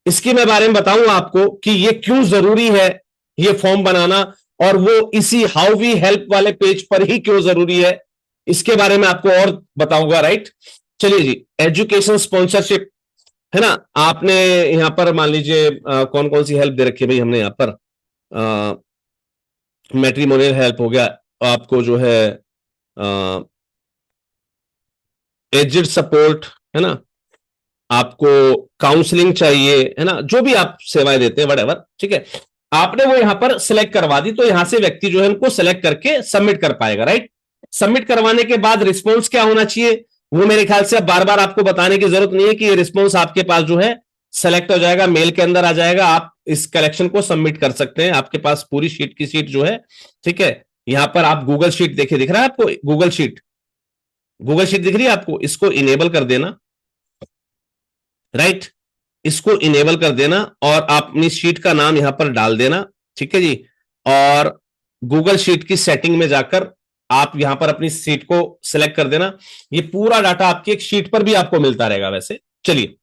इसके मैं बारे में बताऊंगा आपको कि ये क्यों जरूरी है, ये फॉर्म बनाना, और वो इसी हाउ वी हेल्प वाले पेज पर ही क्यों जरूरी है, इसके बारे में आपको और बताऊंगा, राइट। चलिए जी, एजुकेशन स्पॉन्सरशिप, है ना। आपने यहां पर मान लीजिए कौन कौन सी हेल्प दे रखी है भाई, हमने यहां पर मैट्रिमोनियल हेल्प हो गया, आपको जो है एजिड सपोर्ट, है ना, आपको काउंसलिंग चाहिए, है ना, जो भी आप सेवाएं देते हैं वटेवर, ठीक है। आपने वो यहां पर सिलेक्ट करवा दी, तो यहां से व्यक्ति जो है उनको सेलेक्ट करके सबमिट कर पाएगा, राइट। सबमिट करवाने के बाद रिस्पॉन्स क्या होना चाहिए, वो मेरे ख्याल से अब बार बार आपको बताने की जरूरत नहीं है कि ये रिस्पॉन्स आपके पास जो है सेलेक्ट हो जाएगा, मेल के अंदर आ जाएगा, आप इस कलेक्शन को सबमिट कर सकते हैं। आपके पास पूरी शीट की शीट जो है, ठीक है। यहां पर आप गूगल शीट देखिए, दिख रहा है आपको गूगल शीट, गूगल शीट दिख रही है आपको, इसको इनेबल कर देना, राइट। इसको इनेबल कर देना और आप अपनी शीट का नाम यहां पर डाल देना, ठीक है जी। और गूगल शीट की सेटिंग में जाकर आप यहां पर अपनी शीट को सिलेक्ट कर देना। ये पूरा डाटा आपकी एक शीट पर भी आपको मिलता रहेगा वैसे। चलिए,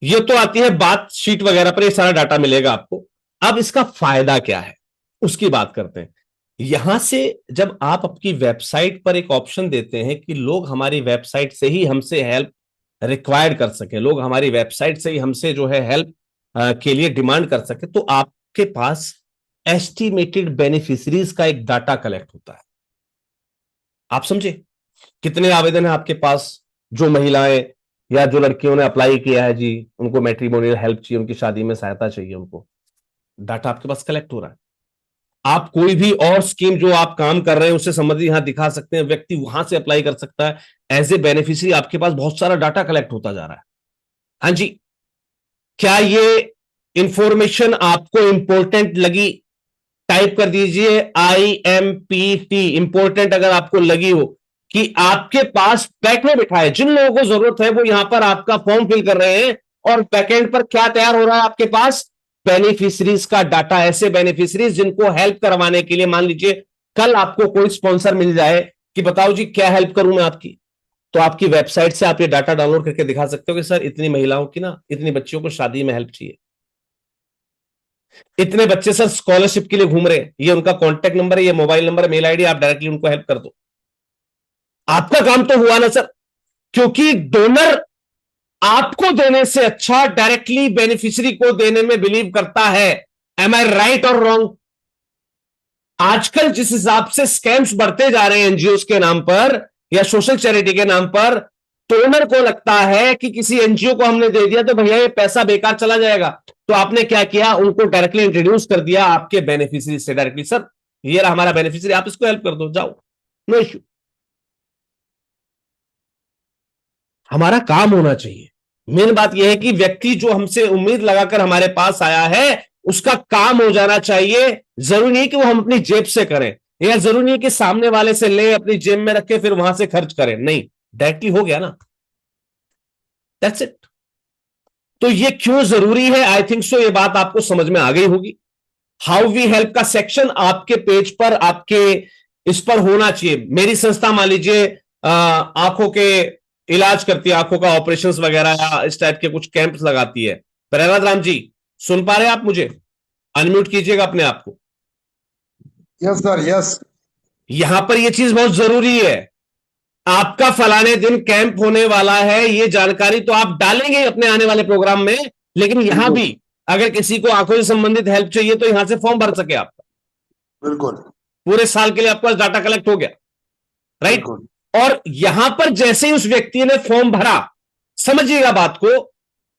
ये तो आती है बात शीट वगैरह पर, ये सारा डाटा मिलेगा आपको। अब इसका फायदा क्या है उसकी बात करते हैं। यहां से जब आप अपनी वेबसाइट पर एक ऑप्शन देते हैं कि लोग हमारी वेबसाइट से ही हमसे हेल्प रिक्वायर कर सके, लोग हमारी वेबसाइट से ही हमसे जो है हेल्प के लिए डिमांड कर सके, तो आपके पास एस्टिमेटेड बेनिफिशरीज का एक डाटा कलेक्ट होता है। आप समझे, कितने आवेदन है आपके पास, जो महिलाएं या जो लड़कियों ने अप्लाई किया है जी, उनको मैट्रिमोनियल हेल्प चाहिए, उनकी शादी में सहायता चाहिए, उनको डाटा आपके पास कलेक्ट हो रहा है। आप कोई भी और स्कीम जो आप काम कर रहे हैं उससे संबंधित यहां दिखा सकते हैं, व्यक्ति वहां से अप्लाई कर सकता है एज ए बेनिफिशियरी। आपके पास बहुत सारा डाटा कलेक्ट होता जा रहा है। हाँ जी, क्या ये इंफॉर्मेशन आपको इंपॉर्टेंट लगी? टाइप कर दीजिए IMPT, इंपॉर्टेंट अगर आपको लगी हो, कि आपके पास बैठे बिठाए जिन लोगों को जरूरत है वो यहां पर आपका फॉर्म फिल कर रहे हैं, और बैकएंड पर क्या तैयार हो रहा है आपके पास, बेनिफिशरीज का डाटा। ऐसे बेनिफिशरीज जिनको हेल्प करवाने के लिए, मान लीजिए कल आपको कोई स्पॉन्सर मिल जाए कि बताओ जी क्या हेल्प करूं मैं आपकी, तो आपकी वेबसाइट से आप ये डाटा डाउनलोड करके दिखा सकते हो कि सर इतनी महिलाओं की ना, इतनी बच्चियों को शादी में हेल्प चाहिए, इतने बच्चे सर स्कॉलरशिप के लिए घूम रहे हैं, ये उनका कॉन्टैक्ट नंबर है, ये मोबाइल नंबर, मेल आईडी, आप डायरेक्टली उनको हेल्प कर दो। आपका काम तो हुआ ना सर, क्योंकि डोनर आपको देने से अच्छा डायरेक्टली बेनिफिशियरी को देने में बिलीव करता है। एम आई राइट और रॉन्ग? आजकल जिस हिसाब से स्कैम्स बढ़ते जा रहे हैं एनजीओ के नाम पर या सोशल चैरिटी के नाम पर, डोनर को लगता है कि किसी एनजीओ को हमने दे दिया तो भैया ये पैसा बेकार चला जाएगा, तो आपने क्या किया, उनको डायरेक्टली इंट्रोड्यूस कर दिया आपके बेनिफिशियरी से डायरेक्टली, सर ये रहा हमारा बेनिफिशियरी, आप इसको हेल्प कर दो, जाओ, नो इश्यू। हमारा काम होना चाहिए। मेन बात यह है कि व्यक्ति जो हमसे उम्मीद लगाकर हमारे पास आया है उसका काम हो जाना चाहिए। जरूरी नहीं कि वो हम अपनी जेब से करें, या जरूरी नहीं कि सामने वाले से ले अपनी जेब में रखे फिर वहां से खर्च करें, नहीं, डायरेक्टली हो गया ना, दैट्स इट। तो ये क्यों जरूरी है, आई थिंक सो ये बात आपको समझ में आ गई होगी। हाउ वी हेल्प का सेक्शन आपके पेज पर, आपके इस पर होना चाहिए। मेरी संस्था मान लीजिए आंखों के इलाज करती है, आंखों का ऑपरेशंस वगैरह या इस टाइप के कुछ कैंप्स लगाती है। प्रहलाद राम जी, सुन पा रहे हैं आप मुझे? अनम्यूट कीजिएगा अपने आप को। Yes sir, yes. यहां पर यह चीज बहुत जरूरी है। आपका फलाने दिन कैंप होने वाला है, ये जानकारी तो आप डालेंगे अपने आने वाले प्रोग्राम में, लेकिन यहां बिल्कुल भी अगर किसी को आंखों से संबंधित हेल्प चाहिए तो यहां से फॉर्म भर सके आप, बिल्कुल पूरे साल के लिए आपका डाटा कलेक्ट हो गया, राइट। बिल्कुल। और यहां पर जैसे ही उस व्यक्ति ने फॉर्म भरा, समझिएगा बात को,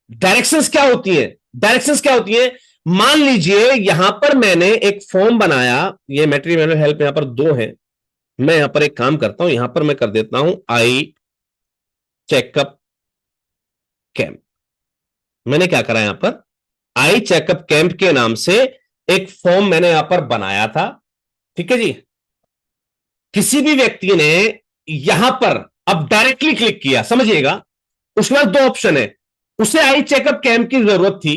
डायरेक्शंस क्या होती है, डायरेक्शंस क्या होती है। मान लीजिए यहां पर मैंने एक फॉर्म बनाया, ये मैट्रिमोनियल हेल्प यहां पर 2 है, मैं यहां पर एक काम करता हूं, यहां पर मैं कर देता हूं आई चेकअप कैंप। मैंने क्या करा यहां पर, आई चेकअप कैंप के नाम से एक फॉर्म मैंने यहां पर बनाया था, ठीक है जी। किसी भी व्यक्ति ने यहां पर अब डायरेक्टली क्लिक किया, समझिएगा, उसके बाद 2 ऑप्शन है, उसे आई चेकअप कैंप की जरूरत थी,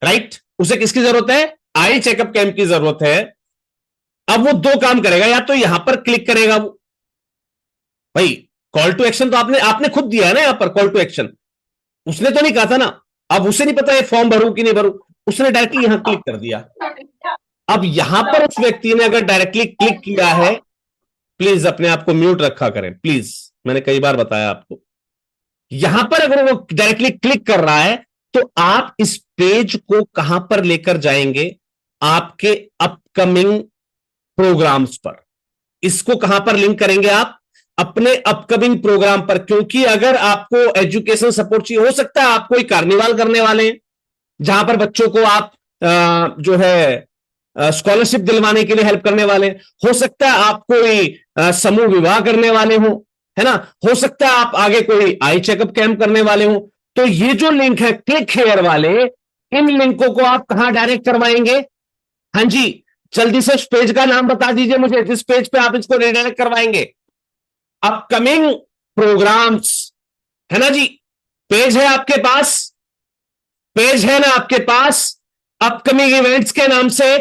राइट, उसे किसकी जरूरत है, आई चेकअप कैंप की जरूरत है। अब वो 2 काम करेगा, या तो यहां पर क्लिक करेगा वो, भाई कॉल टू एक्शन तो आपने आपने खुद दिया है ना, यहां पर कॉल टू एक्शन उसने तो नहीं कहा था ना, अब उसे नहीं पता है फॉर्म भरूं कि नहीं भरूं, उसने डायरेक्टली यहां क्लिक कर दिया। अब यहां पर उस व्यक्ति ने अगर डायरेक्टली क्लिक किया है, प्लीज अपने आप को म्यूट रखा करें प्लीज, मैंने कई बार बताया आपको, यहां पर अगर वो डायरेक्टली क्लिक कर रहा है तो आप इस पेज को कहां पर लेकर जाएंगे, आपके अपकमिंग प्रोग्राम्स पर। इसको कहां पर लिंक करेंगे आप, अपने अपकमिंग प्रोग्राम पर, क्योंकि अगर आपको एजुकेशन सपोर्ट चाहिए, हो सकता है आप कोई कार्निवाल करने वाले हैं जहां पर बच्चों को आप जो है स्कॉलरशिप दिलवाने के लिए हेल्प करने वाले, हो सकता है आप कोई समूह विवाह करने वाले हो, है ना, हो सकता है आप आगे कोई आई चेकअप कैंप करने वाले हो। तो ये जो लिंक है क्लिक हेयर वाले, इन लिंकों को आप कहां डायरेक्ट करवाएंगे, हाँ जी, जल्दी से उस पेज का नाम बता दीजिए मुझे जिस पेज पे आप इसको रिडायरेक्ट करवाएंगे, अपकमिंग प्रोग्राम्स, है ना जी। पेज है आपके पास, पेज है ना आपके पास अपकमिंग इवेंट्स के नाम से,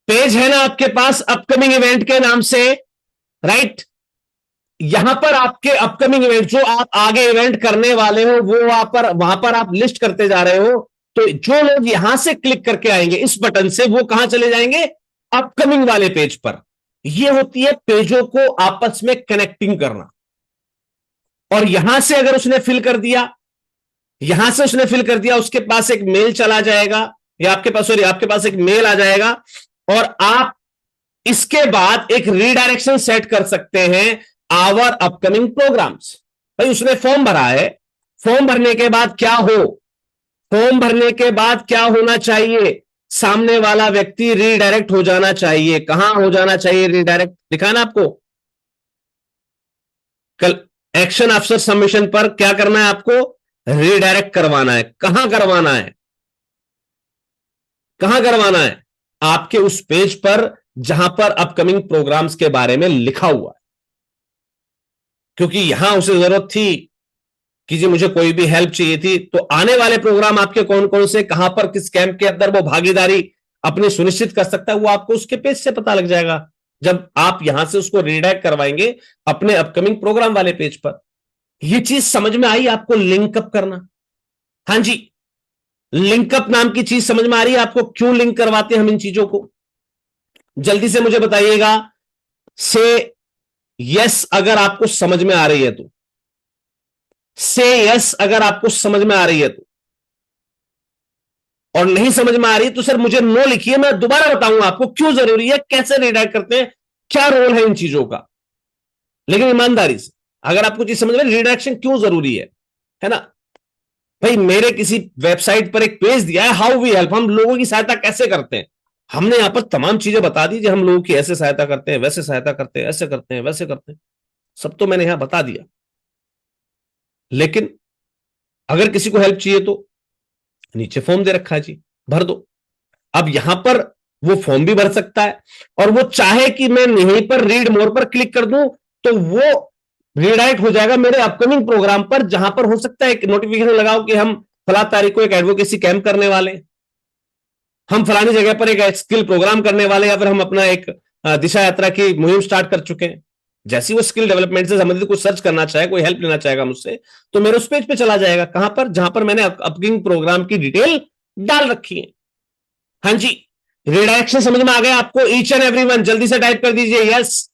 पेज है ना आपके पास अपकमिंग इवेंट के नाम से, राइट। यहां पर आपके अपकमिंग इवेंट जो आप आगे इवेंट करने वाले हो वो वहां पर आप लिस्ट करते जा रहे हो, तो जो लोग यहां से क्लिक करके आएंगे इस बटन से, वो कहां चले जाएंगे, अपकमिंग वाले पेज पर। यह होती है पेजों को आपस में कनेक्टिंग करना। और यहां से अगर उसने फिल कर दिया, यहां से उसने फिल कर दिया, उसके पास एक मेल चला जाएगा, या आपके पास, सॉरी, आपके पास एक मेल आ जाएगा, और आप इसके बाद एक रीडायरेक्शन सेट कर सकते हैं आवर अपकमिंग प्रोग्राम्स। भाई उसने फॉर्म भरा है, फॉर्म भरने के बाद क्या हो, फॉर्म भरने के बाद क्या होना चाहिए, सामने वाला व्यक्ति रीडायरेक्ट हो जाना चाहिए। कहां हो जाना चाहिए रीडायरेक्ट, दिखाना आपको, कल एक्शन आफ्टर सबमिशन पर क्या करना है आपको, रीडायरेक्ट करवाना है। कहां करवाना है, कहां करवाना है, आपके उस पेज पर जहां पर अपकमिंग प्रोग्राम्स के बारे में लिखा हुआ है। क्योंकि यहां उसे जरूरत थी कि जी मुझे कोई भी हेल्प चाहिए थी, तो आने वाले प्रोग्राम आपके कौन कौन से, कहां पर, किस कैंप के अंदर वो भागीदारी अपनी सुनिश्चित कर सकता है, वो आपको उसके पेज से पता लग जाएगा जब आप यहां से उसको रीडायरेक्ट करवाएंगे अपने अपकमिंग प्रोग्राम वाले पेज पर। यह चीज समझ में आई आपको, लिंकअप करना, हाँ जी, लिंकअप नाम की चीज समझ में आ रही है आपको, क्यों लिंक करवाते हैं हम इन चीजों को, जल्दी से मुझे बताइएगा। से यस अगर आपको समझ में आ रही है तो, से यस अगर आपको समझ में आ रही है तो, और नहीं समझ में आ रही तो सर मुझे नो लिखिए, मैं दोबारा बताऊंगा आपको क्यों जरूरी है, कैसे रिडायरेक्ट करते हैं, क्या रोल है इन चीजों का। लेकिन ईमानदारी से अगर आपको चीज समझ में, रिडायरेक्शन क्यों जरूरी है ना। भाई मेरे किसी वेबसाइट पर एक पेज दिया है, हाउ वी हेल्प, हम लोगों की सहायता कैसे करते हैं, हमने यहां पर तमाम चीजें बता दी, हम लोगों की ऐसे सहायता करते हैं, वैसे सहायता करते हैं, ऐसे करते हैं, वैसे करते हैं, सब तो मैंने यहां बता दिया। लेकिन अगर किसी को हेल्प चाहिए तो नीचे फॉर्म दे रखा है जी, भर दो। अब यहां पर वो फॉर्म भी भर सकता है, और वो चाहे कि मैं यहीं पर रीड मोर पर क्लिक कर दूं तो वो रीडायरेक्ट हो जाएगा मेरे अपकमिंग प्रोग्राम पर, जहां पर हो सकता है एक नोटिफिकेशन लगाओ कि हम फला तारीख को एक एडवोकेसी कैंप करने वाले, हम फलानी जगह पर एक स्किल प्रोग्राम करने वाले, या फिर हम अपना एक दिशा यात्रा की मुहिम स्टार्ट कर चुके हैं। जैसी वो स्किल डेवलपमेंट से संबंधित कुछ सर्च करना चाहे, कोई हेल्प लेना चाहेगा मुझसे, तो मेरे उस पेज पे चला जाएगा, कहां पर, जहां पर मैंने अपकमिंग प्रोग्राम की डिटेल डाल रखी है। हाँ जी, रिडायरेक्शन समझ में आ गया आपको। ईच एंड एवरीवन जल्दी से टाइप कर दीजिए यस,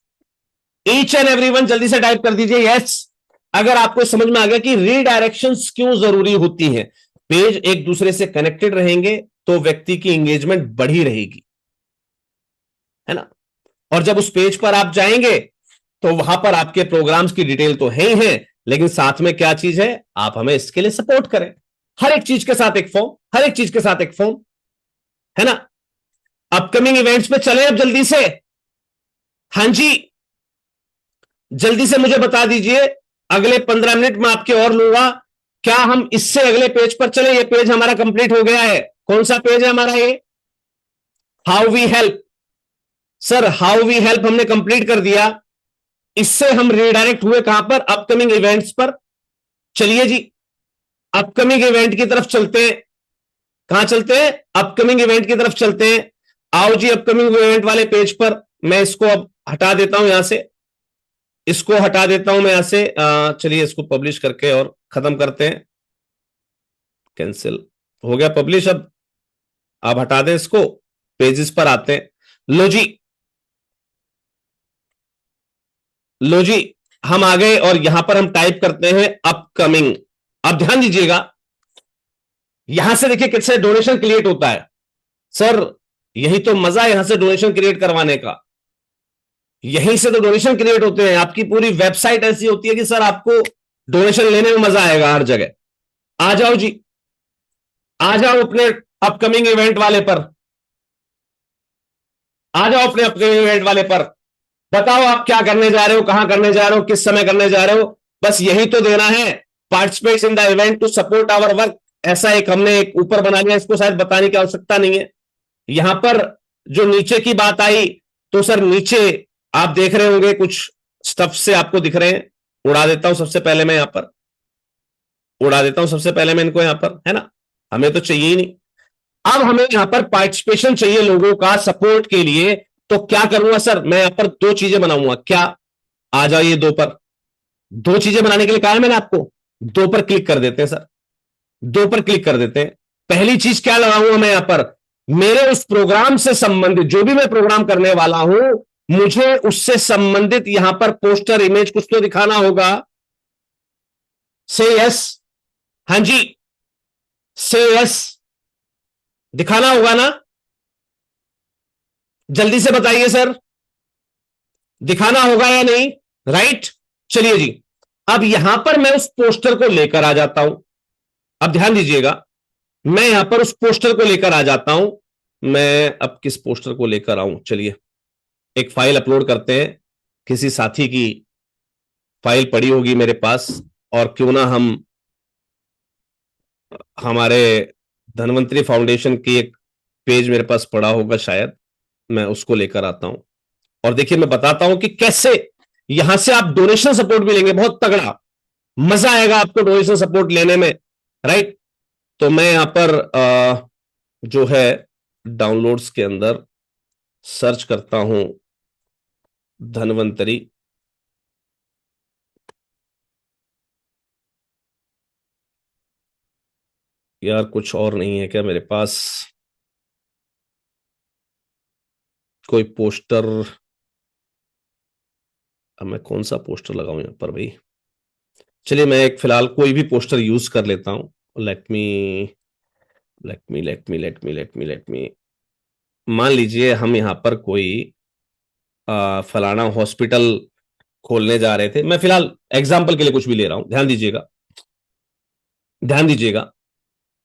ईच एंड एवरीवन जल्दी से टाइप कर दीजिए यस, अगर आपको समझ में आ गया कि रीडायरेक्शंस क्यों जरूरी होती हैं। पेज एक दूसरे से कनेक्टेड रहेंगे तो व्यक्ति की एंगेजमेंट बढ़ी रहेगी, है ना। और जब उस पेज पर आप जाएंगे तो वहां पर आपके प्रोग्राम्स की डिटेल तो है ही है, लेकिन साथ में क्या चीज है, आप हमें इसके लिए सपोर्ट करें। हर एक चीज के साथ एक फॉर्म, हर एक चीज के साथ एक फॉर्म, है ना। अपकमिंग इवेंट्स पे चले अब जल्दी से। हां जी, जल्दी से मुझे बता दीजिए, अगले 15 मिनट में आपके और लूंगा। क्या हम इससे अगले पेज पर चले? ये पेज हमारा कंप्लीट हो गया है। कौन सा पेज है हमारा ये? How we help. Sir how we help हमने कंप्लीट कर दिया। इससे हम रिडायरेक्ट हुए कहां पर? अपकमिंग इवेंट्स पर। चलिए जी, अपकमिंग इवेंट की तरफ चलते हैं। कहां चलते हैं? अपकमिंग इवेंट की तरफ चलते हैं। आओ जी, अपकमिंग इवेंट वाले पेज पर। मैं इसको अब हटा देता हूं यहां से, इसको हटा देता हूं मैं यहां से। चलिए इसको पब्लिश करके और खत्म करते हैं। कैंसिल हो गया पब्लिश। अब आप हटा दें इसको, पेजेस पर आते हैं। लो जी, लो जी, हम आ गए और यहां पर हम टाइप करते हैं अपकमिंग। अब ध्यान दीजिएगा, यहां से देखिए किससे डोनेशन क्रिएट होता है। सर यही तो मजा है यहां से डोनेशन क्रिएट करवाने का। यहीं से तो डोनेशन क्रिएट होते हैं। आपकी पूरी वेबसाइट ऐसी होती है कि सर आपको डोनेशन लेने में मजा आएगा हर जगह। आ जाओ जी, आ जाओ अपने अपकमिंग इवेंट वाले पर। आ जाओ अपने अपकमिंग इवेंट वाले पर। बताओ आप क्या करने जा रहे हो, कहां करने जा रहे हो, किस समय करने जा रहे हो। बस यही तो देना है, participate in the event to support our work. ऐसा एक हमने एक ऊपर बना लिया, इसको शायद बताने की आवश्यकता नहीं है। यहां पर जो नीचे की बात आई, तो सर नीचे आप देख रहे होंगे कुछ स्टफ से आपको दिख रहे हैं। उड़ा देता हूं सबसे पहले मैं यहां पर, उड़ा देता हूं सबसे पहले मैं इनको यहां पर, है ना। हमें तो चाहिए ही नहीं। अब हमें यहां पर पार्टिसिपेशन चाहिए लोगों का सपोर्ट के लिए। तो क्या करूंगा सर, मैं यहां पर दो चीजें बनाऊंगा। क्या? आ जाइए दो पर। दो चीजें बनाने के लिए कहा है मैंने आपको, दो पर क्लिक कर देते हैं सर। दो पर क्लिक कर देते हैं। पहली चीज क्या लगाऊंगा मैं यहां पर? मेरे उस प्रोग्राम से संबंधित, जो भी मैं प्रोग्राम करने वाला हूं, मुझे उससे संबंधित यहां पर पोस्टर इमेज कुछ तो दिखाना होगा। से यस। हां जी, से यस, दिखाना होगा ना। जल्दी से बताइए सर, दिखाना होगा या नहीं? राइट। चलिए जी, अब यहां पर मैं उस पोस्टर को लेकर आ जाता हूं। अब ध्यान दीजिएगा, मैं यहां पर उस पोस्टर को लेकर आ जाता हूं। मैं अब किस पोस्टर को लेकर आऊं? चलिए एक फाइल अपलोड करते हैं। किसी साथी की फाइल पड़ी होगी मेरे पास, और क्यों ना हम हमारे धनवंतरी फाउंडेशन की एक पेज मेरे पास पड़ा होगा शायद, मैं उसको लेकर आता हूं। और देखिए मैं बताता हूं कि कैसे यहां से आप डोनेशन सपोर्ट भी लेंगे, बहुत तगड़ा मजा आएगा आपको डोनेशन सपोर्ट लेने में। राइट। तो मैं यहां पर जो है डाउनलोड्स के अंदर सर्च करता हूं धनवंतरी। यार कुछ और नहीं है क्या मेरे पास? कोई पोस्टर? अब मैं कौन सा पोस्टर लगाऊं यहां पर भाई? चलिए मैं एक फिलहाल कोई भी पोस्टर यूज कर लेता हूं। लेट मी मान लीजिए हम यहां पर कोई फलाना हॉस्पिटल खोलने जा रहे थे। मैं फिलहाल एग्जाम्पल के लिए कुछ भी ले रहा हूं, ध्यान दीजिएगा। ध्यान दीजिएगा,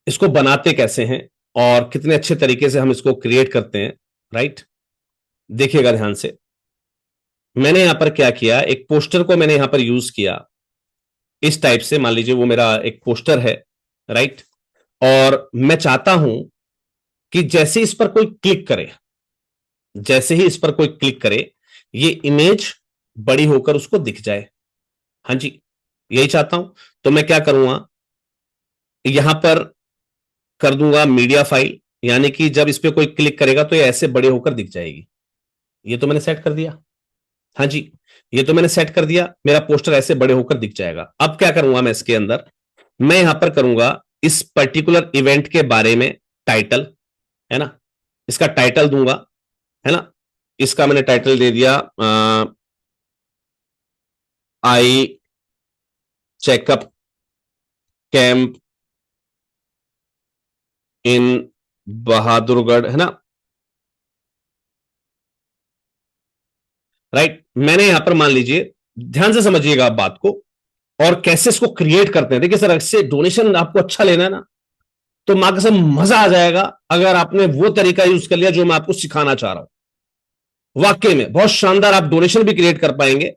इसको बनाते कैसे हैं और कितने अच्छे तरीके से हम इसको क्रिएट करते हैं। राइट। देखिएगा ध्यान से, मैंने यहां पर क्या किया, एक पोस्टर को मैंने यहां पर यूज किया इस टाइप से। मान लीजिए वो मेरा एक पोस्टर है। राइट। और मैं चाहता हूं कि जैसे इस पर कोई क्लिक करे, जैसे ही इस पर कोई क्लिक करे, ये इमेज बड़ी होकर उसको दिख जाए। हां जी, यही चाहता हूं। तो मैं क्या करूंगा, यहां पर कर दूंगा मीडिया फाइल, यानी कि जब इस पर कोई क्लिक करेगा तो ये ऐसे बड़े होकर दिख जाएगी। ये तो मैंने सेट कर दिया। हाँ जी, ये तो मैंने सेट कर दिया, मेरा पोस्टर ऐसे बड़े होकर दिख जाएगा। अब क्या करूंगा मैं इसके अंदर, मैं यहां पर करूंगा इस पर्टिकुलर इवेंट के बारे में टाइटल, है ना। इसका टाइटल दूंगा, है ना। इसका मैंने टाइटल दे दिया eye checkup camp in Bahadurgarh, है ना। राइट। मैंने यहां पर मान लीजिए, ध्यान से समझिएगा आप बात को, और कैसे इसको क्रिएट करते हैं। देखिए सर, इससे डोनेशन आपको अच्छा लेना है ना, तो मां कसम मजा आ जाएगा अगर आपने वो तरीका यूज कर लिया जो मैं आपको सिखाना चाह रहा हूं। वाकई में बहुत शानदार आप डोनेशन भी क्रिएट कर पाएंगे।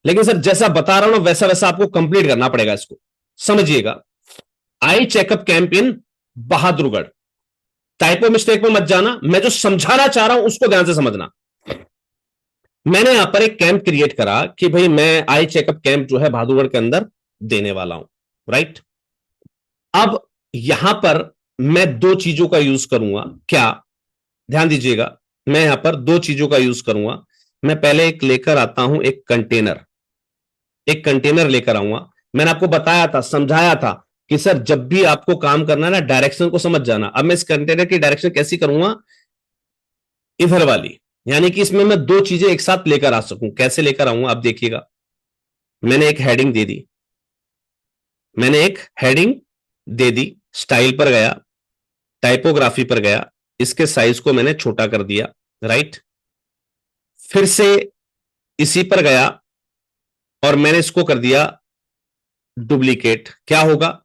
लेकिन सर जैसा बता रहा हूं ना, वैसा वैसा आपको कंप्लीट करना पड़ेगा इसको। समझिएगा, eye checkup camp in Bahadurgarh. Typo mistake में मत जाना, मैं जो समझाना चाह रहा हूं उसको ध्यान से समझना। मैंने यहां पर एक कैंप क्रिएट करा कि भाई मैं आई चेकअप कैंप जो है बहादुरगढ़ के अंदर देने वाला हूं, राइट। अब यहां पर मैं दो चीजों का यूज करूंगा। क्या? ध्यान दीजिएगा, मैं यहां पर दो चीजों का यूज करूंगा। मैं पहले एक लेकर आता हूं, एक कंटेनर लेकर आऊंगा। मैंने आपको बताया था, समझाया था कि सर जब भी आपको काम करना है ना, डायरेक्शन को समझ जाना। अब मैं इस कंटेनर की डायरेक्शन कैसी करूंगा? इधर वाली, यानी कि इसमें मैं दो चीजें एक साथ लेकर आ सकूं। कैसे लेकर आऊंगा आप देखिएगा। मैंने एक हेडिंग दे दी, मैंने एक हेडिंग दे दी, स्टाइल पर गया, टाइपोग्राफी पर गया, इसके साइज को मैंने छोटा कर दिया, राइट। फिर से इसी पर गया और मैंने इसको कर दिया डुप्लीकेट। क्या होगा?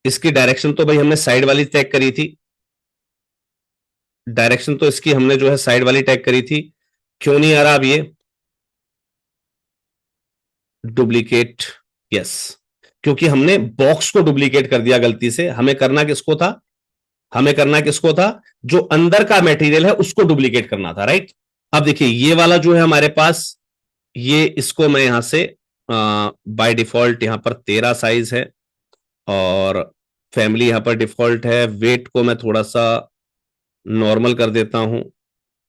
इसकी डायरेक्शन तो भाई हमने साइड वाली टैग करी थी, डायरेक्शन तो इसकी हमने जो है साइड वाली टैग करी थी। क्यों नहीं आ रहा अब ये? डुप्लीकेट, यस, क्योंकि हमने बॉक्स को डुप्लीकेट कर दिया गलती से। हमें करना किसको था? हमें करना किसको था? जो अंदर का मटेरियल है उसको डुप्लीकेट करना था, राइट। अब देखिए ये वाला जो है हमारे पास, ये इसको मैं यहां से बाय डिफॉल्ट यहां पर 13 साइज है, और फैमिली यहां पर डिफॉल्ट है। वेट को मैं थोड़ा सा नॉर्मल कर देता हूं।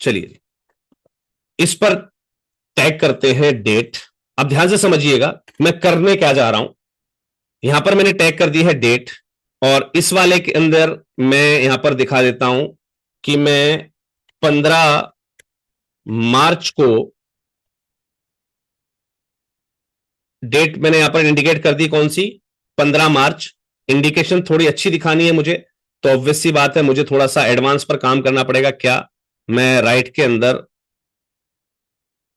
चलिए, इस पर टैग करते हैं डेट। अब ध्यान से समझिएगा मैं करने क्या जा रहा हूं। यहां पर मैंने टैग कर दी है डेट, और इस वाले के अंदर मैं यहां पर दिखा देता हूं कि मैं 15 मार्च को, डेट मैंने यहां पर इंडिकेट कर दी कौन सी? 15 मार्च। इंडिकेशन थोड़ी अच्छी दिखानी है मुझे, तो ऑब्वियस सी बात है मुझे थोड़ा सा एडवांस पर काम करना पड़ेगा। क्या? मैं राइट के अंदर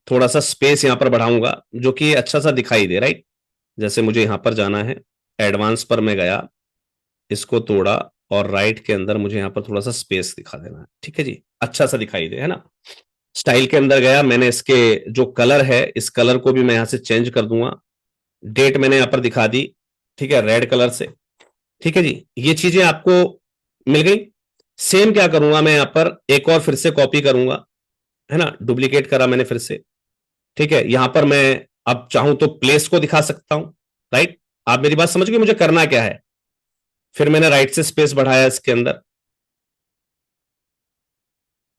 थोड़ा सा स्पेस यहां पर बढ़ाऊंगा जो कि अच्छा सा दिखाई दे, राइट। जैसे मुझे यहां पर जाना है, एडवांस पर मैं गया, इसको तोड़ा, और राइट के अंदर मुझे यहां पर थोड़ा सा स्पेस दिखा देना है, ठीक है जी, अच्छा सा दिखाई दे, है ना। स्टाइल के अंदर गया, मैंने इसके जो कलर है, इस कलर को भी मैं यहां से चेंज कर दूंगा। डेट मैंने यहां पर दिखा दी, ठीक है, रेड कलर से। ठीक है जी, ये चीजें आपको मिल गई। सेम क्या करूंगा मैं यहां पर, एक और फिर से कॉपी करूंगा, है ना, डुप्लीकेट करा मैंने फिर से। ठीक है, यहां पर मैं अब चाहूं तो प्लेस को दिखा सकता हूं, राइट। आप मेरी बात समझ गए मुझे करना क्या है। फिर मैंने राइट से स्पेस बढ़ाया इसके अंदर,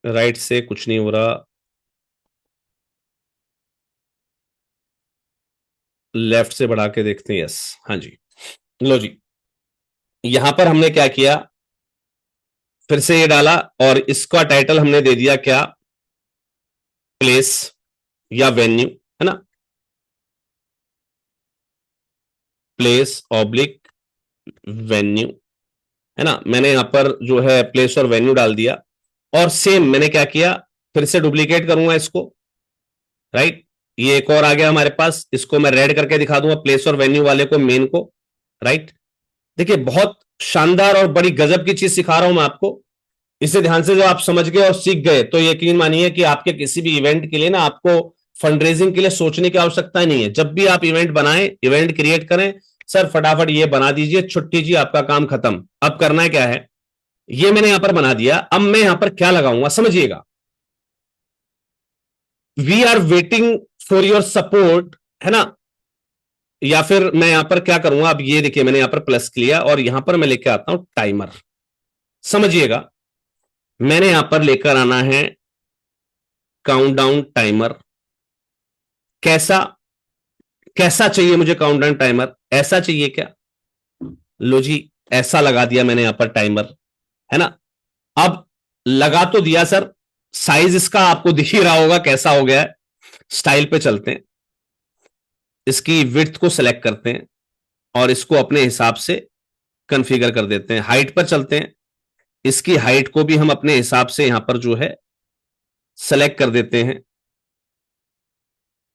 राइट से कुछ नहीं हो रहा, लेफ्ट से बढ़ा के देखते हैं, यस, हाँ जी। लो जी, यहां पर हमने क्या किया, फिर से ये डाला, और इसका टाइटल हमने दे दिया क्या? प्लेस या वेन्यू, है ना, प्लेस ऑब्लिक वेन्यू, है ना। मैंने यहां पर जो है प्लेस और वेन्यू डाल दिया, और सेम मैंने क्या किया, फिर से डुप्लीकेट करूंगा इसको, राइट। ये एक और आ गया हमारे पास, इसको मैं रेड करके दिखा दूंगा, प्लेस और वेन्यू वाले को, मेन को, राइट। देखिए बहुत शानदार और बड़ी गजब की चीज सिखा रहा हूं मैं आपको। इसे ध्यान से जब आप समझ गए और सीख गए तो यकीन मानिए कि आपके किसी भी इवेंट के लिए ना आपको फंड रेजिंग के लिए सोचने की आवश्यकता नहीं है। जब भी आप इवेंट बनाएं, इवेंट क्रिएट करें, सर फटाफट ये बना दीजिए, छुट्टी जी, आपका काम खत्म। अब करना क्या है, ये मैंने यहां पर बना दिया। अब मैं यहां पर क्या लगाऊंगा समझिएगा, we are waiting for your support, है ना। या फिर मैं यहां पर क्या करूंगा, अब ये देखिए मैंने यहां पर प्लस किया, और यहां पर मैं लेके आता हूं टाइमर। समझिएगा, मैंने यहां पर लेकर आना है काउंटडाउन टाइमर। कैसा? कैसा चाहिए मुझे काउंटडाउन टाइमर? ऐसा चाहिए क्या? लो जी, ऐसा लगा दिया मैंने यहां पर टाइमर, है ना। अब लगा तो दिया सर, साइज इसका आपको दिख ही रहा होगा कैसा हो गया है। स्टाइल पे चलते हैं, इसकी विड्थ को सिलेक्ट करते हैं, और इसको अपने हिसाब से कॉन्फ़िगर कर देते हैं। हाइट पर चलते हैं, इसकी हाइट को भी हम अपने हिसाब से यहां पर जो है सेलेक्ट कर देते हैं,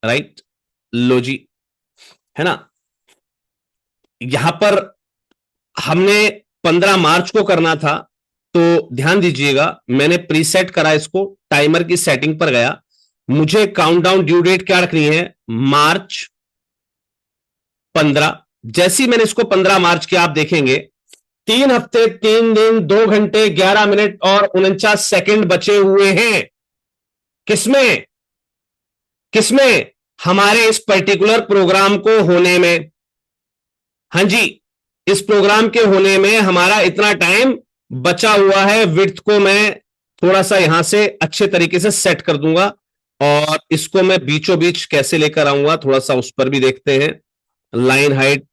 राइट, लो जी, है ना। यहां पर हमने 15 मार्च को करना था, तो ध्यान दीजिएगा, मैंने प्रीसेट करा इसको, टाइमर की सेटिंग पर गया, मुझे काउंटडाउन ड्यू डेट क्या रखनी है, मार्च 15। जैसी मैंने इसको 15 मार्च की, आप देखेंगे 3 हफ्ते 3 दिन 2 घंटे 11 मिनट और 49 सेकंड बचे हुए हैं। किसमें, किसमें, हमारे इस पर्टिकुलर प्रोग्राम को होने में। हां जी, इस प्रोग्राम के होने में हमारा इतना टाइम बचा हुआ है। विड्थ को मैं थोड़ा सा यहां से अच्छे तरीके से सेट कर दूंगा, और इसको मैं बीचों बीच कैसे लेकर आऊंगा, थोड़ा सा उस पर भी देखते हैं। लाइन हाइट,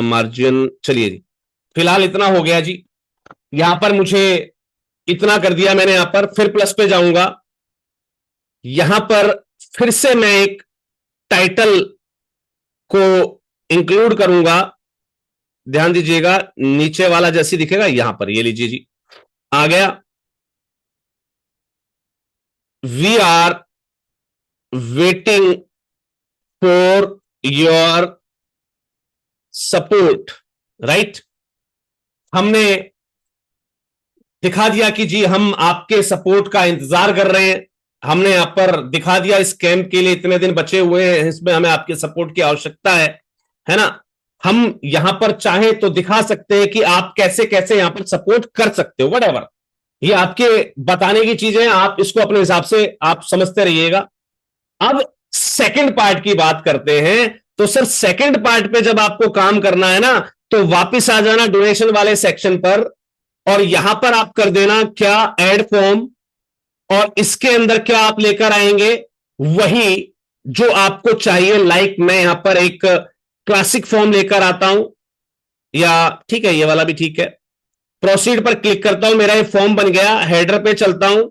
मार्जिन, चलिए जी, फिलहाल इतना हो गया जी। यहां पर मुझे इतना कर दिया मैंने, यहां पर फिर प्लस पे जाऊंगा, यहां पर फिर से मैं एक टाइटल को इंक्लूड करूंगा। ध्यान दीजिएगा, नीचे वाला जैसी दिखेगा, यहां पर ये लीजिए जी, आ गया, we are waiting for your support, right. हमने दिखा दिया कि जी हम आपके सपोर्ट का इंतजार कर रहे हैं। हमने यहां पर दिखा दिया इस कैंप के लिए इतने दिन बचे हुए हैं, इसमें हमें आपके सपोर्ट की आवश्यकता है ना। हम यहां पर चाहे तो दिखा सकते हैं कि आप कैसे कैसे यहां पर सपोर्ट कर सकते हो, व्हाटएवर, ये आपके बताने की चीजें, आप इसको अपने हिसाब से आप समझते रहिएगा। अब सेकंड पार्ट की बात करते हैं, तो सर सेकंड पार्ट पे जब आपको काम करना है ना, तो वापस आ जाना डोनेशन वाले सेक्शन पर, और यहां पर आप कर देना क्या, ऐड फॉर्म, और इसके अंदर क्या आप लेकर आएंगे, वही जो आपको चाहिए। लाइक मैं यहां पर एक क्लासिक फॉर्म लेकर आता हूं, या ठीक है ये वाला भी ठीक है, प्रोसीड पर क्लिक करता हूं, मेरा ये फॉर्म बन गया। हेडर पे चलता हूं,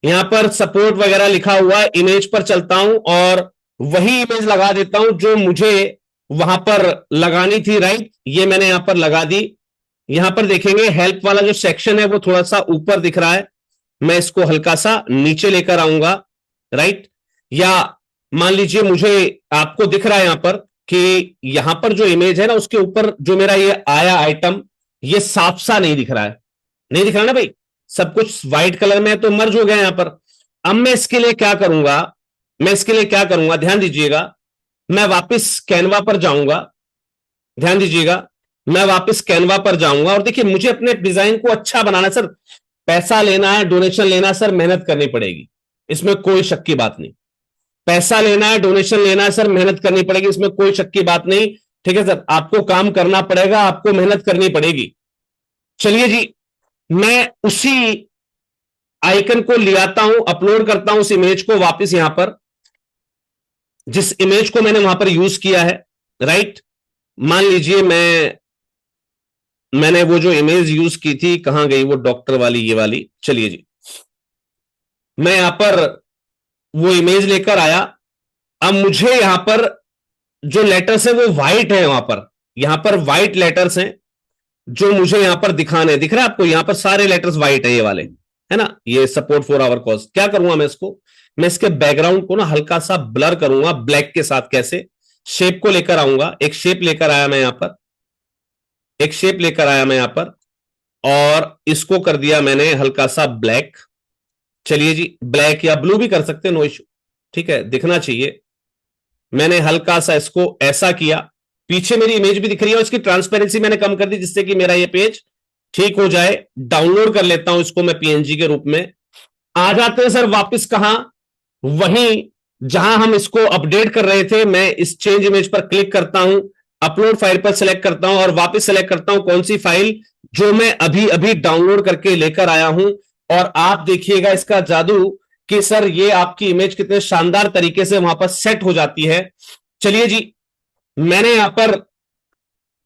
यहां पर सपोर्ट वगैरह लिखा हुआ, इमेज पर चलता हूं और वही इमेज लगा देता हूं जो मुझे वहां पर लगानी थी, राइट, ये मैंने यहां पर लगा दी। यहां पर देखेंगे हेल्प वाला जो सेक्शन है वो थोड़ा सा ऊपर दिख रहा है, मैं इसको हल्का सा नीचे लेकर आऊंगा, राइट। या मान लीजिए मुझे, आपको दिख रहा है यहां पर कि यहां पर जो इमेज है ना, उसके ऊपर जो मेरा ये आया आइटम, ये साफ सा नहीं दिख रहा है, नहीं दिख रहा ना भाई, सब कुछ व्हाइट कलर में है, तो मर्ज हो गया यहां पर। अब मैं इसके लिए क्या करूंगा, मैं इसके लिए क्या करूंगा, ध्यान दीजिएगा, मैं वापस कैनवा पर जाऊंगा, ध्यान दीजिएगा, मैं वापस कैनवा पर जाऊंगा, और देखिए मुझे अपने डिजाइन को अच्छा बनाना है सर, पैसा लेना है, डोनेशन लेना है सर, मेहनत करनी पड़ेगी, इसमें कोई शक की बात नहीं। पैसा लेना है, डोनेशन लेना है सर, मेहनत करनी पड़ेगी, इसमें कोई शक की बात नहीं। ठीक है सर, आपको काम करना पड़ेगा, आपको मेहनत करनी पड़ेगी। चलिए जी, मैं उसी आइकन को ले आता हूं, अपलोड करता हूं उस इमेज को वापस यहां पर, जिस इमेज को मैंने वहां पर यूज किया है, राइट। मान लीजिए मैंने वो जो इमेज यूज की थी, कहां गई वो डॉक्टर वाली, ये वाली, चलिए जी, मैं यहां पर वो इमेज लेकर आया। अब मुझे यहां पर जो लेटर्स है वो व्हाइट है, वहां पर, यहां पर व्हाइट लेटर्स हैं जो मुझे यहां पर दिखाने, दिख रहा है आपको, यहां पर सारे लेटर्स व्हाइट है, ये वाले, है ना, ये सपोर्ट फॉर आवर कॉज। क्या करूंगा मैं इसको, मैं इसके बैकग्राउंड को ना हल्का सा ब्लर करूंगा ब्लैक के साथ, कैसे, शेप को लेकर आऊंगा, एक शेप लेकर आया मैं यहां पर, एक शेप लेकर आया मैं यहां पर, और इसको कर दिया मैंने हल्का सा ब्लैक। चलिए जी, ब्लैक या ब्लू भी कर सकते हैं, नो इशू, ठीक है, दिखना चाहिए। मैंने हल्का सा इसको ऐसा किया, पीछे मेरी इमेज भी दिख रही है, और इसकी ट्रांसपेरेंसी मैंने कम कर दी, जिससे कि मेरा ये पेज ठीक हो जाए। डाउनलोड कर लेता हूं इसको मैं पीएनजी के रूप में। आ जाते हैं सर वापस कहां, वहीं जहां हम इसको अपडेट कर रहे थे। मैं इस चेंज इमेज पर क्लिक करता हूं, अपलोड फाइल पर सेलेक्ट करता हूं, और वापस सेलेक्ट करता हूं कौन सी फाइल, जो मैं अभी अभी डाउनलोड करके लेकर आया हूं। और आप देखिएगा इसका जादू कि सर ये आपकी इमेज कितने शानदार तरीके से वहां पर सेट हो जाती है। चलिए जी, मैंने यहां पर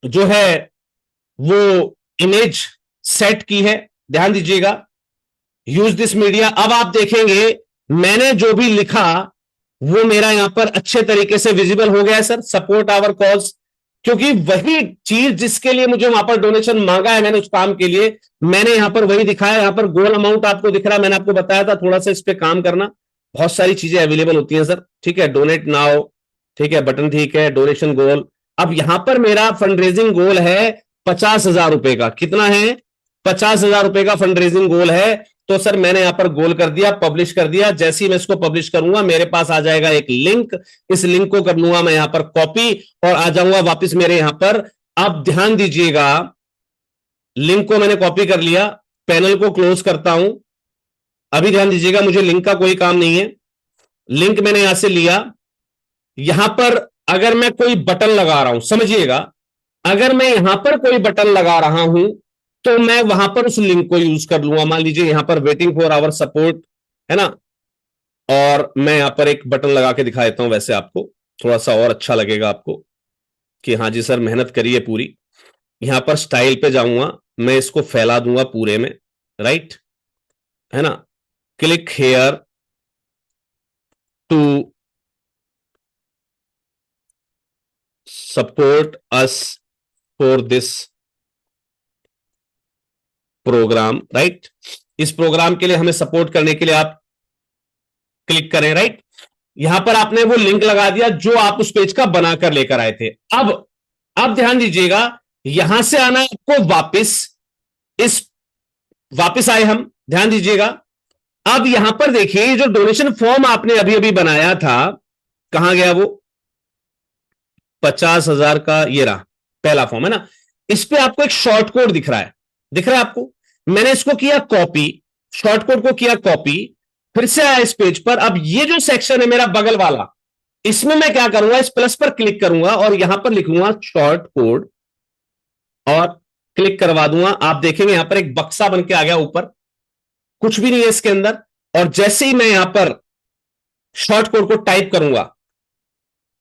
जो है वो इमेज सेट की है, ध्यान दीजिएगा, यूज दिस मीडिया। अब आप देखेंगे मैंने जो भी लिखा वो मेरा यहां पर अच्छे तरीके से विजिबल हो गया है सर, सपोर्ट आवर कॉज, क्योंकि वही चीज जिसके लिए मुझे वहां पर डोनेशन मांगा है मैंने, उस काम के लिए मैंने यहां पर वही दिखाया। यहां पर गोल अमाउंट आपको दिख रहा है, मैंने आपको बताया था थोड़ा सा इस पे काम करना, बहुत सारी चीजें अवेलेबल होती हैं सर, ठीक है, डोनेट नाउ, ठीक है, बटन ठीक है, डोनेशन गोल। अब यहां पर मेरा फंड रेजिंग गोल है 50,000 रुपए का। कितना है? 50,000 रुपए का फंड रेजिंग गोल है। तो सर मैंने यहां पर गोल कर दिया, पब्लिश कर दिया। जैसे ही मैं इसको पब्लिश करूंगा मेरे पास आ जाएगा एक लिंक, इस लिंक को कर लूंगा मैं यहां पर कॉपी और आ जाऊंगा वापस मेरे यहां पर। अब ध्यान दीजिएगा, लिंक को मैंने कॉपी कर लिया, पैनल को क्लोज करता हूं। अभी ध्यान दीजिएगा, मुझे लिंक का कोई काम नहीं है। लिंक मैंने यहां से लिया, यहां पर अगर मैं कोई बटन लगा रहा हूं, समझिएगा, अगर मैं यहां पर कोई बटन लगा रहा हूं तो मैं वहां पर उस लिंक को यूज कर लूंगा। मान लीजिए यहां पर वेटिंग फॉर आवर सपोर्ट है ना, और मैं यहां पर एक बटन लगा के दिखा देता हूं, वैसे आपको थोड़ा सा और अच्छा लगेगा आपको कि हाँ जी सर मेहनत करिए पूरी। यहां पर स्टाइल पे जाऊंगा, मैं इसको फैला दूंगा पूरे में, राइट, है ना। Click here to support us for this programme, right. इस प्रोग्राम के लिए हमें सपोर्ट करने के लिए आप क्लिक करें, राइट। यहां पर आपने वो लिंक लगा दिया जो आप उस पेज का बनाकर लेकर आए थे। अब ध्यान दीजिएगा, यहां से आना आपको वापस, इस वापस आए हम, ध्यान दीजिएगा। अब यहां पर देखिए जो डोनेशन फॉर्म आपने अभी अभी बनाया था, कहां गया वो? 50,000 का ये रहा पहला फॉर्म, है ना। इस पे आपको एक शॉर्ट कोड दिख रहा है, दिख रहा है आपको? मैंने इसको किया कॉपी, शॉर्ट कोड को किया कॉपी, फिर से आया इस पेज पर। अब ये जो सेक्शन है मेरा बगल वाला, इसमें मैं क्या करूंगा, इस प्लस पर क्लिक करूंगा और यहां पर लिखूंगा शॉर्ट कोड और क्लिक करवा दूंगा। आप देखेंगे यहां पर एक बक्सा बन के आ गया ऊपर, कुछ भी नहीं है इसके अंदर। और जैसे ही मैं यहां पर शॉर्ट कोड को टाइप करूंगा,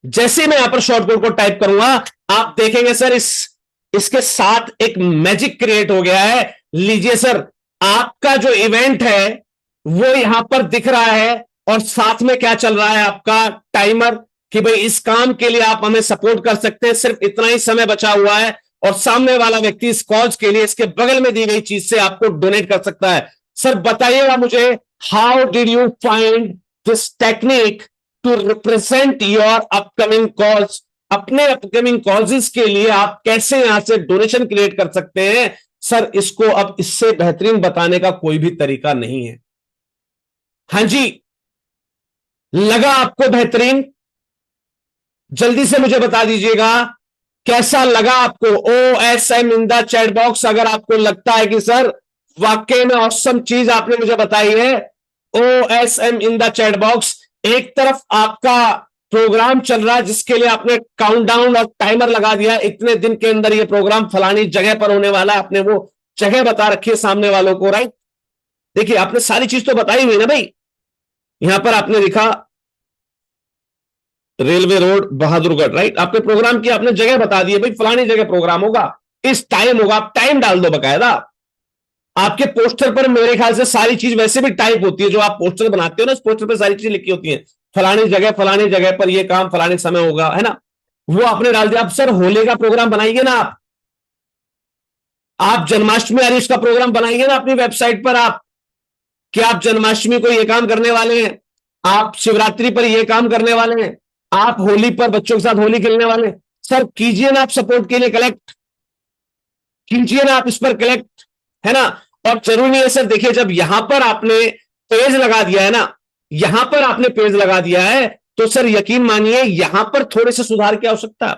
जैसे ही मैं यहां पर शॉर्ट कोड को टाइप करूंगा, आप देखेंगे सर इसके साथ एक मैजिक क्रिएट हो गया है। लीजिए सर, आपका जो इवेंट है वो यहां पर दिख रहा है और साथ में क्या चल रहा है, आपका टाइमर, कि भाई इस काम के लिए आप हमें सपोर्ट कर सकते हैं, सिर्फ इतना ही समय बचा हुआ है। और सामने वाला व्यक्ति इस कॉज के लिए इसके बगल में दी गई चीज से आपको डोनेट कर सकता है। सर बताइएगा मुझे, how did you find this technique to represent your upcoming cause? अपने अपकमिंग कॉजेज के लिए आप कैसे यहां से डोनेशन क्रिएट कर सकते हैं? सर इसको अब इससे बेहतरीन बताने का कोई भी तरीका नहीं है। हां जी, लगा आपको बेहतरीन? जल्दी से मुझे बता दीजिएगा कैसा लगा आपको। OSM in the chat box अगर आपको लगता है कि सर वाकई में ऑसम चीज आपने मुझे बताई है, OSM in the chat box. एक तरफ आपका प्रोग्राम चल रहा है जिसके लिए आपने काउंटडाउन और टाइमर लगा दिया, इतने दिन के अंदर ये प्रोग्राम फलानी जगह पर होने वाला है, आपने वो जगह बता रखी है सामने वालों को, राइट। देखिए आपने सारी चीज तो बताई हुई ना भाई। यहां पर आपने लिखा रेलवे रोड बहादुरगढ़, राइट। आपने प्रोग्राम किया, आपने जगह बता दी है, भाई फलानी जगह प्रोग्राम होगा, इस टाइम होगा। आप टाइम डाल दो बकायदा। आपके पोस्टर पर मेरे ख्याल से सारी चीज वैसे भी टाइप होती है, जो आप पोस्टर बनाते हो ना, उस पोस्टर पर सारी चीजें लिखी होती हैं, फलानी जगह पर ये काम फलाने समय होगा, है ना। वो आपने डाल दिया। अब सर होली का प्रोग्राम बनाइए ना आप जन्माष्टमी आ रही उसका प्रोग्राम बनाइए ना अपनी वेबसाइट पर। आप क्या आप जन्माष्टमी को ये काम करने वाले हैं? आप शिवरात्रि पर ये काम करने वाले हैं? आप होली पर बच्चों के साथ होली खेलने वाले हैं? सर कीजिए ना आप सपोर्ट के लिए कलेक्ट, कीजिए ना आप इस पर कलेक्ट, है ना। और जरूरी नहीं है सर, देखिए जब यहां पर आपने पेज लगा दिया है ना, यहां पर आपने पेज लगा दिया है, तो सर यकीन मानिए यहां पर थोड़े से सुधार की आवश्यकता है।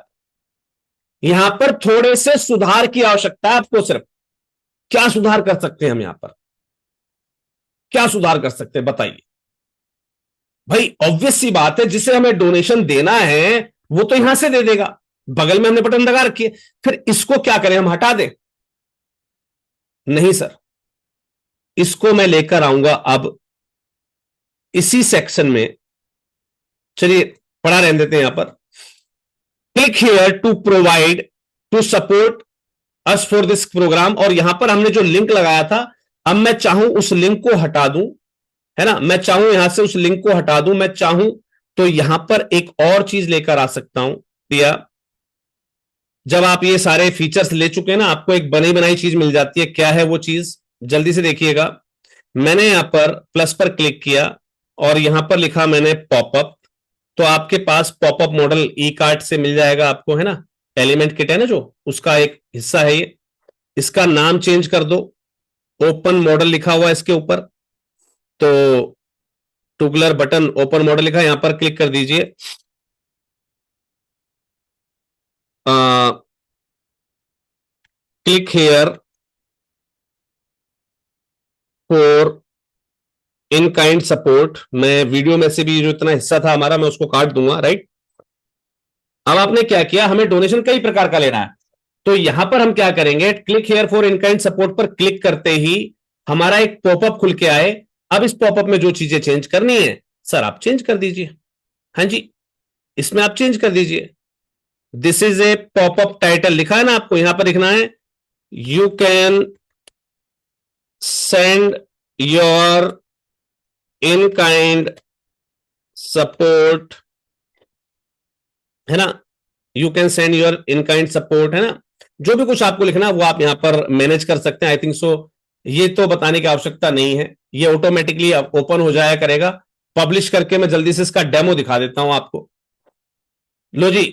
यहां पर थोड़े से सुधार की आवश्यकता है आपको। सिर्फ क्या सुधार कर सकते हैं हम यहां पर, क्या सुधार कर सकते हैं बताइए भाई। ऑब्वियस सी बात है, जिसे हमें डोनेशन देना है वो तो यहां से दे देगा, बगल में हमने बटन लगा रखी है। फिर इसको क्या करें, हम हटा दें? नहीं सर, इसको मैं लेकर आऊंगा अब इसी सेक्शन में। चलिए पढ़ा रहने देते हैं यहां पर। Click here to provide to support us for this programme. और यहां पर हमने जो लिंक लगाया था, अब मैं चाहूं उस लिंक को हटा दूं, है ना। मैं चाहूं यहां से उस लिंक को हटा दूं, मैं चाहूं तो यहां पर एक और चीज लेकर आ सकता हूं। भैया जब आप ये सारे फीचर्स ले चुके हैं ना, आपको एक बनी बनाई चीज मिल जाती है। क्या है वो चीज, जल्दी से देखिएगा। मैंने यहां पर प्लस पर क्लिक किया और यहां पर लिखा मैंने पॉपअप, तो आपके पास पॉपअप मॉडल ई कार्ट से मिल जाएगा आपको, है ना, एलिमेंट किट है ना जो, उसका एक हिस्सा है ये। इसका नाम चेंज कर दो, ओपन मॉडल लिखा हुआ है इसके ऊपर, तो टुगलर बटन ओपन मॉडल लिखा है, यहां पर क्लिक कर दीजिए। Click here for in kind support. मैं वीडियो में से भी जो इतना हिस्सा था हमारा मैं उसको काट दूंगा, राइट। अब आपने क्या किया, हमें डोनेशन कई प्रकार का लेना है, तो यहां पर हम क्या करेंगे, click here for in kind support पर क्लिक करते ही हमारा एक पॉपअप खुल के आए। अब इस पॉपअप में जो चीजें चेंज करनी है सर आप चेंज कर दीजिए। हाँ जी, इसमें आप चेंज कर दीजिए। This is a popup title लिखा है ना, आपको यहां पर लिखना है you can send your in kind support, है ना, you can send your in kind support, है ना। जो भी कुछ आपको लिखना वो आप यहां पर मैनेज कर सकते हैं। आई थिंक सो ये तो बताने की आवश्यकता नहीं है, ये ऑटोमेटिकली ओपन हो जाया करेगा। पब्लिश करके मैं जल्दी से इसका डेमो दिखा देता हूं आपको। लो जी,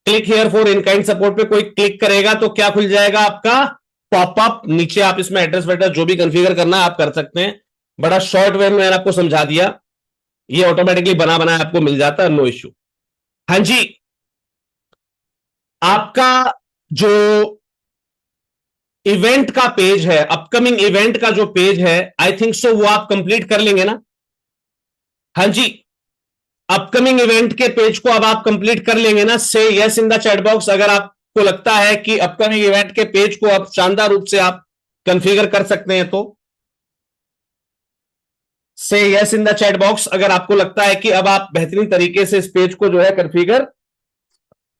click here for in kind support पे कोई क्लिक करेगा तो क्या खुल जाएगा आपका पॉपअप। नीचे आप इसमें एड्रेस वेड्रेस जो भी कंफिगर करना है आप कर सकते हैं। बड़ा शॉर्ट वे में मैंने आपको समझा दिया, ये ऑटोमेटिकली बना बना आपको मिल जाता है, नो इश्यू। हाँ जी, आपका जो इवेंट का पेज है, अपकमिंग इवेंट का जो पेज है, आई थिंक सो वो आप कंप्लीट कर लेंगे ना। हाँ जी, अपकमिंग इवेंट के पेज को अब आप कंप्लीट कर लेंगे ना। से yes in the chat box अगर आपको लगता है कि अपकमिंग इवेंट के पेज को आप शानदार रूप से आप कंफिगर कर सकते हैं, तो से yes in the chat box अगर आपको लगता है कि अब आप बेहतरीन तरीके से इस पेज को जो है कंफिगर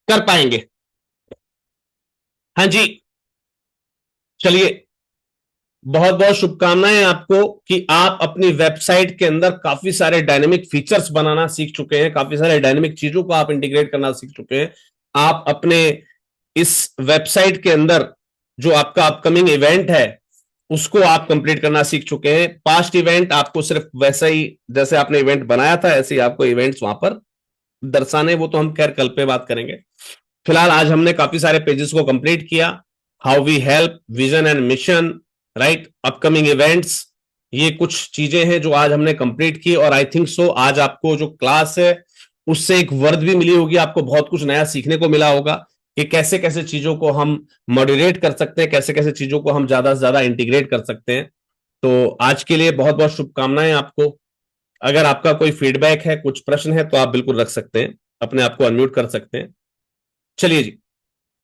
कर पाएंगे। हाँ जी, चलिए, बहुत बहुत शुभकामनाएं आपको कि आप अपनी वेबसाइट के अंदर काफी सारे डायनेमिक फीचर्स बनाना सीख चुके हैं, काफी सारे डायनेमिक चीजों को आप इंटीग्रेट करना सीख चुके हैं। आप अपने इस वेबसाइट के अंदर जो आपका अपकमिंग इवेंट है उसको आप कंप्लीट करना सीख चुके हैं। पास्ट इवेंट आपको सिर्फ वैसा ही जैसे आपने इवेंट बनाया था ऐसे ही आपको इवेंट्स वहां पर दर्शाने, वो तो हम खैर कल पे बात करेंगे। फिलहाल आज हमने काफी सारे पेजेस को कंप्लीट किया। How we help, vision and mission, right, upcoming events, ये कुछ चीजें हैं जो आज हमने कंप्लीट की। और आई थिंक सो आज आपको जो क्लास है उससे एक वर्द भी मिली होगी, आपको बहुत कुछ नया सीखने को मिला होगा कि कैसे कैसे चीजों को हम मॉड्यूलेट कर सकते हैं, कैसे कैसे चीजों को हम ज्यादा से ज्यादा इंटीग्रेट कर सकते हैं। तो आज के लिए बहुत बहुत शुभकामनाएं आपको। अगर आपका कोई फीडबैक है, कुछ प्रश्न है, तो आप बिल्कुल रख सकते हैं, अपने आप को अनम्यूट कर सकते हैं। चलिए जी।